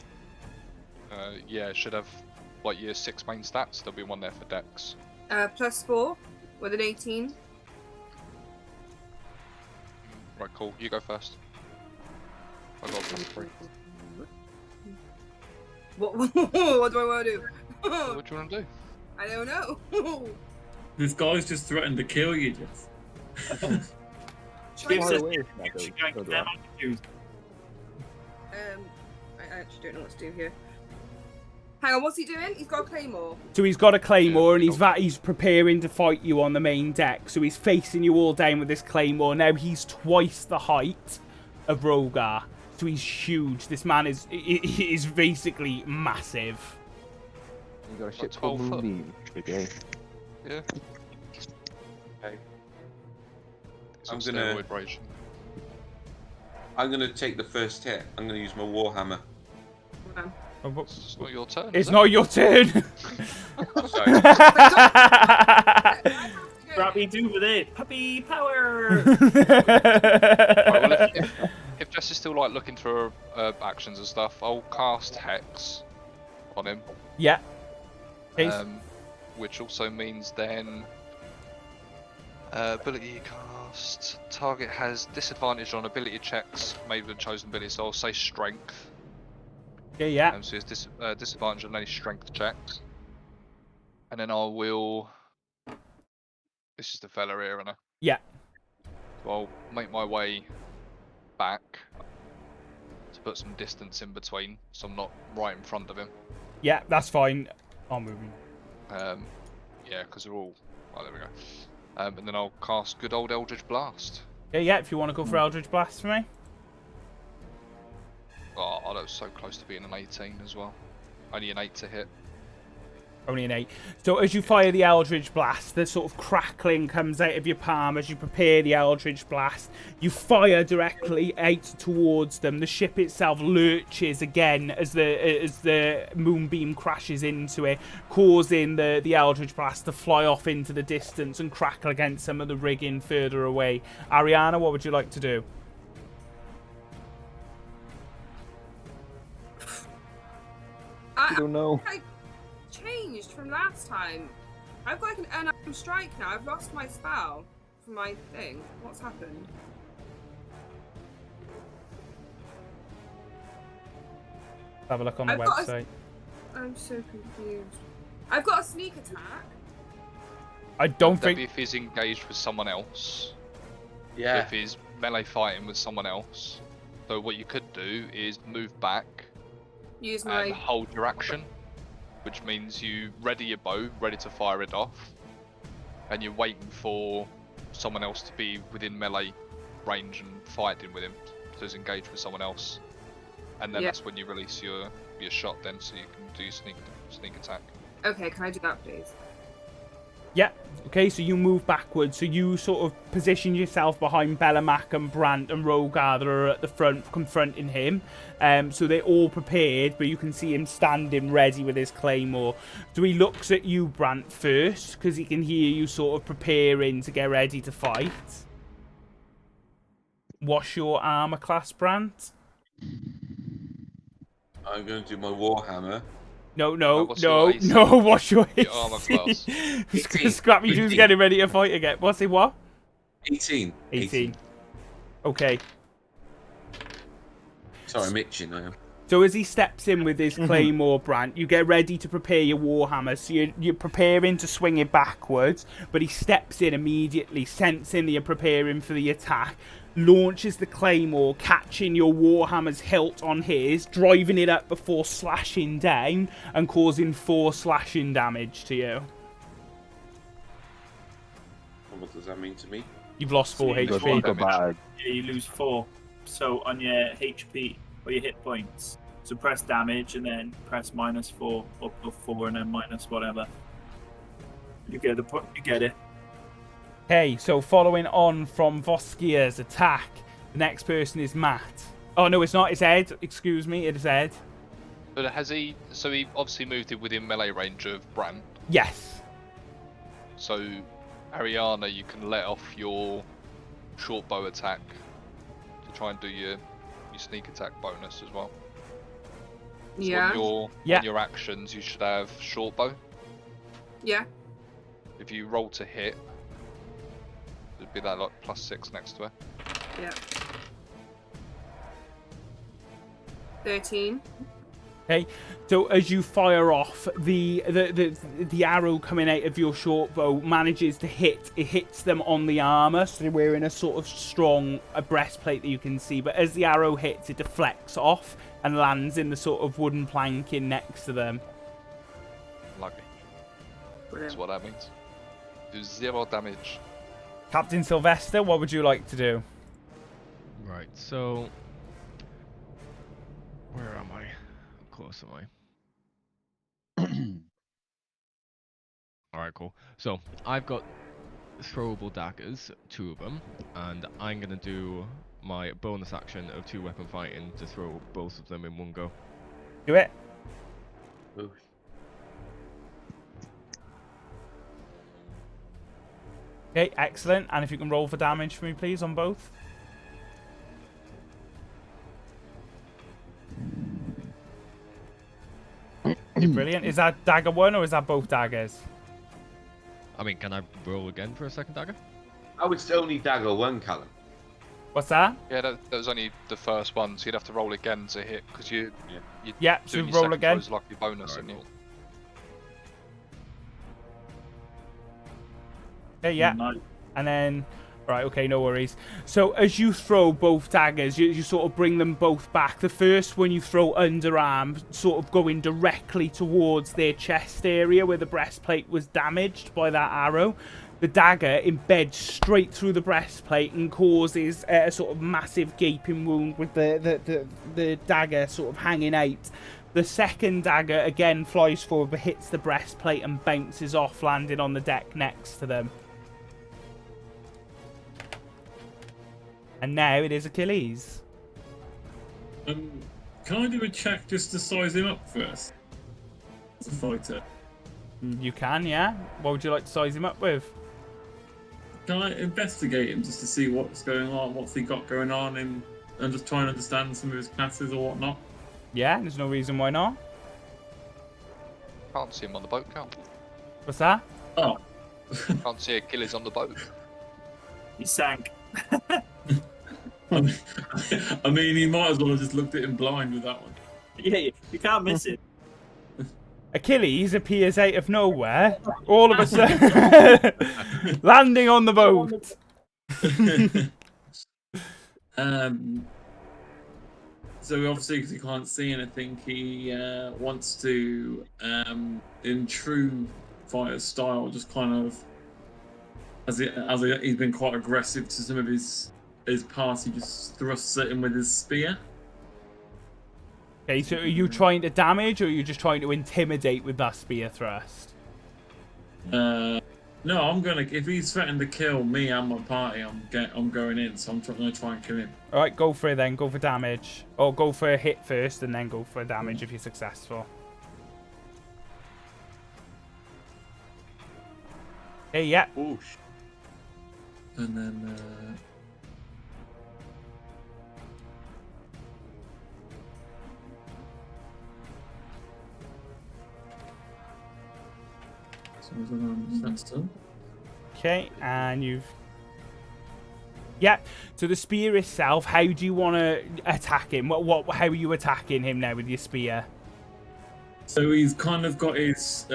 C: Yeah, it should have like your 6 main stats. There'll be one there for dex.
E: +4 with an 18.
C: Right, cool. You go first. I got a +3.
E: What do I want to do?
C: What do you want to do?
E: I don't know.
H: This guy's just threatened to kill you, Jess.
B: Gives
G: Far
B: us
G: away from that, though.
B: strength
G: So do
B: and
G: I.
B: attitude.
E: I actually don't know what to do here. Hang on, what's he doing? He's got a claymore.
A: So he's got a claymore, and
C: cool.
A: he's preparing to fight you on the main deck. So he's facing you all down with this claymore. Now he's twice the height of Rogar. So he's huge. This man is basically massive.
G: You got a ship
C: 12
G: called
C: foot.
G: Moonbeam. Okay.
C: Yeah.
D: Okay.
C: It's
D: I'm
C: on
D: gonna-
C: steroid ration.
D: I'm gonna take the first hit. I'm gonna use my warhammer.
E: Hold on.
C: It's not your turn.
A: It's
C: is
A: not your turn.
D: Oh, sorry.
B: Grabby do with it. Puppy power.
C: Right, well, if Jess is still like looking through actions and stuff, I'll cast Hex on him.
A: Yeah. Case.
C: Which also means then ability cast. Target has disadvantage on ability checks made with chosen ability, so I'll say strength.
A: Yeah.
C: So it's disadvantage on any strength checks. And then I will. This is the fella here, and
A: Yeah.
C: so I'll make my way back to put some distance in between, so I'm not right in front of him.
A: Yeah, that's fine. I'll move him.
C: Yeah, because they're all. Oh, there we go. And then I'll cast good old Eldritch Blast.
A: Yeah, if you want to go for Eldritch Blast for me.
C: Oh, that was so close to being an 18 as well. Only an 8 to hit.
A: Only an 8. So as you fire the Eldritch Blast, the sort of crackling comes out of your palm as you prepare the Eldritch Blast. You fire directly out towards them. The ship itself lurches again as the Moonbeam crashes into it, causing the Eldritch Blast to fly off into the distance and crackle against some of the rigging further away. Ariana, what would you like to do?
G: You don't know.
E: I changed from last time. I've got like an unarmed strike now. I've lost my spell from my thing. What's happened?
A: Have a look on the
E: I've got a-
A: website.
E: I'm so confused. I've got a sneak attack.
A: I don't
C: That'd
A: think...
C: be if he's engaged with someone else.
D: Yeah.
C: If he's melee fighting with someone else. So what you could do is move back
E: Use
C: and
E: my.
C: hold your action, which means you ready your bow, ready to fire it off, and you're waiting for someone else to be within melee range and fighting with him, so he's engaged with someone else, and then
E: Yeah.
C: that's when you release your shot. Then, so you can do your sneak attack.
E: Okay, can I do that, please?
A: Yeah. Okay, so you move backwards. So you sort of position yourself behind Bellamac and Brant and Rogar that are at the front confronting him. So they're all prepared, but you can see him standing ready with his claymore. So he looks at you, Brant, first, because he can hear you sort of preparing to get ready to fight. What's your armor class, Brant?
D: I'm going to do my warhammer.
A: No.
C: what's your AC?
A: What's your
C: Your armor class.
D: 18.
A: Scrappy Doo's
D: 18.
A: getting ready to fight again. What's it? What?
D: 18.
A: 18. Okay.
D: Sorry, I'm itching. I am.
A: So as he steps in with his claymore, Brant, you get ready to prepare your warhammer. So you're preparing to swing it backwards, but he steps in immediately, sensing that you're preparing for the attack, launches the claymore, catching your warhammer's hilt on his, driving it up before slashing down and causing 4 slashing damage to you.
D: What does that mean to me?
A: You've lost 4
B: So you
G: Got
B: Four
A: HP.
G: got bad.
B: Yeah, you lose 4. So on your HP or your hit points, so press damage and then press -4 or +4 and then minus whatever. You get the point. You get it.
A: Okay, so following on from Voskia's attack, the next person is Matt. Oh, no, it's not. It's Ed. Excuse me, it is Ed.
C: But has he? So he obviously moved it within melee range of Bran.
A: Yes.
C: So, Ariana, you can let off your short bow attack to try and do your sneak attack bonus as well. So
E: Yeah.
C: on your actions, you should have short bow.
E: Yeah.
C: If you roll to hit, it'd be that like +6 next to her.
E: Yeah. 13.
A: Okay, so as you fire off, the arrow coming out of your short bow manages to hit. It hits them on the armor, so they're wearing a sort of strong breastplate that you can see. But as the arrow hits, it deflects off and lands in the sort of wooden planking next to them.
C: Lucky.
E: Brilliant.
C: That's what that means. Do 0 damage.
A: Captain Sylvester, what would you like to do?
F: Right, so where am I? How close am I? Alright, cool. So I've got throwable daggers, 2 of them, and I'm gonna do my bonus action of 2 weapon fighting to throw both of them in one go.
A: Do it.
D: Ooh.
A: Okay, excellent. And if you can roll for damage for me, please, on both. Brilliant. Is that dagger 1 or is that both daggers?
F: I mean, can I roll again for a second dagger?
D: Oh, it's only dagger 1, Callum.
A: What's that?
C: Yeah, that was only the first one, so you'd have to roll again to hit, because you
A: Yeah, so
C: doing your
A: roll
C: second
A: again.
C: throw's like your bonus,
F: Alright,
C: and you
F: cool.
A: Okay, yeah.
B: Nice.
A: And then, right, okay, no worries. So as you throw both daggers, you sort of bring them both back. The first one you throw underarm, sort of going directly towards their chest area where the breastplate was damaged by that arrow. The dagger embeds straight through the breastplate and causes a sort of massive gaping wound with the dagger sort of hanging out. The second dagger again flies forward but hits the breastplate and bounces off, landing on the deck next to them. And now it is Achilles.
H: Can I do a check just to size him up first? As a fighter.
A: You can, yeah. What would you like to size him up with?
H: Can I investigate him just to see what's going on, what's he got going on, and just try and understand some of his classes or whatnot?
A: Yeah, there's no reason why not.
C: can't see him on the boat, can't
A: What's that?
H: Oh.
C: Can't see Achilles on the boat.
B: He sank.
H: I mean, he might as well have just looked at him blind with that one.
B: Yeah, you can't miss it.
A: Achilles appears out of nowhere, all of a sudden, landing on the boat.
H: So obviously, because he can't see anything, he wants to, in true fighter style, just kind of, he's been quite aggressive to some of his parts, he just thrusts at him with his spear.
A: Okay, so are you trying to damage, or are you just trying to intimidate with that spear thrust?
H: No, I'm gonna. If he's threatened to kill me and my party, I'm going in. So I'm gonna try and kill him.
A: All right, go for it then. Go for damage, or go for a hit first, and then go for damage if you're successful. Okay, yeah.
D: Oosh.
H: And then.
A: Okay, and you've... Yeah, so the spear itself, how do you want to attack him? How are you attacking him now with your spear?
H: So he's kind of got his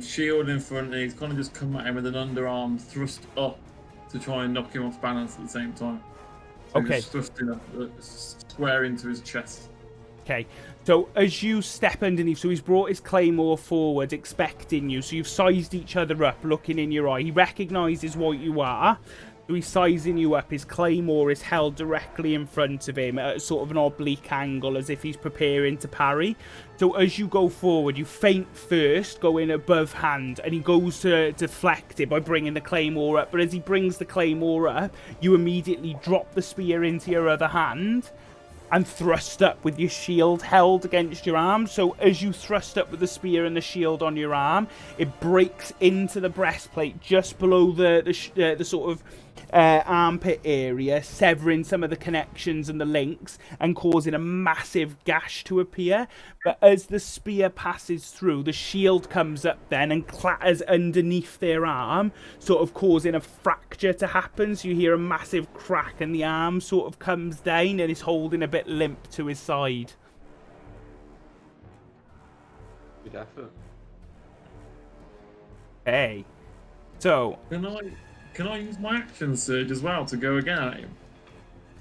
H: shield in front, and he's kind of just come at him with an underarm thrust up to try and knock him off balance at the same time. So
A: Okay.
H: just thrusting up square into his chest.
A: Okay, so as you step underneath, so he's brought his claymore forward, expecting you. So you've sized each other up, looking in your eye. He recognises what you are, so he's sizing you up. His claymore is held directly in front of him at sort of an oblique angle, as if he's preparing to parry. So as you go forward, you feint first, going above hand, and he goes to deflect it by bringing the claymore up. But as he brings the claymore up, you immediately drop the spear into your other hand. and thrust up with your shield held against your arm. So as you thrust up with the spear and the shield on your arm, it breaks into the breastplate just below the sort of armpit area, severing some of the connections and the links and causing a massive gash to appear. But as the spear passes through, the shield comes up then and clatters underneath their arm, sort of causing a fracture to happen. So you hear a massive crack and the arm sort of comes down and is holding a bit limp to his side.
D: Good effort.
A: Hey. So,
H: Can I use my action surge as well to go again at him?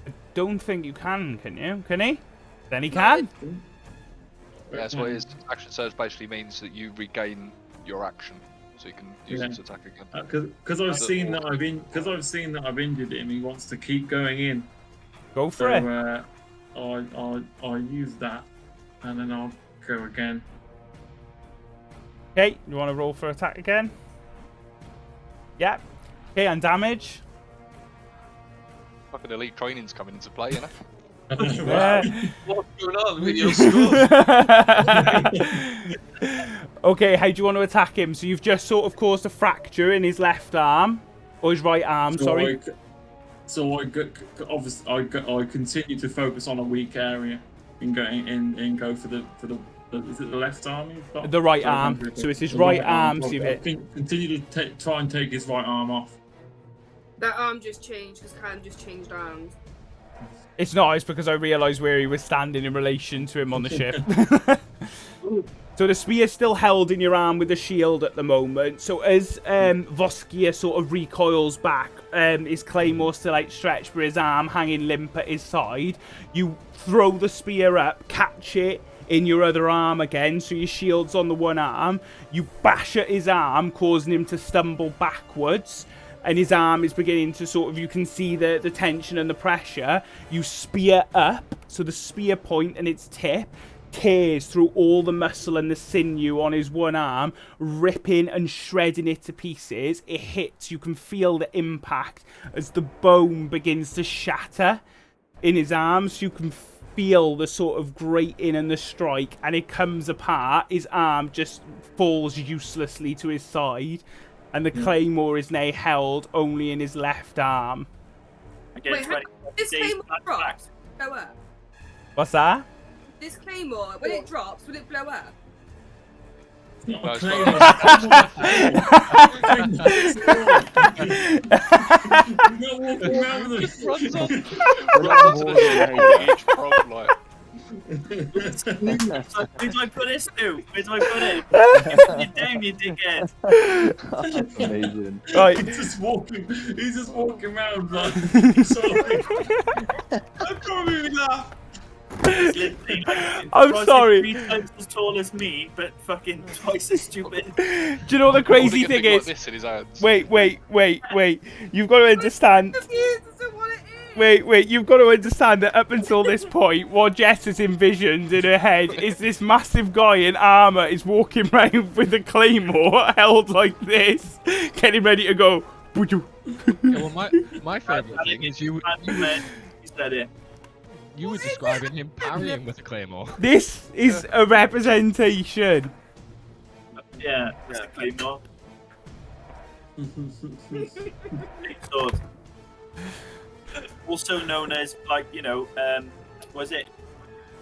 A: I don't think you can you? Can he? Then he can.
C: Yeah, that's what it is. Action surge basically means that you regain your action, so you can use it to attack again.
H: Because I've seen that I've injured him. He wants to keep going in.
A: Go for it.
H: I'll use that, and then I'll go again.
A: Okay, you want to roll for attack again? Yep. Okay, and damage.
C: Fucking elite training's coming into play, you know?
A: Yeah.
D: What's going on with your score?
A: Okay, how do you want to attack him? So you've just sort of caused a fracture in his left arm, or his right arm, sorry.
H: I continue to focus on a weak area and go for the is it the left arm you've got?
A: The right arm. So it's his right arm. So
H: I continue to try and take his right arm off.
E: That arm just changed because Callum just changed arms.
A: It's not. It's because I realised where he was standing in relation to him on the ship. So the spear's still held in your arm with the shield at the moment. So as Voskia sort of recoils back, his claymore still outstretched with his arm hanging limp at his side, you throw the spear up, catch it in your other arm again, so your shield's on the one arm. You bash at his arm, causing him to stumble backwards. And his arm is beginning to sort of, you can see the tension and the pressure. You spear up, so the spear point and its tip tears through all the muscle and the sinew on his one arm, ripping and shredding it to pieces. It hits, you can feel the impact as the bone begins to shatter in his arms. You can feel the sort of grating and the strike, and it comes apart. His arm just falls uselessly to his side, and the claymore is now held only in his left arm.
E: Wait, this claymore drops, blow up?
A: What's that?
E: This claymore, when it drops, will it blow up?
H: It's not
C: No,
H: a
C: it's
H: claymore. You're not walking around with
C: Just
H: us.
C: runs onto the ship, huge prone, like.
B: Where do I put this to? Where do I put it? You're down, you dickhead.
G: That's amazing.
A: Right.
H: He's just walking around like sorry. I can't even laugh.
A: I'm sorry.
B: 3 times as tall as me, but fucking twice as stupid.
A: Do you know what the crazy thing is?
C: Like this in his hands.
A: Wait. You've got to understand.
E: I'm confused as to what it is.
A: Wait, you've got to understand that up until this point, what Jess has envisioned in her head is this massive guy in armour is walking around with a claymore held like this, getting ready to go.
F: Yeah, well, my favourite thing is you
B: said it.
F: were describing him parrying with a claymore.
A: This is a representation.
B: Yeah, it's a claymore. Big sword. Also known as, like, was it?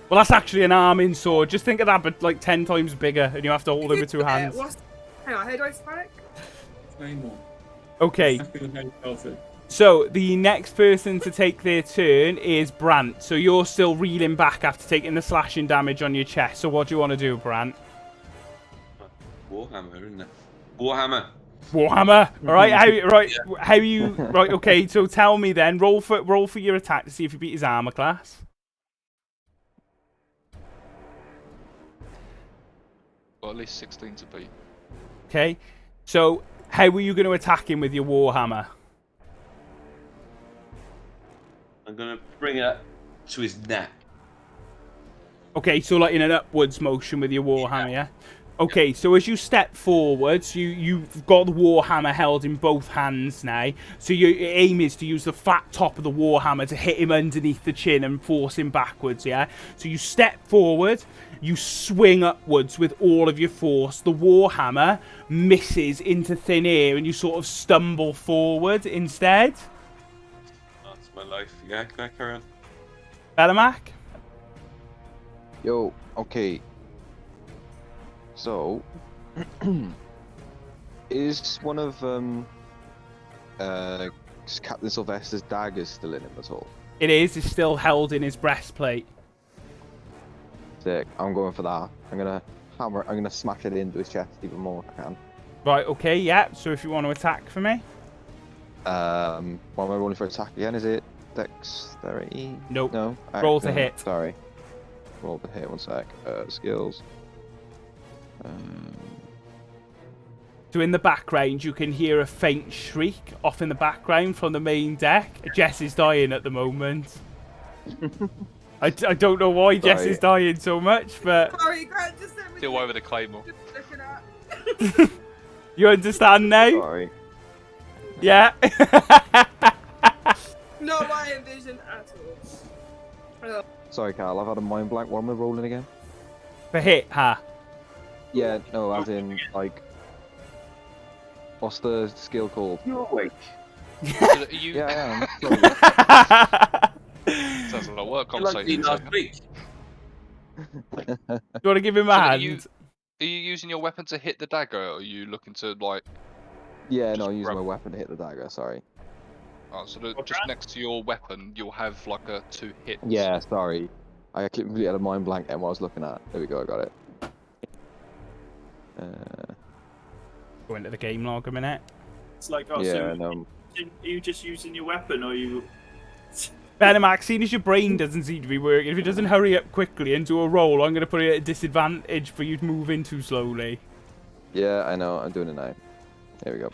A: Well, that's actually an arming sword. Just think of that, but like 10 times bigger, and you have to hold it with 2 hands.
E: Hang on, how do I spell it?
H: Claymore.
A: Okay.
H: I feel how you felt it.
A: So the next person to take their turn is Brant. So you're still reeling back after taking the slashing damage on your chest. So what do you want to do, Brant?
D: Warhammer, isn't it? Warhammer.
A: Warhammer. All right. How you? Right. Okay. So tell me then. Roll for your attack to see if you beat his armor class.
C: Well, at least 16 to beat.
A: Okay. So how are you going to attack him with your warhammer?
D: I'm gonna bring it to his neck.
A: Okay. So like in an upwards motion with your warhammer, yeah. Okay, so as you step forwards, you've got the warhammer held in both hands now. So your aim is to use the flat top of the warhammer to hit him underneath the chin and force him backwards, yeah? So you step forward, you swing upwards with all of your force. The warhammer misses into thin air and you sort of stumble forward instead.
D: That's my life. Yeah, can I carry on?
A: Belamac?
G: Yo, okay. So, is one of Captain Sylvester's daggers still in him at all?
A: It is. It's still held in his breastplate.
G: Sick. I'm going for that. I'm gonna smash it into his chest even more if I can.
A: Right, okay, yeah. So if you want to attack for me.
G: What am I rolling for attack again? Is it dexterity?
A: Nope.
G: No.
A: Roll to hit.
G: Sorry. Roll to hit. 1 sec. Skills.
A: So in the background, you can hear a faint shriek off in the background from the main deck. Jess is dying at the moment. I don't know why Jess is dying so much, but...
E: Sorry, Grant, just send me
C: Still over the claymore.
E: just looking at.
A: You understand now?
G: Sorry.
A: Yeah?
E: Not what I envisioned at all.
G: Sorry, Carl. I've had a mind blank. What am I rolling again?
A: For hit, huh?
G: Yeah. No, as in like. What's the skill called?
D: You're awake.
C: So are you,
G: Yeah, I am.
C: sounds like a work
D: You're like me
C: conversation.
D: last week.
A: You want to give him a
C: So
A: hand?
C: are you using your weapon to hit the dagger, or are you looking to like?
G: Yeah,
C: Just
G: no, I'm using
C: grab-
G: my weapon to hit the dagger. Sorry.
C: Oh, so just next to your weapon, you'll have like a 2 hits.
G: Yeah, sorry. I completely had a mind blank and what I was looking at. There we go. I got it.
A: Go into the game log a minute.
B: It's like, oh,
G: yeah,
B: so
G: no.
B: are you just using your weapon, or are you?
A: Benamax, seeing as your brain doesn't seem to be working, if it doesn't hurry up quickly and do a roll, I'm going to put it at a disadvantage for you to move in too slowly.
G: Yeah, I know. I'm doing it now. There we go.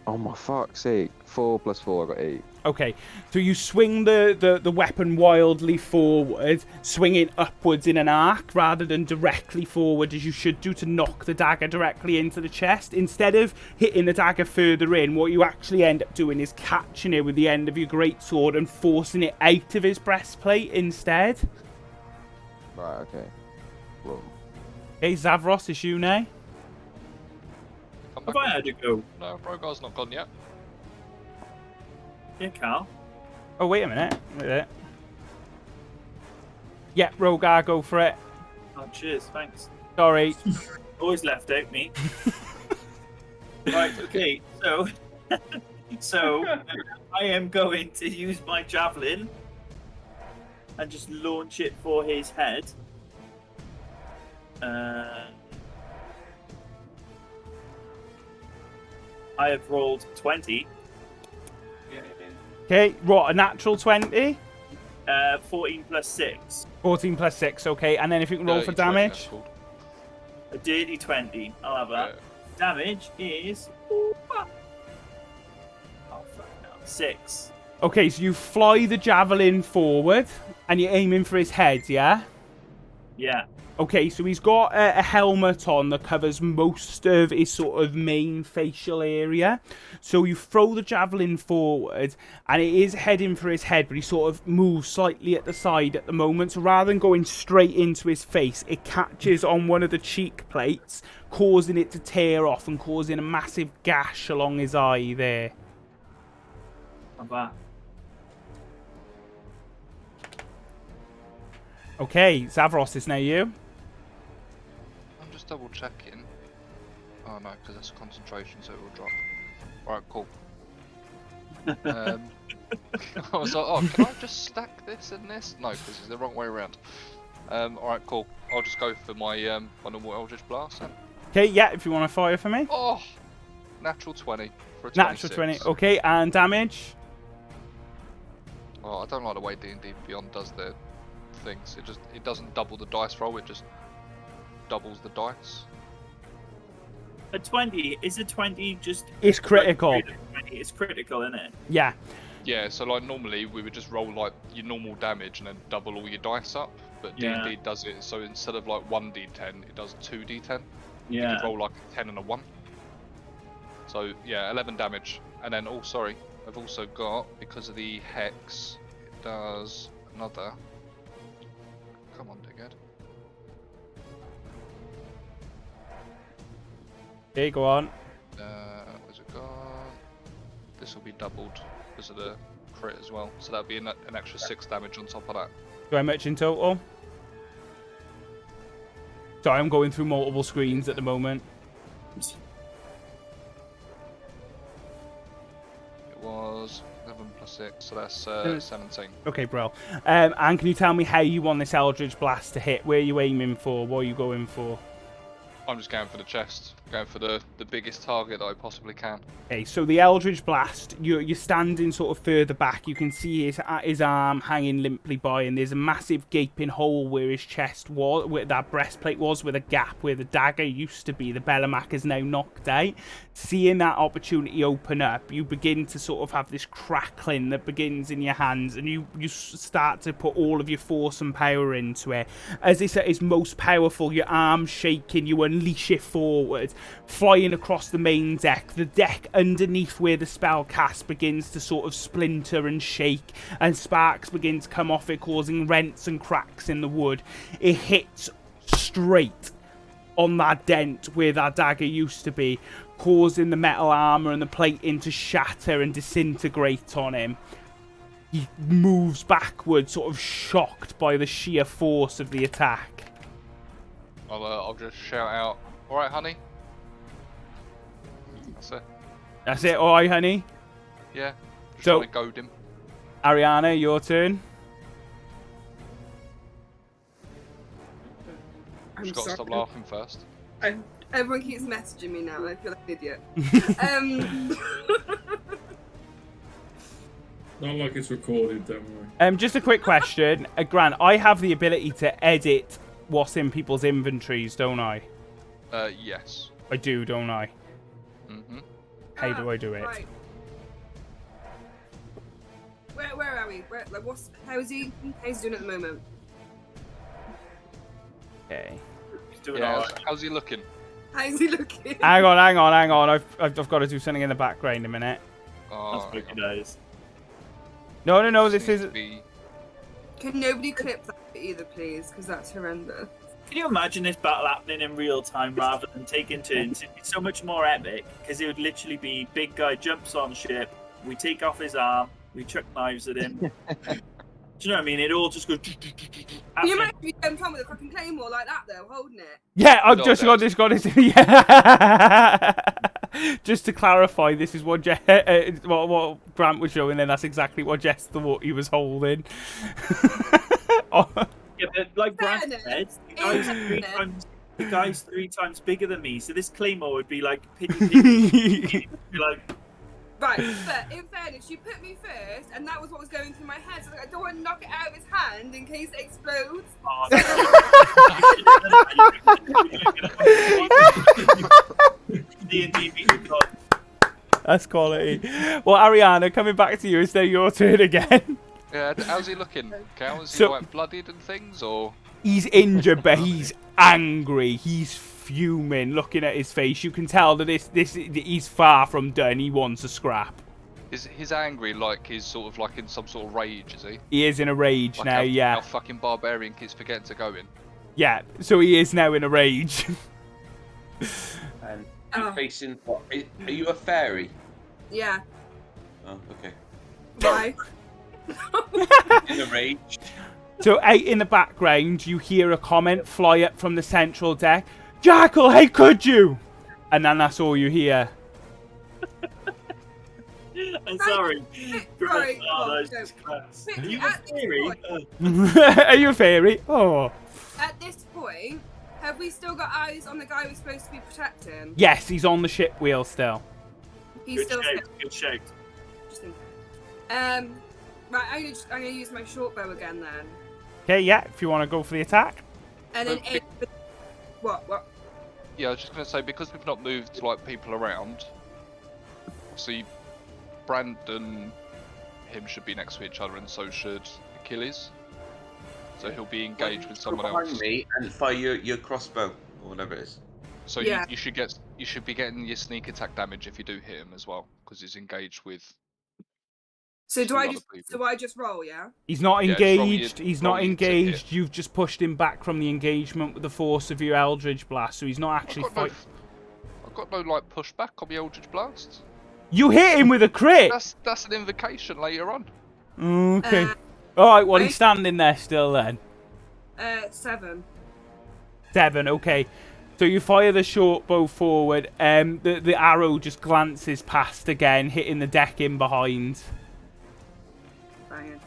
G: Oh my fuck's sake! 4 + 4, I got 8.
A: Okay, so you swing the weapon wildly forward, swinging upwards in an arc rather than directly forward as you should do to knock the dagger directly into the chest. Instead of hitting the dagger further in, what you actually end up doing is catching it with the end of your greatsword and forcing it out of his breastplate instead.
G: Right. Okay. Whoa.
A: Hey, Zavros, it's you now.
C: Come
B: Have
C: back.
B: I had to go?
C: No, Brogar's not gone yet.
B: Yeah, Carl.
A: Oh, wait a minute. Wait a minute. Yeah, Rogar, go for it.
B: Oh, cheers, thanks.
A: Sorry.
B: Always left out me. Right, okay, so I am going to use my javelin and just launch it for his head. I have rolled 20.
A: Okay, what, a natural 20?
B: 14 plus 6.
A: 14 plus 6, okay. And then if you can roll for
C: 30, 20,
A: damage.
C: that's called.
B: A dirty 20. I'll have that. Damage is... Oh, fuck no. 6.
A: Okay, so you fly the javelin forward and you're aiming for his head, yeah?
B: Yeah.
A: Okay, so he's got a helmet on that covers most of his sort of main facial area. So you throw the javelin forward and it is heading for his head, but he sort of moves slightly at the side at the moment. So rather than going straight into his face, it catches on one of the cheek plates, causing it to tear off and causing a massive gash along his eye there.
B: Have that.
A: Okay, Zavros, it's now you.
C: I'm just double checking. Oh no, because that's concentration, so it will drop. Alright, cool. I was like, oh, can I just stack this and this? No, because it's the wrong way around. Alright, cool. I'll just go for my my normal Eldritch Blast then.
A: Okay, yeah, if you want to fire for me.
C: Oh! Natural 20 for a 26.
A: Natural 20. Okay, and damage?
C: Oh, I don't like the way D&D Beyond does their things. It doesn't double the dice roll, it just doubles the dice.
B: A 20, is a 20 just...
A: It's critical.
B: It's critical, isn't it?
A: Yeah.
C: Yeah, so like normally we would just roll like your normal damage and then double all your dice up, but
B: Yeah.
C: D&D does it so instead of like 1d10, it does 2d10. You
B: Yeah.
C: could roll like a 10 and a 1. So yeah, 11 damage. And then, oh sorry, I've also got, because of the hex, it does another... Come on, dickhead.
A: Okay, go on.
C: Where's it gone? This will be doubled because of the crit as well. So that'll be an extra 6 damage on top of that.
A: Do how much in total? Sorry, I'm going through multiple screens at the moment.
C: It was 11 plus 6, so that's 17.
A: Okay, bro. And can you tell me how you want this Eldritch Blast to hit? Where are you aiming for? What are you going for?
C: I'm just going for the chest, going for the biggest target that I possibly can.
A: Okay, so the Eldritch Blast, you're standing sort of further back. You can see his arm hanging limply by, and there's a massive gaping hole where his chest was, where that breastplate was, with a gap where the dagger used to be. The Bellamac is now knocked out. Seeing that opportunity open up, you begin to sort of have this crackling that begins in your hands, and you start to put all of your force and power into it. As it's at its most powerful, your arms shaking, you unleash it forward, flying across the main deck. The deck underneath where the spell cast begins to sort of splinter and shake, and sparks begin to come off it, causing rents and cracks in the wood. It hits straight on that dent where that dagger used to be, causing the metal armor and the plating to shatter and disintegrate on him. He moves backward, sort of shocked by the sheer force of the attack.
C: I'll just shout out, alright honey? That's it.
A: That's it, alright honey?
C: Yeah, just
A: So-
C: trying to goad him.
A: Ariana, your turn.
E: I'm
C: Just gotta
E: sorry.
C: stop laughing first.
E: Everyone keeps messaging me now. I feel like an idiot.
H: Not like it's recorded, don't worry.
A: Just a quick question. Grant, I have the ability to edit what's in people's inventories, don't I?
C: Yes.
A: I do, don't I?
C: Mm-hmm.
A: How do I do it?
E: Right. Where are we? How's he doing at the moment?
A: Okay.
B: He's doing
C: Yeah,
B: alright.
C: how's he looking?
E: How's he looking?
A: Hang on. I've got to do something in the background a minute.
C: Oh,
B: That's spooky days.
A: No, this
C: seems
A: is...
C: to be-
E: Can nobody clip that either, please? Because that's horrendous.
B: Can you imagine this battle happening in real time rather than taking turns? It'd be so much more epic because it would literally be big guy jumps on ship, we take off his arm, we chuck knives at him. Do you know what I mean? It all just goes.
E: Can you imagine if you jumped on with a fucking claymore like that, though, holding it?
A: Yeah, I've
C: No,
A: just got
C: that's-
A: this. Yeah. Just to clarify, this is what what Grant was showing, and that's exactly what Jess thought he was holding. Oh,
B: Yeah, but like Brad said,
E: Fairness.
B: the guy's 3 times bigger than me, so this claymore would be like be like.
E: Right, but in fairness, you put me first, and that was what was going through my head. So I don't want to knock it out of his hand in case it explodes.
B: D&D beat the god.
A: that's quality. Well, Ariana, coming back to you, it's now your turn again.
C: Yeah, how's he looking? Cal? Is he
A: So-
C: like bloodied and things, or?
A: He's injured, but he's angry. He's fuming. Looking at his face, you can tell that he's far from done. He wants a scrap.
C: Is he's angry like he's sort of like in some sort of rage, is he?
A: He is in a rage
C: Like
A: now.
C: how,
A: Yeah,
C: how fucking barbarian kids forget to go in.
A: yeah. So he is now in a rage.
D: And
E: Oh.
D: facing what? Are you a fairy?
E: Yeah.
D: Oh, okay.
E: Why?
D: In a rage.
A: So out in the background, you hear a comment fly up from the central deck. Jackal, how could you? And then that's all you hear.
B: I'm sorry.
E: Right,
B: Oh,
E: oh,
B: that's
E: no.
B: just class. Are
E: Quickly,
B: you a
E: at this
B: fairy?
E: point-
A: Are you a fairy? Oh.
E: At this point, have we still got eyes on the guy we're supposed to be protecting?
A: Yes, he's on the ship wheel still.
E: He's
B: Good
E: still
B: shape.
E: sick.
B: Good shape.
E: Interesting. Right, I'm gonna use my short bow again then,
A: Okay, yeah, if you want to go for the attack.
E: and then
C: Okay.
E: aim for... What?
C: Yeah, I was just gonna say because we've not moved like people around. See, Brandon him should be next to each other, and so should Achilles. So he'll be engaged with
D: Go
C: someone
D: behind
C: else.
D: me and fire your crossbow or whatever it is.
C: So
E: Yeah.
C: you should be getting your sneak attack damage if you do hit him as well, because he's engaged with.
E: So
C: two other people.
E: do I just roll? Yeah.
A: He's not
C: Yeah, just roll
A: engaged. He's
C: roll
A: not
C: your to hit.
A: engaged. You've just pushed him back from the engagement with the force of your Eldritch Blast, so he's not actually fighting.
C: I've got no like pushback on the Eldritch Blast.
A: You hit him with a crit.
C: That's an invocation later on.
A: Okay. All right. Well,
E: right.
A: he's standing there still then.
E: 7.
A: 7. Okay. So you fire the short bow forward. The arrow just glances past again, hitting the deck in behind.
E: Banging.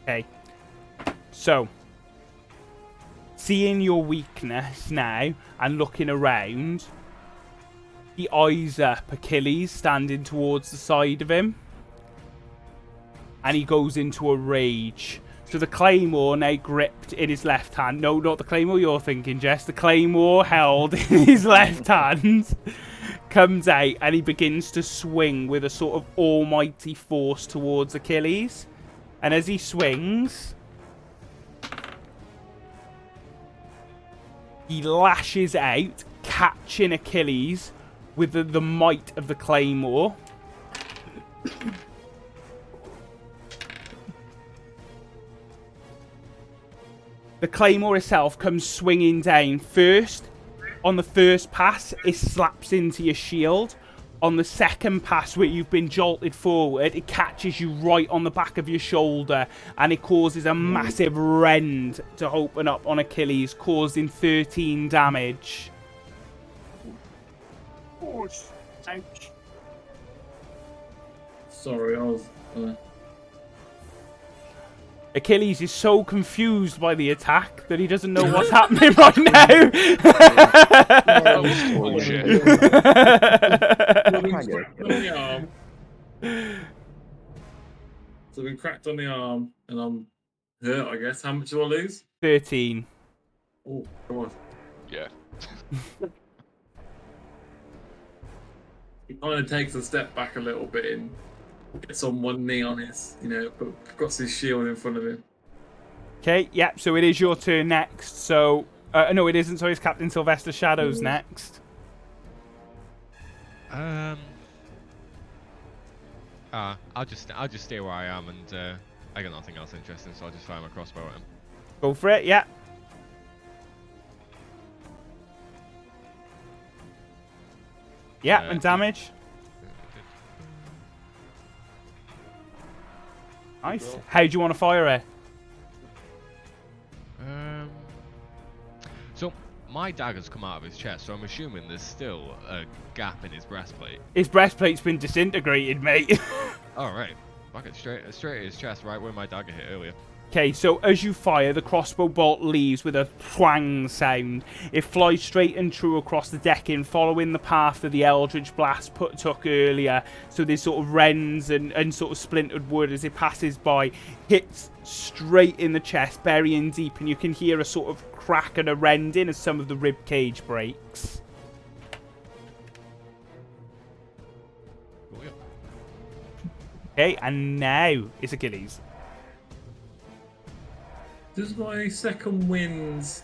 A: Okay. So, seeing your weakness now and looking around, he eyes up Achilles standing towards the side of him, and he goes into a rage. So the claymore now gripped in his left hand. No, not the claymore you're thinking, Jess. The claymore held in his left hand comes out, and he begins to swing with a sort of almighty force towards Achilles. And as he swings, he lashes out, catching Achilles with the might of the claymore. The claymore itself comes swinging down. First, on the first pass, it slaps into your shield. On the second pass, where you've been jolted forward, it catches you right on the back of your shoulder, and it causes a massive rend to open up on Achilles, causing 13 damage.
B: Ouch.
H: Sorry, I was.
A: Achilles is so confused by the attack that he doesn't know what's happening right now.
C: That was bullshit.
H: So I've been cracked on the arm, and I'm hurt, I guess. How much do I lose?
A: 13.
H: Oh, God.
C: Yeah.
H: He kind of takes a step back a little bit and gets on one knee on his, but got his shield in front of him.
A: Okay, yep, so it is your turn next. So, no, it isn't. So it's Captain Sylvester Shadows next.
F: I'll just stay where I am, and I got nothing else interesting, so I'll just fire my crossbow at him.
A: Go for it, yeah. Yeah, and damage. Nice. How do you want to fire it?
F: So my dagger's come out of his chest, so I'm assuming there's still a gap in his breastplate.
A: His breastplate's been disintegrated, mate.
F: All right, fuck it, straight at his chest, right where my dagger hit earlier.
A: Okay, so as you fire, the crossbow bolt leaves with a twang sound. It flies straight and true across the decking, following the path that the Eldritch Blast took earlier. So there's sort of rends and sort of splintered wood as it passes by. Hits straight in the chest, burying deep, and you can hear a sort of crack and a rending as some of the rib cage breaks.
F: Oh, yeah.
A: Okay, and now it's Achilles.
H: Does my second wind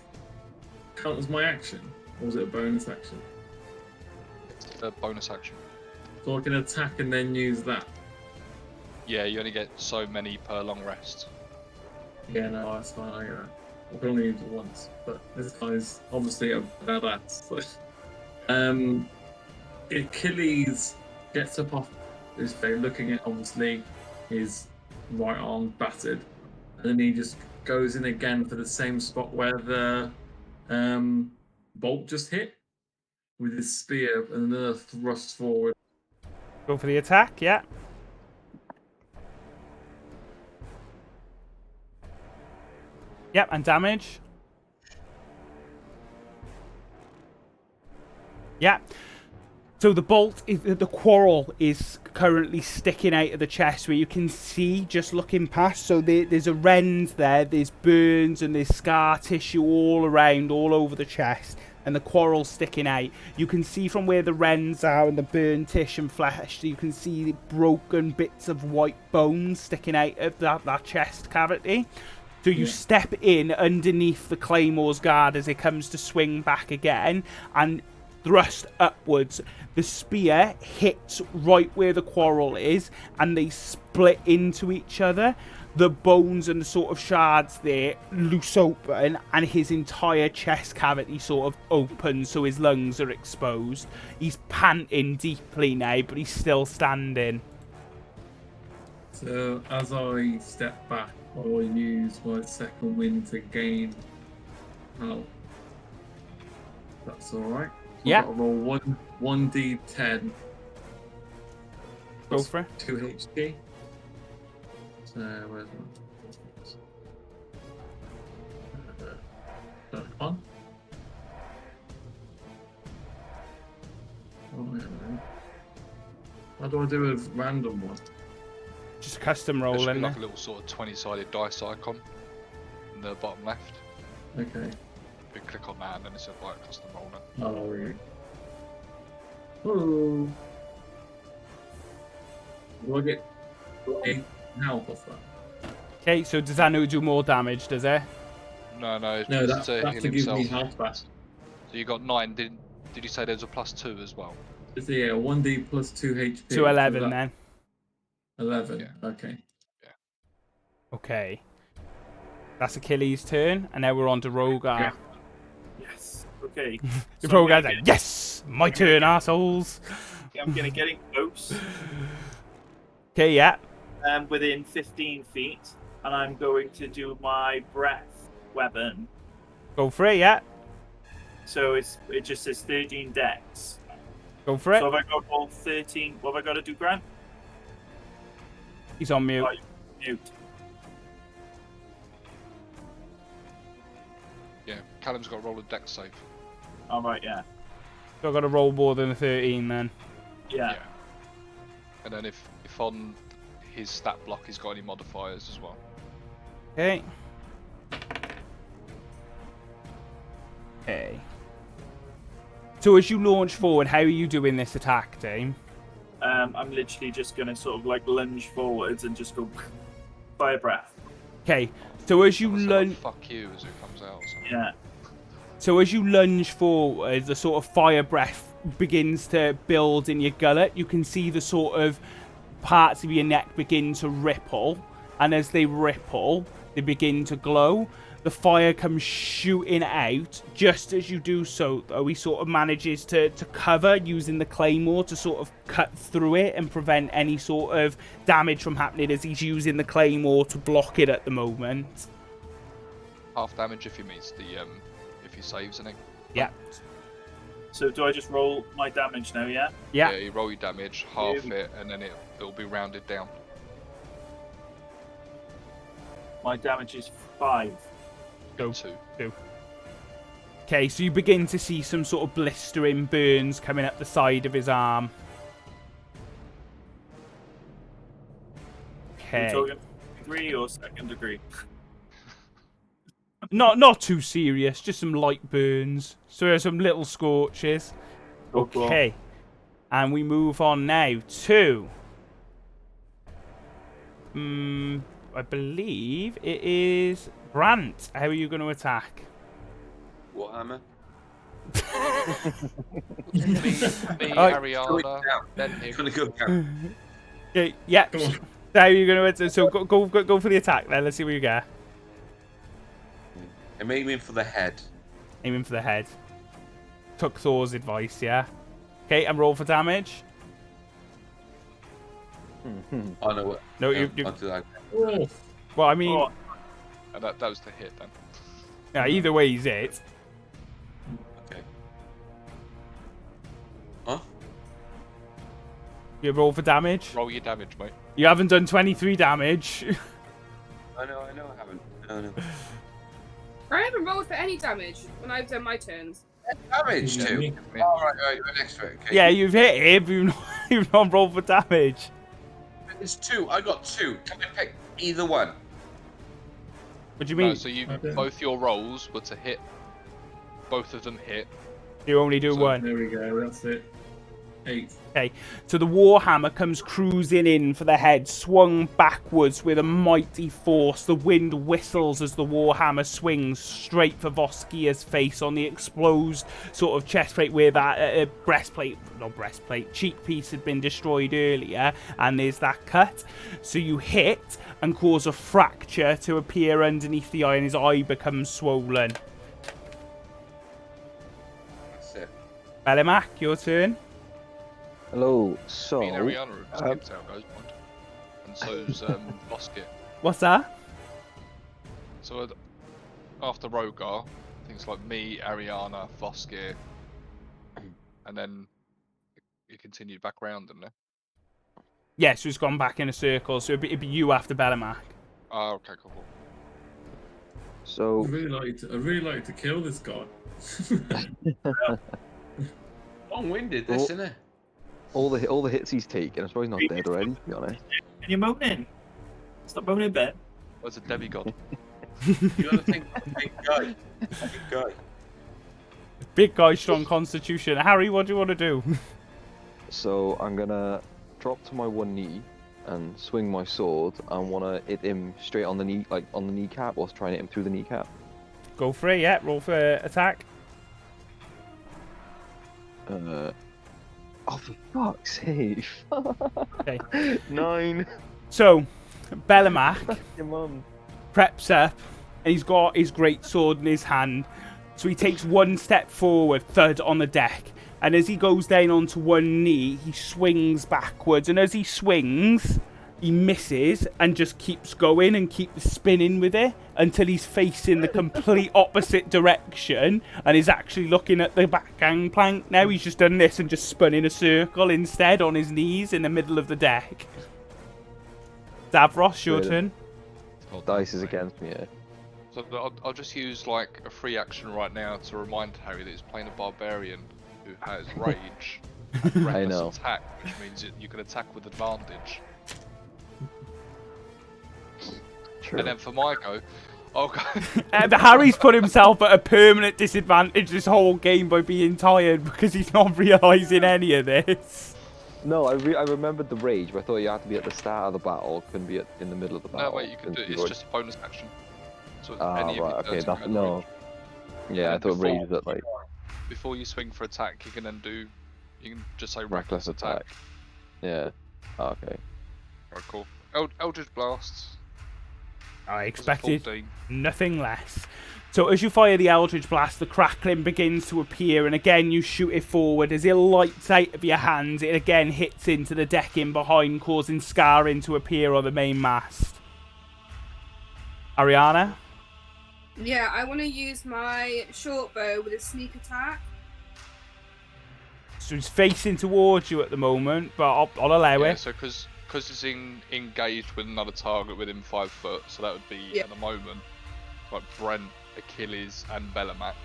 H: count as my action? Or was it a bonus action?
C: It's a bonus action.
H: So I can attack and then use that?
C: Yeah, you only get so many per long rest.
H: Yeah, no, that's fine, I get that. I can only use it once, but this guy's obviously a badass. So. Achilles gets up off his face, looking at obviously his right arm battered, and then he just goes in again for the same spot where the bolt just hit with his spear, and another thrust forward.
A: Go for the attack, yeah. Yep, and damage. Yeah. So the bolt, the quarrel is currently sticking out of the chest where you can see just looking past. So there's a rend there, there's burns and there's scar tissue all around, all over the chest. and the quarrel sticking out. You can see from where the wrens are and the burnt-ish and flesh, you can see broken bits of white bones sticking out of that chest cavity. So you step in underneath the Claymore's guard as it comes to swing back again, and thrust upwards. The spear hits right where the quarrel is, and they split into each other. The bones and the sort of shards there loose open, and his entire chest cavity sort of opens, so his lungs are exposed. He's panting deeply now, but he's still standing.
H: So as I step back, I will use my second wind to gain health. That's all right. So
A: Yeah.
H: I've got to roll 1d10.
A: Go for it.
H: 2 HP. So where's my on? How do I do a random one?
A: Just a custom
C: There
A: roll
C: should be
A: in
C: like
A: there.
C: a little sort of 20-sided dice icon in the bottom left.
H: Okay.
C: You click on that and then it's a like custom roller.
H: Oh, really? Oh. Do I get a health off that?
A: Okay, so does that now do more damage, does it?
C: No,
H: No,
C: it's
H: that's
C: to
H: to
C: heal
H: give
C: himself.
H: me health back.
C: So you got 9. Did you say there's a +2 as well?
H: It's 1d plus 2 HP.
A: To 11
H: so that-
A: then.
H: 11,
C: Yeah.
H: okay.
A: Okay. That's Achilles' turn, and now we're on to Rogar.
B: Yeah. Yes. Okay.
A: The
B: So I'm
A: Rogar's
B: gonna
A: like, yes! My turn, assholes!
B: I'm gonna get in close,
A: Okay, yeah.
B: within 15 feet, and I'm going to do my breath weapon.
A: Go for it, yeah.
B: So it just says 13 dex.
A: Go for it.
B: So have I got all 13? What have I got to do, Grant?
A: He's on mute.
B: Right, mute.
C: Yeah, Callum's got to roll a dex save.
B: All right, yeah.
A: So I've got to roll more than a 13 then.
B: Yeah.
C: And then if on his stat block he's got any modifiers as well.
A: Okay. Okay. So as you launch forward, how are you doing this attack, Dame?
B: I'm literally just gonna sort of like lunge forwards and just go fire breath.
A: Okay. So as you
C: Say, like,
A: lunge,
C: fuck you as it comes out or something.
B: Yeah.
A: so as you lunge forward, the sort of fire breath begins to build in your gullet. You can see the sort of parts of your neck begin to ripple, and as they ripple, they begin to glow. The fire comes shooting out. Just as you do so, though, he sort of manages to cover using the claymore to sort of cut through it and prevent any sort of damage from happening, as he's using the claymore to block it at the moment.
C: Half damage if he meets the if he saves anything.
A: Yeah.
B: So do I just roll my damage now? Yeah.
A: Yeah.
C: You roll your damage, half it, and then it'll be rounded down.
B: My damage is 5.
A: Go.
C: 2.
A: Okay, so you begin to see some sort of blistering burns coming up the side of his arm.
B: Are you
A: Okay.
B: talking 3 or 2nd degree?
A: Not too serious, just some light burns. So there's some little scorches.
B: Oh, cool.
A: Okay. And we move on now to I believe it is Brant. How are you going to attack?
D: Warhammer.
C: Me,
A: Alright.
C: Ariana, then him.
D: Gonna go down.
A: Okay, yeah.
H: Come on.
A: So how are you going to attack? So go for the attack then. Let's see what you get.
D: I'm aiming for the head.
A: Aiming for the head. Took Thor's advice, yeah. Okay, and roll for damage.
D: Oh no,
A: No,
D: no,
A: you.
D: I'll do that.
H: Oh,
A: Well, I mean,
B: Oh,
C: And that was the hit then.
A: yeah, either way, he's it.
D: Okay. Huh?
A: You roll for damage.
C: Roll your damage, mate.
A: You haven't done 23 damage.
D: I know, I haven't. No.
E: I haven't rolled for any damage when I've done my turns.
D: Damage
H: Yeah,
D: too.
H: me.
D: Alright, we're next to it. Okay.
A: Yeah, you've hit him, but you've not rolled for damage.
D: It's 2. I got 2. Can I pick either one?
A: What do you mean?
C: No, so
H: Okay.
C: both your rolls were to hit. Both of them hit.
A: You only do
H: So,
A: one.
H: There we go. That's it. 8.
A: Okay, so the Warhammer comes cruising in for the head, swung backwards with a mighty force. The wind whistles as the Warhammer swings straight for Voskia's face on the exposed sort of chest plate where that cheek piece had been destroyed earlier, and there's that cut. So you hit and cause a fracture to appear underneath the eye, and his eye becomes swollen.
D: That's it.
A: Bellimac, your turn.
G: Hello. So,
C: Me and Ariana have skipped out, guys, mind. And so's Voskia.
A: What's that?
C: So after Rogar, things like me, Ariana, Voskia, and then it continued back round, didn't it?
A: Yeah, so it's gone back in a circle, so it'd be you after Bellimac.
C: Oh, okay, cool.
G: so
H: I really like to kill this guy.
D: Long-winded, this, isn't it?
G: all the hits he's taken, I suppose he's not dead already, to be honest.
B: And you're moaning. Stop moaning, Ben.
C: Where's a demigod?
D: You gotta think about the big guy. Big guy.
A: Big guy, strong constitution. Harry, what do you want to do?
G: So I'm gonna drop to my one knee and swing my sword and wanna hit him straight on the knee, like on the kneecap, or try and hit him through the kneecap.
A: Go for it, yeah. Roll for attack.
G: Oh, for fuck's sake!
A: Okay.
G: 9.
A: So, Bellimac
G: Your mum.
A: preps up, and he's got his great sword in his hand. So he takes one step forward, thud on the deck. And as he goes down onto one knee, he swings backwards. And as he swings, he misses and just keeps going and keeps spinning with it until he's facing the complete opposite direction and is actually looking at the back gangplank. Now he's just done this and just spun in a circle instead on his knees in the middle of the deck. Davros, your turn.
G: Dice is against me, yeah.
C: So I'll just use like a free action right now to remind Harry that he's playing a barbarian who has rage and reckless
G: know.
C: attack, which means that you can attack with advantage.
G: True.
C: And then for my go, I'll go.
A: Harry's put himself at a permanent disadvantage this whole game by being tired because he's not realising any of this.
G: No, I remembered the rage, but I thought you had to be at the start of the battle, couldn't be in the middle of the battle.
C: No, wait, you can do it. It's just a bonus action. So
G: Ah,
C: any of
G: right,
C: your
G: okay,
C: turns you
G: that's
C: can
G: no.
C: rage.
G: Yeah, I
C: And
G: thought rage
C: before-
G: was at like
C: Before you swing for attack, you can then do. You can just say
G: reckless attack. Yeah. Oh, okay.
C: Alright, cool. Eldritch Blasts.
A: I
C: was a
A: expected
C: 14.
A: nothing less. So as you fire the Eldritch Blast, the crackling begins to appear, and again you shoot it forward. As it lights out of your hands, it again hits into the decking behind, causing scarring to appear on the main mast. Ariana?
E: Yeah, I want to use my short bow with a sneak attack.
A: So he's facing towards you at the moment, but I'll allow
C: Yeah,
A: it.
C: so because it's engaged with another target within 5 foot, so that would be
E: Yeah.
C: at the moment like Brent, Achilles, and Bellimac.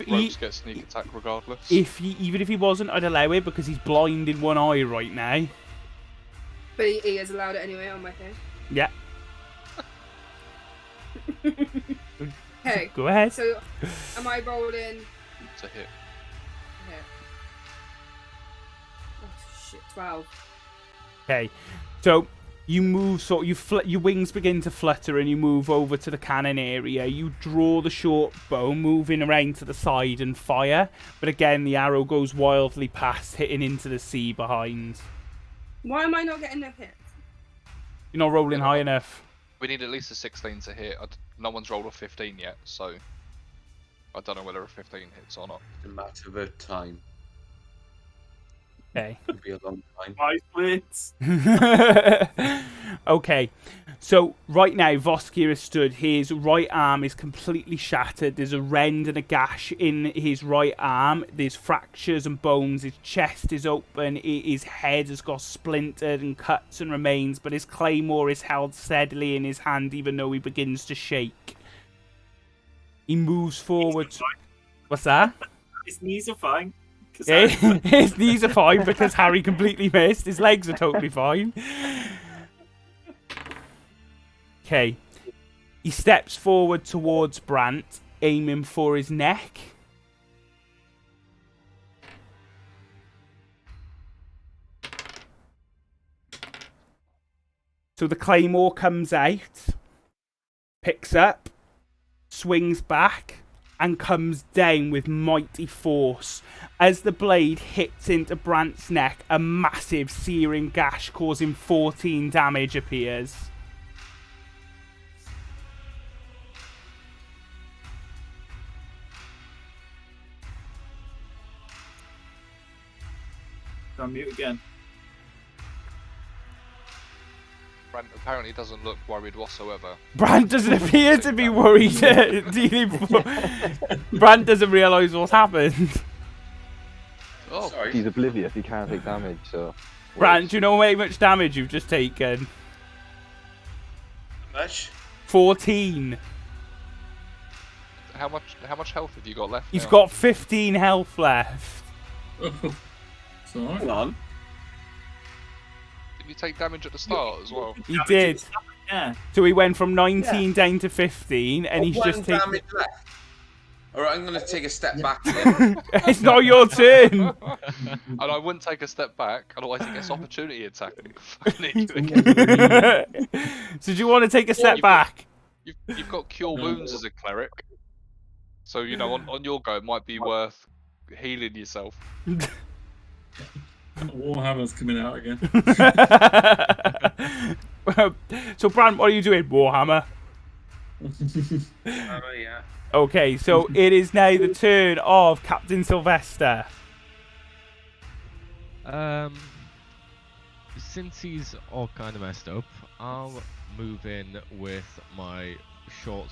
C: Ropes get sneak attack regardless.
A: Even if he wasn't, I'd allow it because he's blind in one eye right now.
E: But he has allowed it anyway on my thing.
A: Yeah,
E: Okay,
A: go ahead.
E: so am I rolling?
C: It's a hit.
E: Okay. Oh shit, 12.
A: Okay, so you move, your wings begin to flutter and you move over to the cannon area. You draw the short bow, moving around to the side and fire. But again, the arrow goes wildly past, hitting into the sea behind.
E: Why am I not getting no hits?
A: You're not rolling high enough.
C: We need at least a 16 to hit. No one's rolled a 15 yet, so I don't know whether a 15 hits or not.
D: It's a matter of time.
A: Okay.
D: It'll be a long time.
B: My splits.
A: Okay, so right now Voskir is stood. His right arm is completely shattered. There's a rend and a gash in his right arm. There's fractures and bones. His chest is open. His head has got splintered and cuts and remains, but his claymore is held steadily in his hand even though he begins to shake. He moves forward. What's that?
B: His knees are fine.
A: Yeah, his knees are fine because Harry completely missed. His legs are totally fine. Okay. He steps forward towards Brant, aiming for his neck. So the claymore comes out, picks up, swings back, and comes down with mighty force. As the blade hits into Brant's neck, a massive searing gash causing 14 damage appears.
B: I'm mute again.
C: Brent apparently doesn't look worried whatsoever.
A: Brant doesn't appear to be worried. Brant doesn't realise what's happened.
C: Oh,
D: Sorry.
G: He's oblivious. He can't take damage. So.
A: Brant, do you know how much damage you've just taken?
D: How much?
A: 14.
C: how much health have you got left?
A: He's
C: now?
A: got 15 health left.
H: It's alright.
B: Hang on.
C: Did you take damage at the start as well?
A: He did.
B: Yeah.
A: So he went from 19 down to 15, and he's
D: One
A: just taken.
D: damage left. Alright, I'm going to take a step back then.
A: It's not your turn.
C: And I wouldn't take a step back, otherwise it gets opportunity attacking. Again.
A: So do you want to take a step
C: You've got-
A: back?
C: You've got cure wounds as a cleric, so you know on your go it might be worth healing yourself.
H: Warhammer's coming out again.
A: So Brant, what are you doing, Warhammer?
D: Yeah.
A: Okay, so it is now the turn of Captain Sylvester.
F: Since he's all kind of messed up, I'll move in with my short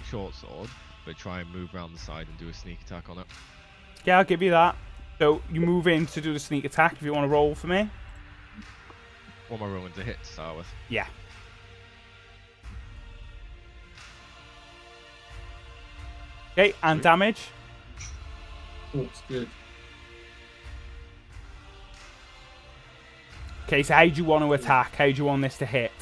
F: sword, but try and move around the side and do a sneak attack on it.
A: Yeah, I'll give you that. So you move in to do the sneak attack if you want to roll for me.
F: What am I rolling to hit to start with?
A: Yeah. Okay, and damage.
H: Looks good.
A: Okay, so how do you want to attack? How do you want this to hit?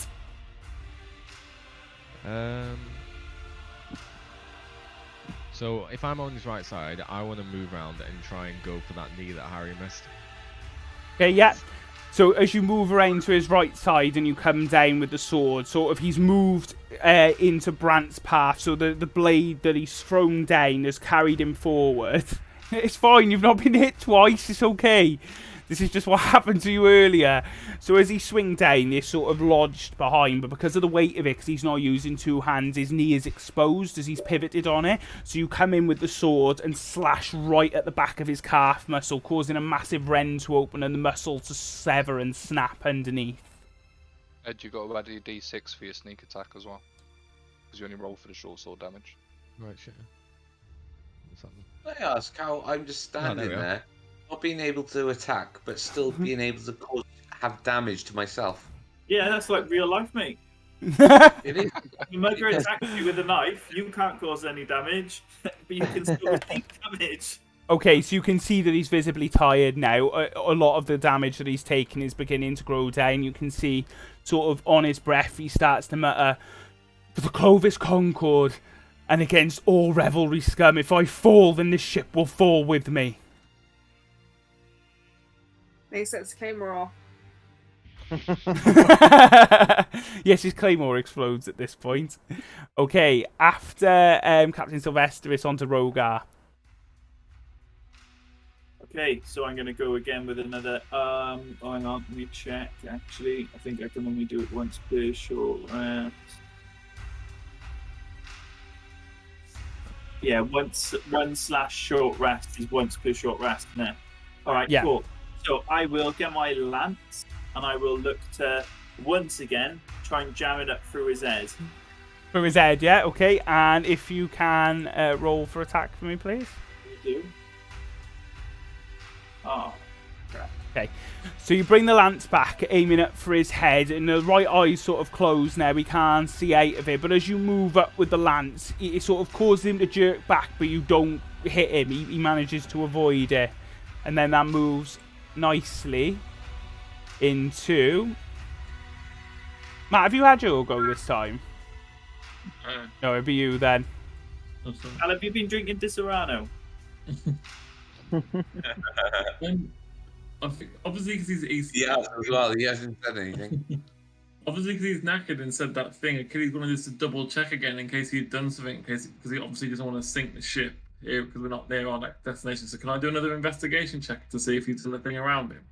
F: So if I'm on his right side, I want to move around and try and go for that knee that Harry missed.
A: Okay, yeah. So as you move around to his right side and you come down with the sword, sort of he's moved into Brant's path, so the blade that he's thrown down has carried him forward. It's fine, you've not been hit twice, it's okay. This is just what happened to you earlier. So as he swings down, he's sort of lodged behind, but because of the weight of it, because he's not using two hands, his knee is exposed as he's pivoted on it. So you come in with the sword and slash right at the back of his calf muscle, causing a massive rend to open and the muscle to sever and snap underneath.
C: Ed, you got to add a d6 for your sneak attack as well, because you only roll for the short sword damage.
F: Right, shit. What's happening?
D: Can I ask how I'm just
F: there
D: standing
F: we are.
D: there, not being able to attack, but still being able to have damage to myself?
B: Yeah, that's like real life, mate.
D: It is.
B: The mugger attacks you with a knife. You can't cause any damage, but you can still take damage.
A: Okay, so you can see that he's visibly tired now. A lot of the damage that he's taken is beginning to grow down. You can see sort of on his breath he starts to mutter, "For the Clovis Concord, and against all revelry scum, if I fall, then this ship will fall with me."
E: Makes sense. Claymore off.
A: Yes, his claymore explodes at this point. Okay, after Captain Sylvester, it's on to Rogar.
B: Okay, so I'm going to go again with another. Hang on, let me check. Actually, I think I can only do it once per short rest. Yeah, one slash short rest is once per short rest. No. All right,
A: Yeah.
B: cool. So I will get my lance and I will look to once again try and jam it up through his head.
A: Through his head, yeah, okay. And if you can roll for attack for me, please.
B: You do. Oh,
A: Okay, so you bring the lance back, aiming up for his head, and the right eye's sort of closed now, he can't see out of it, but as you move up with the lance, it sort of causes him to jerk back, but you don't hit him, he manages to avoid it, and then that moves nicely into... Matt, have you had your go this time? No, it'd be you then.
B: Al, have you been drinking Disaronno?
H: I think, obviously, because he's
D: Yeah, as well. He hasn't said anything.
H: obviously because he's knackered and said that thing, Achilles wanted us to double check again in case he'd done something, because he obviously doesn't want to sink the ship here because we're not near our next destination. So can I do another investigation check to see if he's done anything around him?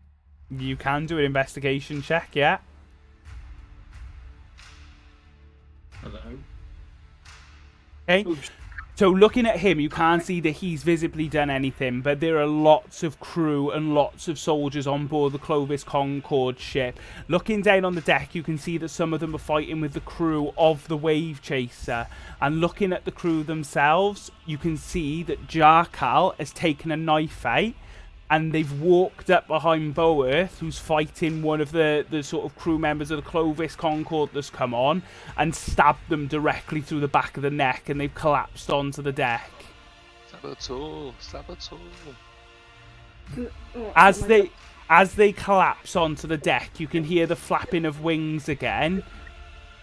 A: You can do an investigation check, yeah.
H: Hello.
A: Okay. So looking at him, you can't see that he's visibly done anything, but there are lots of crew and lots of soldiers on board the Clovis Concorde ship. Looking down on the deck, you can see that some of them are fighting with the crew of the Wave Chaser. And looking at the crew themselves, you can see that Jarkal has taken a knife out, and they've walked up behind Boerth, who's fighting one of the sort of crew members of the Clovis Concorde that's come on, and stabbed them directly through the back of the neck, and they've collapsed onto the deck.
C: Saboteur, saboteur.
E: Oh,
A: As
E: my God.
A: they collapse onto the deck, you can hear the flapping of wings again,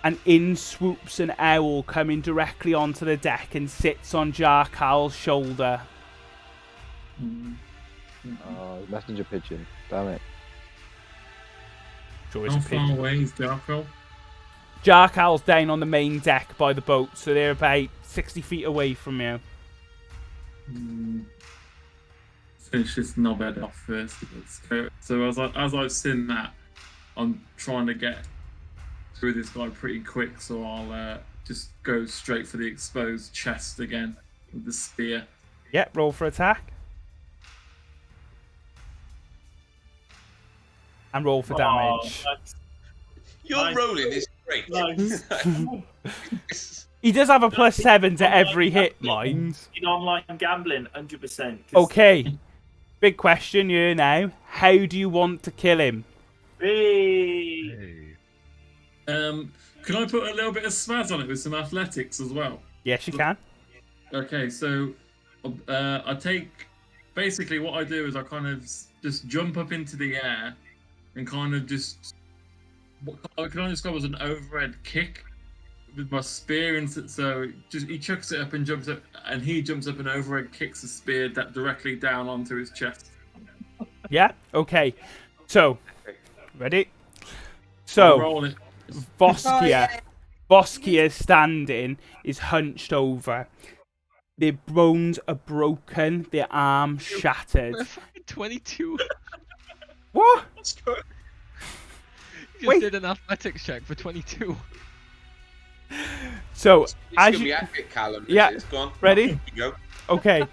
A: and in swoops an owl coming directly onto the deck and sits on Jarkal's shoulder.
G: Messenger pigeon. Damn it.
A: Sure, it's
H: How
A: a
H: far
A: pigeon.
H: away is Jarkal?
A: Jarkal's down on the main deck by the boat, so they're about 60 feet away from you.
H: Finish this knobhead off first. Let's go. So as I've seen that, I'm trying to get through this guy pretty quick, so I'll just go straight for the exposed chest again with the spear.
A: Yeah, roll for attack. And roll for damage.
D: Your
B: Nice.
D: rolling is great.
B: Nice.
A: He does have a +7 to every hit, mind.
B: In online gambling, 100%.
A: Okay. Big question here now. How do you want to kill him?
B: Hey.
H: Can I put a little bit of spaz on it with some athletics as well?
A: Yes, you can.
H: Okay, so I take basically what I do is I kind of just jump up into the air and kind of just what can I describe as an overhead kick with my spear, and so just he chucks it up and jumps up, and he jumps up and overhead kicks the spear that directly down onto his chest.
A: Yeah? Okay. So, ready?
H: I'll
A: So,
H: roll it.
A: Voskia.
E: Oh, yeah.
A: Voskia standing is hunched over. Their bones are broken, their arm shattered.
F: We're fucking 22.
A: What?
F: You just
A: Wait.
F: did an athletics check for 22.
A: So,
D: It's
A: as
D: gonna
A: you...
D: be epic, Callum.
A: Yeah.
D: It's gone.
A: Ready?
D: Here you go.
A: Okay.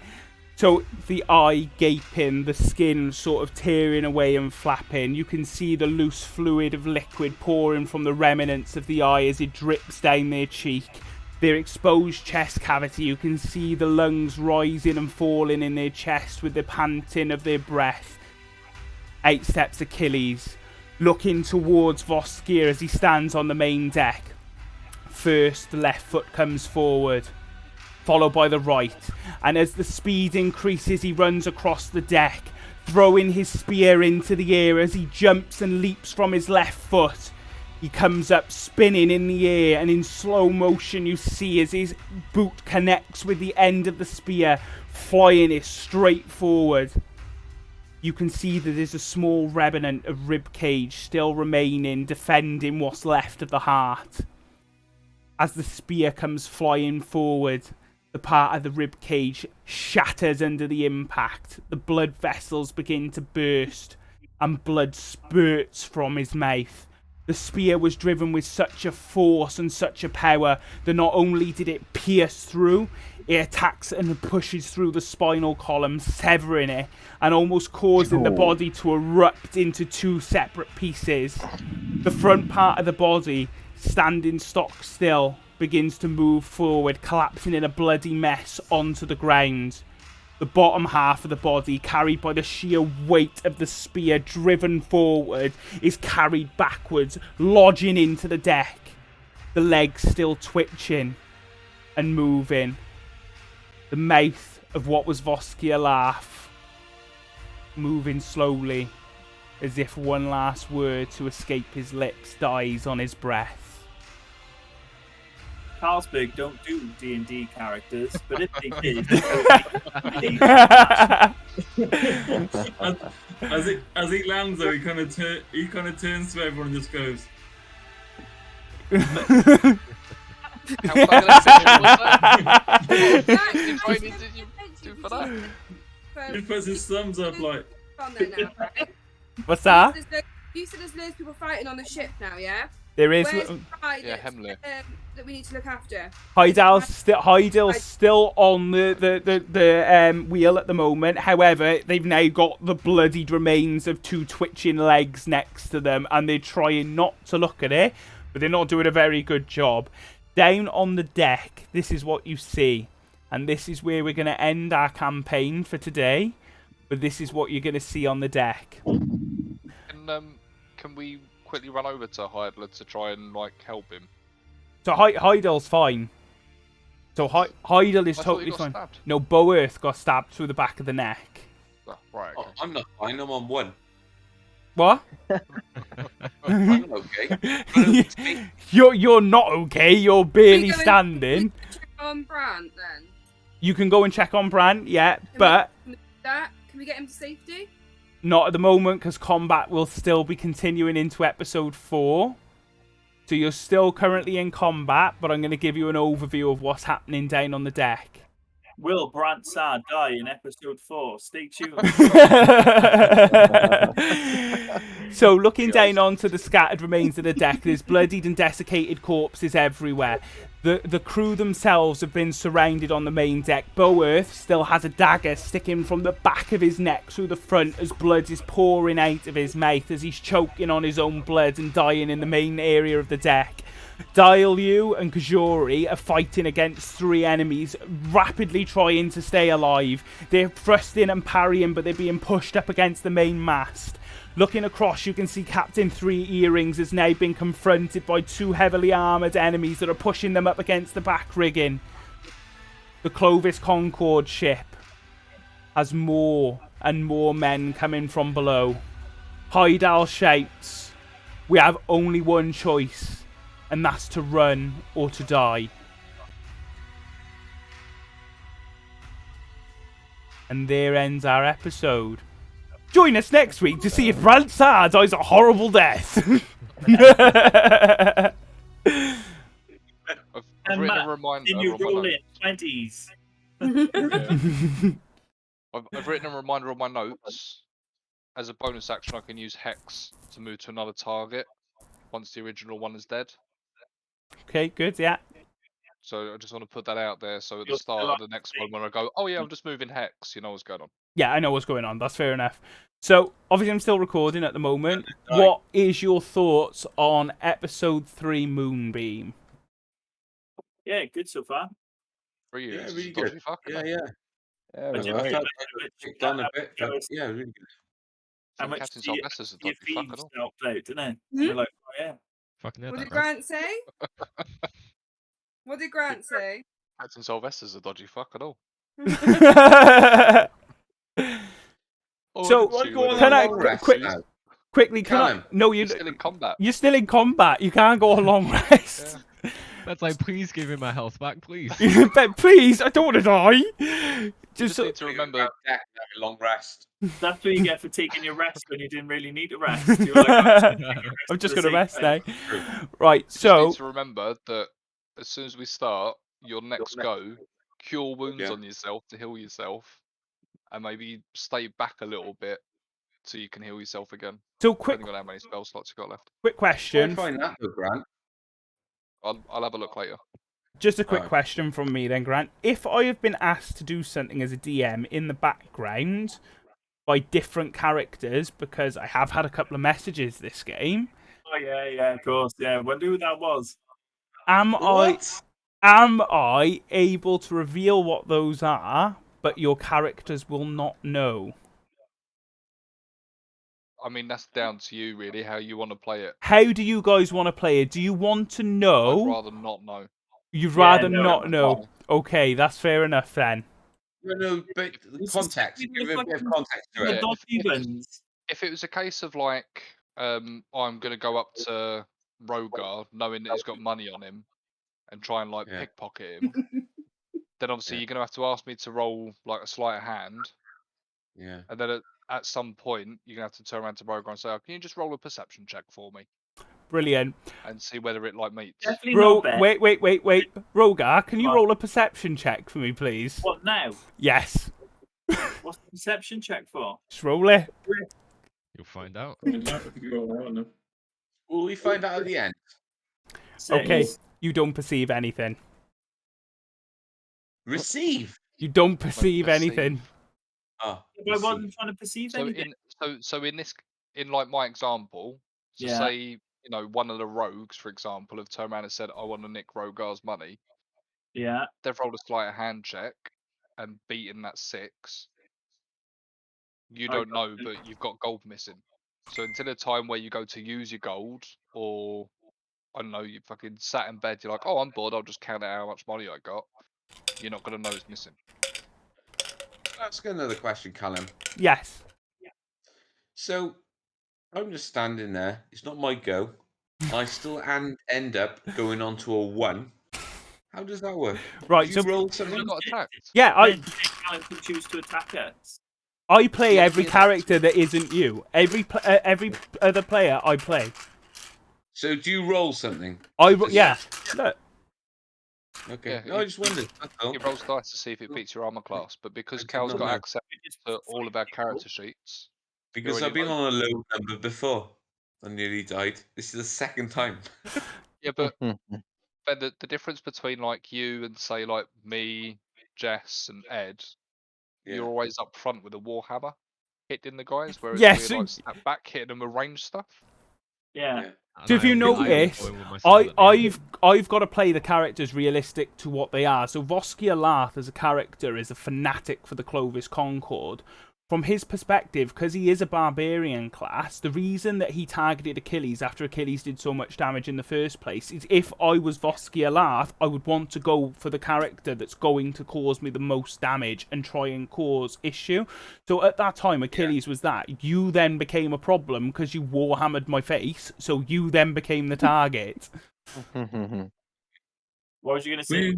A: So the eye gaping, the skin sort of tearing away and flapping. You can see the loose fluid of liquid pouring from the remnants of the eye as it drips down their cheek. Their exposed chest cavity, you can see the lungs rising and falling in their chest with the panting of their breath. Out steps Achilles, looking towards Voskia as he stands on the main deck. First, the left foot comes forward, followed by the right, and as the speed increases, he runs across the deck, throwing his spear into the air as he jumps and leaps from his left foot. He comes up spinning in the air, and in slow motion you see as his boot connects with the end of the spear, flying it straight forward. You can see that there's a small remnant of ribcage still remaining, defending what's left of the heart. As the spear comes flying forward, the part of the ribcage shatters under the impact. The blood vessels begin to burst, and blood spurts from his mouth. The spear was driven with such a force and such a power that not only did it pierce through, it attacks and pushes through the spinal column, severing it and almost causing the body to erupt into two separate pieces. The front part of the body, standing stock still, begins to move forward, collapsing in a bloody mess onto the ground. The bottom half of the body, carried by the sheer weight of the spear driven forward, is carried backwards, lodging into the deck. The legs still twitching and moving. The mouth of what was Voskia laugh, moving slowly, as if one last word to escape his lips dies on his breath.
B: Carlsberg don't do D&D characters, but if they did,
H: as he lands though, he kind of turns to everyone and just goes,
C: How fucking efficient was that? What
E: you
C: training did you do for that?
H: He puts his thumbs up like.
E: On there now, right?
A: What's that?
E: You said there's loads of people fighting on the ship now, yeah?
A: There is.
E: Where's the guy
C: Yeah,
E: that's,
C: Hemley.
E: that we need to look after?
A: Heidel's still on the wheel at the moment. However, they've now got the bloodied remains of 2 twitching legs next to them, and they're trying not to look at it, but they're not doing a very good job. Down on the deck, this is what you see, and this is where we're going to end our campaign for today. But this is what you're going to see on the deck.
C: Can we quickly run over to Heidler to try and like help him?
A: So Heidel's fine. So Heidel is
C: I thought he
A: totally
C: got
A: fine.
C: stabbed.
A: No, Boearth got stabbed through the back of the neck.
C: Oh, right. Okay.
D: Oh, I'm not fine. I'm on 1.
A: What?
D: I'm okay.
A: You're not okay. You're barely
E: Can we go
A: standing.
E: check on Brant then?
A: You can go and check on Brant, yeah, but
E: Can we get him to safety?
A: not at the moment because combat will still be continuing into episode 4. So you're still currently in combat, but I'm going to give you an overview of what's happening down on the deck.
B: Will Brant Saar die in episode 4? Stay tuned.
A: So looking down onto the scattered remains of the deck, there's bloodied and desiccated corpses everywhere. The crew themselves have been surrounded on the main deck. Boearth still has a dagger sticking from the back of his neck through the front as blood is pouring out of his mouth as he's choking on his own blood and dying in the main area of the deck. Dialyu and Kajori are fighting against 3 enemies, rapidly trying to stay alive. They're thrusting and parrying, but they're being pushed up against the main mast. Looking across, you can see Captain 3 Earrings has now been confronted by 2 heavily armoured enemies that are pushing them up against the back rigging. The Clovis Concord ship has more and more men coming from below. Heidel shouts, "We have only one choice, and that's to run or to die." And there ends our episode. Join us next week to see if Brant Saar dies a horrible death.
C: I've
B: And
C: written
B: Matt,
C: a reminder
B: in your
C: on my
B: roll
C: notes.
B: in 20s.
C: I've written a reminder on my notes. As a bonus action, I can use Hex to move to another target once the original one is dead.
A: Okay, good, yeah.
C: So I just want to put that out there. So at the
B: You're
C: start
B: still
C: of the next one, when I go, oh yeah, I'm just moving Hex, you know what's going on.
A: Yeah, I know what's going on. That's fair enough. So, obviously I'm still recording at the moment.
D: Right.
A: What is your thoughts on episode 3 Moonbeam?
B: Yeah, good so far.
C: 3 years.
D: Yeah,
C: is
D: really
C: a dodgy
D: good.
C: fuck,
D: Yeah,
C: isn't it?
D: yeah.
G: Yeah,
B: But
G: we're
B: you
D: I've
G: right.
B: feel
D: had
B: like
D: kicked on a bit, but
B: goes-
D: yeah, really good.
B: How
C: I think
B: much
C: Captain
B: do you,
C: Sylvester's a
B: do your
C: dodgy fuck
B: feeds
C: at all.
B: helped out, didn't it?
E: Hmm?
B: You're like, oh yeah.
F: Fucking hell,
E: What
F: that
E: did
F: does.
E: Grant say? What did Grant say?
C: Captain Sylvester's a dodgy fuck at all. Oh,
A: So,
C: I didn't see you
D: Go on
C: when
A: can
D: a
A: I
D: long rest
A: quick-
D: now.
A: Quickly, can
D: Tell
A: I...
D: him.
A: No,
C: You're still in combat.
A: you're still in combat. You can't go on long rest.
F: That's like, please give me my health back, please.
A: But please, I don't want to die.
C: You just need to remember.
D: Have a long rest.
B: That's what you get for taking your rest when you didn't really need to rest. You're like,
A: I'm just
B: for
A: going to
B: the
A: rest
B: sake
A: now.
B: of it.
A: Right,
C: You just
A: so...
C: need to remember that as soon as we start, your next go, cure wounds
D: Yeah.
C: on yourself to heal yourself, and maybe stay back a little bit so you can heal yourself again.
A: So, quick
C: Depending on how many spell slots you got left.
A: quick
D: Try
A: question.
D: and find that though, Grant.
C: I'll have a look later.
A: Just a quick
D: Alright.
A: question from me then, Grant. If I have been asked to do something as a DM in the background by different characters, because I have had a couple of messages this game,
B: Oh yeah, of course, yeah. Wonder who that was.
A: am I able to reveal what those are, but your characters will not know?
C: I mean, that's down to you, really, how you want to play it.
A: How do you guys want to play it? Do you want to
C: I'd
A: know?
C: rather not know.
A: You'd
B: Yeah,
A: rather
B: no,
A: not
B: that's
A: know.
B: fine.
A: Okay, that's fair enough then.
D: No, but the
B: This is
D: context.
B: fucking
D: Give a bit of
B: fucking-
D: context to
B: The
D: it.
C: Yeah,
B: dodgy
C: if-
B: ones.
C: If it was a case of like, I'm gonna go up to Rogar, knowing that he's got money on him, and try and like
D: Yeah.
C: pickpocket him, then obviously
D: Yeah.
C: you're gonna have to ask me to roll like a sleight of hand,
D: Yeah.
C: and then at some point you're gonna have to turn around to Rogar and say, oh, "Can you just roll a perception check for me?"
A: brilliant.
C: and see whether it like meets.
B: Definitely not bet.
A: Wait. Rogar, can you
B: What?
A: roll a perception check for me, please?
B: What now?
A: Yes.
B: What's the perception check for?
A: Just roll it.
F: You'll find out.
H: Find out if you go all right or not.
D: Will we find out at the end?
A: Okay,
B: Six.
A: you don't perceive anything.
D: Receive.
A: You don't
C: Like,
A: perceive anything.
D: Oh,
B: But I
D: receive.
B: wasn't trying to perceive
C: So
B: anything.
C: in like my example, so
B: Yeah.
C: say, you know, one of the rogues, for example, have turned around and said, I want to nick Rogar's money.
B: Yeah.
C: They've rolled a sleight of hand check and beaten that 6. You
B: I
C: don't
B: got
C: know,
B: you.
C: but you've got gold missing. So until a time where you go to use your gold, or I don't know, you fucking sat in bed, you're like, oh, I'm bored, I'll just count out how much money I got. You're not gonna know it's missing.
D: Ask another question, Callum.
A: Yes.
D: So I'm just standing there. It's not my go. I still end up going on to a 1. How does that work?
A: Right,
D: Do you
A: so
D: roll
C: You
D: something?
C: got attacked.
A: yeah,
B: Then Callum can choose to attack us.
A: I play
D: Yeah,
A: every
D: yeah.
A: character that isn't you. Every other player I play.
D: So do you roll something?
A: Yeah. Look.
D: Okay.
C: Yeah,
D: No, I just wondered. That's all.
C: He rolls dice to see if it beats your armor class, but because
D: I did
C: Cal's
D: not
C: got
D: know.
C: access to all of our character sheets,
D: Because
C: already
D: I've been
C: know.
D: on a low number before. I nearly died. This is the second time.
C: Yeah, but the difference between like you and say like me, Jess, and Ed,
D: Yeah.
C: you're always up front with a warhammer hitting the guys, whereas
A: Yes,
C: we're like step back hitting them with ranged stuff.
B: Yeah.
D: Yeah.
F: And
A: So if you
F: I always
A: notice,
F: go in with my sword at the end.
A: I've got to play the characters realistic to what they are. So Voskia Larth as a character is a fanatic for the Clovis Concord. From his perspective, because he is a barbarian class, the reason that he targeted Achilles after Achilles did so much damage in the first place is if I was Voskia Larth, I would want to go for the character that's going to cause me the most damage and try and cause issue. So at that time, Achilles was that. You then became a problem because you warhammered my face, so you then became the target.
B: What was you going to say?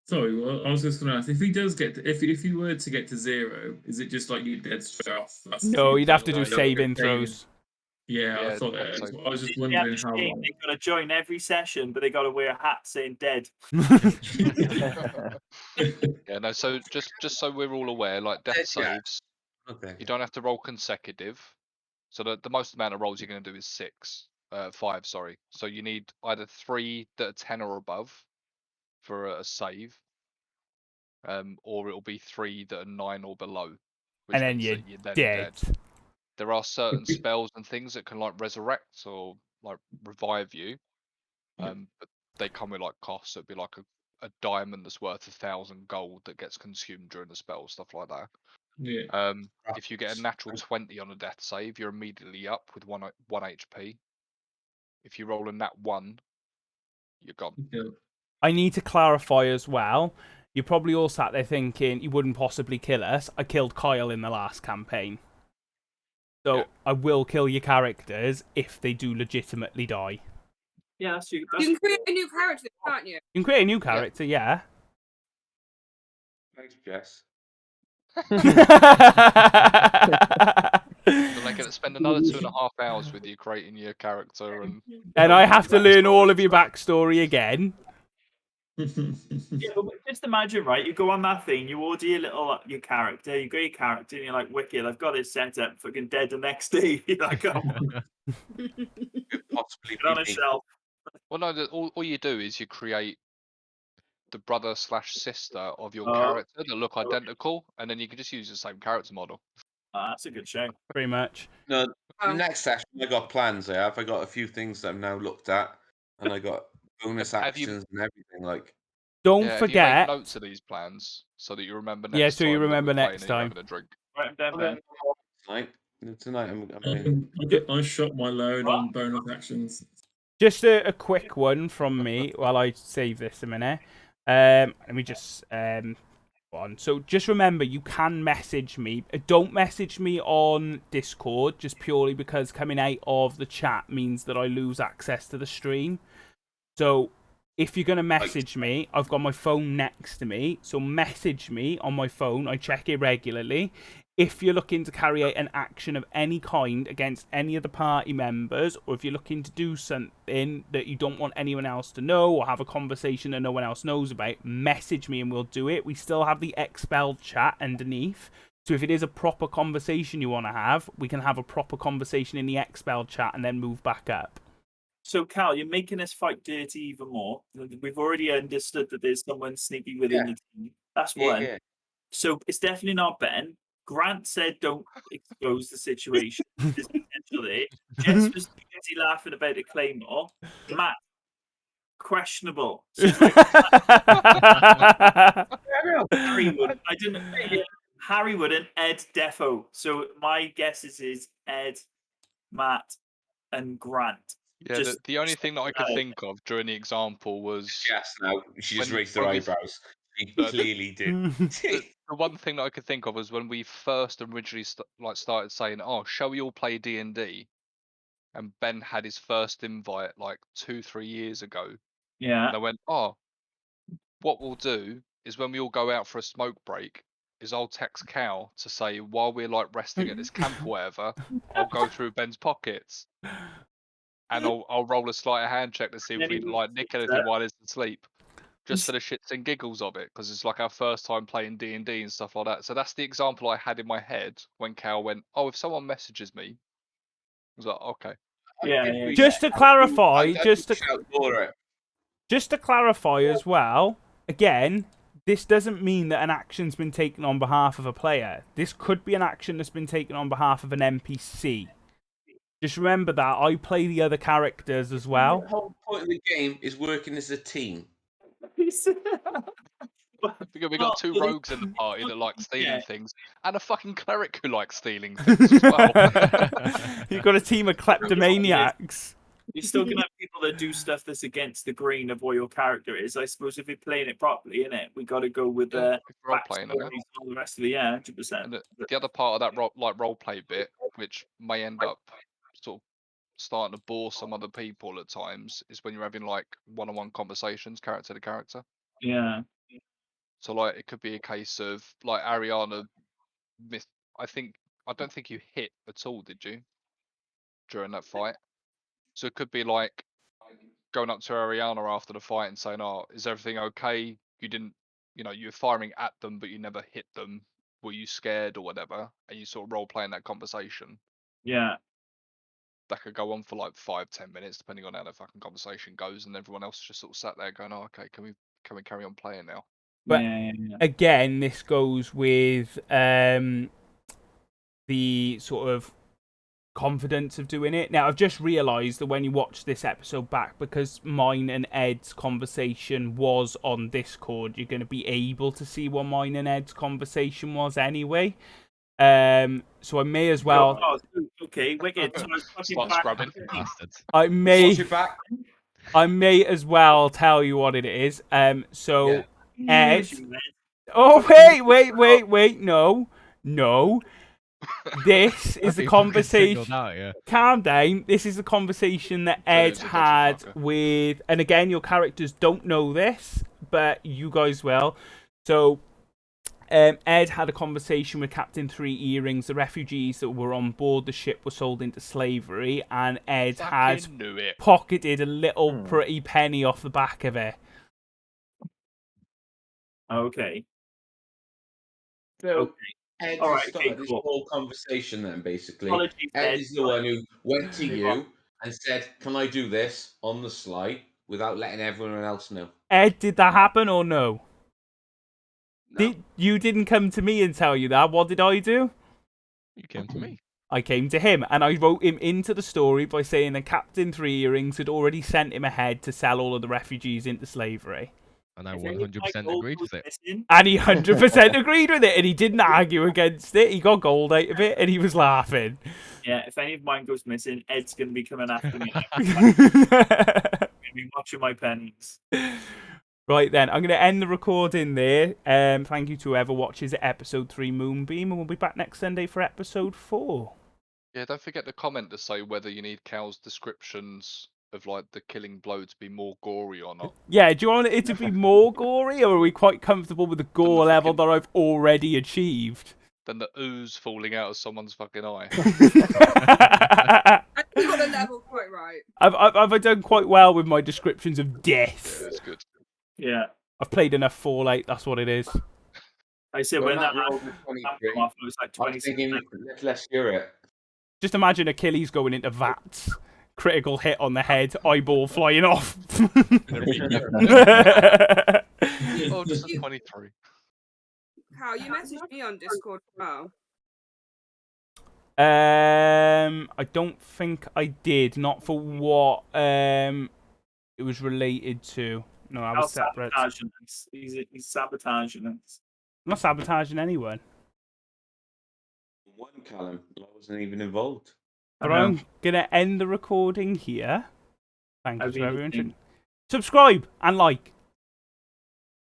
H: Sorry, well, I was just going to ask if he does get to, if you were to get to 0, is it just like you dead straight off?
A: No, you'd have to do
C: No,
A: saving throws.
H: Yeah, I
C: Yeah,
H: thought
C: death
H: that.
C: save.
H: I was just
B: They have
H: wondering
B: to
H: how
B: shame,
H: long.
B: they've got to join every session, but they got to wear a hat saying dead.
C: Yeah, no. So just so we're all aware, like death
D: Yeah.
C: saves,
D: Okay.
C: you don't have to roll consecutive. So the most amount of rolls you're going to do is 5. Sorry. So you need either 3 that are 10 or above for a save, or it'll be 3 that are 9 or below, which
A: And then
C: means
A: you're
C: that you're then
A: dead.
C: There are certain spells and things that can like resurrect or like revive you, but they come with like costs. So it'd be like a diamond that's worth 1,000 gold that gets consumed during the spell, stuff like that.
H: Yeah.
C: If you get a natural 20 on a death save, you're immediately up with 1 HP. If you roll a nat 1, you're gone.
A: I need to clarify as well. You're probably all sat there thinking you wouldn't possibly kill us. I killed Kyle in the last campaign. So
C: Yeah.
A: I will kill your characters if they do legitimately die.
B: Yeah, that's you.
E: You
B: That's
E: can create a new character, can't you?
A: You can create a new character, yeah.
D: Thanks, Jess.
C: Then they get to spend another 2.5 hours with you creating your character and
A: I have to learn all
C: backstory
A: of your
C: and stuff.
A: backstory again.
B: Yeah, but just imagine, right? You go on that thing, you order your little your character, you got your character, and you're like, wicked, I've got it set up, fucking dead the next day. You're like, oh,
D: Could possibly
B: put on a
D: be me.
B: shelf.
C: Well, no, all you do is you create the brother/sister of your
B: Oh.
C: character that look identical, and then you can just use the same character model.
B: That's a good show.
A: Pretty much.
D: No,
E: Oh.
D: the next session I got plans. I have. I got a few things that I've now looked at, and I got bonus
C: Have you-
D: actions and everything. Like,
A: Don't
C: Yeah,
A: forget.
C: If you make notes of these plans so that you remember next
A: Yeah, so you
C: time that
A: remember
C: we're playing
A: next
C: and you're
A: time.
C: having a drink.
B: Right, I'm down, Ben.
D: tonight I'm
H: I shot my load
B: What?
H: on bonus actions.
A: Just a quick one from me while I save this a minute. Let me just on. So just remember, you can message me. Don't message me on Discord, just purely because coming out of the chat means that I lose access to the stream. So if you're going to message me, I've got my phone next to me. So message me on my phone. I check it regularly. if you're looking to carry out an action of any kind against any of the party members, or if you're looking to do something that you don't want anyone else to know, or have a conversation that no one else knows about, message me and we'll do it. We still have the expelled chat underneath. So if it is a proper conversation you want to have, we can have a proper conversation in the expelled chat and then move back up.
B: So, Cal, you're making us fight dirty even more. We've already understood that there's someone sneaky within the team. That's one.
D: Yeah.
B: So it's definitely not Ben. Grant said don't expose the situation. There's potential there. Jess was too busy laughing about a Claymore. Matt, questionable. So it's like Harry would. I didn't. Harry would and Ed defo. So my guess is Ed, Matt, and Grant.
C: Yeah,
B: Just
C: the only thing that I could think of during the example was
D: Yes, now she just
C: when-
D: raised her
C: when we-
D: eyebrows. She
C: the-
D: clearly did.
C: the one thing that I could think of was when we first originally started saying, "Oh, shall we all play D&D?" And Ben had his first invite like 2-3 years ago.
B: yeah.
C: And I went, "Oh, what we'll do is when we all go out for a smoke break, is I'll text Cal to say while we're like resting at this camp or whatever, I'll go through Ben's pockets and I'll roll a sleight of hand check to see if we like nick anything while he's asleep." Just for the shits and giggles of it, because it's like our first time playing D&D and stuff like that. So that's the example I had in my head when Cal went, "Oh, if someone messages me," I was like, "Okay."
B: Yeah.
A: Just to clarify, just to clarify as well, again, this doesn't mean that an action's been taken on behalf of a player. This could be an action that's been taken on behalf of an NPC. Just remember that I play the other characters as well.
D: The whole point of the game is working as a team.
C: We got two rogues in the party that like stealing things, and a fucking cleric who likes stealing things as well.
A: You've got a team of kleptomaniacs.
B: You're still gonna have people that do stuff that's against the grain of what your character is. I suppose if you're playing it properly, innit, we got to go with the
C: role playing it.
B: backstories and all the rest of it. Yeah, 100%.
C: And the other part of that role play bit, which may end up sort of starting to bore some other people at times, is when you're having like one-on-one conversations, character to character.
B: Yeah.
C: So like it could be a case of like Ariana missed. I don't think you hit at all, did you? During that fight. So it could be like going up to Ariana after the fight and saying, "Oh, is everything okay? You didn't, you were firing at them, but you never hit them. Were you scared or whatever?" And you sort of role playing that conversation.
B: Yeah.
C: That could go on for like 5-10 minutes, depending on how the fucking conversation goes, and everyone else just sort of sat there going, "Oh, okay, can we carry on playing now?"
A: But
B: yeah.
A: again, this goes with the sort of confidence of doing it. Now, I've just realised that when you watch this episode back, because mine and Ed's conversation was on Discord, you're going to be able to see what mine and Ed's conversation was anyway. So I may as well.
B: Oh, okay, wicked.
C: Start scrubbing.
A: I may as well tell you what it is. So Ed. Oh wait! No. This is the conversation. Calm down. This is the conversation that Ed had with, and again, your characters don't know this, but you guys will. So, Ed had a conversation with Captain Three Earrings. The refugees that were on board the ship were sold into slavery, and Ed has pocketed a little pretty penny off the back of it.
B: Okay.
D: So Ed
B: all right,
D: started this whole conversation then, basically.
B: Apologies,
D: Ed is the one who went to you and said, "Can I do this on the sly without letting everyone else know?"
A: Ed, did that happen or no?
D: No.
A: You didn't come to me and tell you that. What did I do?
F: You came to me.
A: I came to him, and I wrote him into the story by saying that Captain Three Earrings had already sent him ahead to sell all of the refugees into slavery.
F: And I 100% agreed with it.
A: And he 100% agreed with it, and he didn't argue against it. He got gold out of it, and he was laughing.
B: Yeah, if any of mine goes missing, Ed's going to be coming after me. I'm going to be watching my pennies.
A: Right then, I'm going to end the recording there. Thank you to whoever watches episode 3 Moonbeam, and we'll be back next Sunday for episode 4.
C: Yeah, don't forget to comment to say whether you need Cal's descriptions of like the killing blow to be more gory or not.
A: Yeah, do you want it to be more gory, or are we quite comfortable with the gore level that I've already achieved?
C: than the ooze falling out of someone's fucking eye.
E: I think you got the level quite right.
A: I've done quite well with my descriptions of death.
C: Yeah, it's good.
B: Yeah.
A: I've played enough Fallout, that's what it is.
B: I said
D: When
B: when that
D: Matt rolled a
B: came
D: 23,
B: off, it was like
D: I was
B: 26.
D: thinking, let's hear it.
A: Just imagine Achilles going into VATS. Critical hit on the head, eyeball flying off.
C: Oh, just a 23.
E: Cal, you messaged me on Discord as well.
A: I don't think I did. Not for what it was related to. No, I was separate.
B: Sabotaging us. He's sabotaging us.
A: I'm not sabotaging anyone.
D: One, Callum. I wasn't even involved.
A: But
B: I know.
A: I'm gonna end the recording here. Thank
B: I
A: you to
B: really
A: everyone.
B: think-
A: Subscribe and like.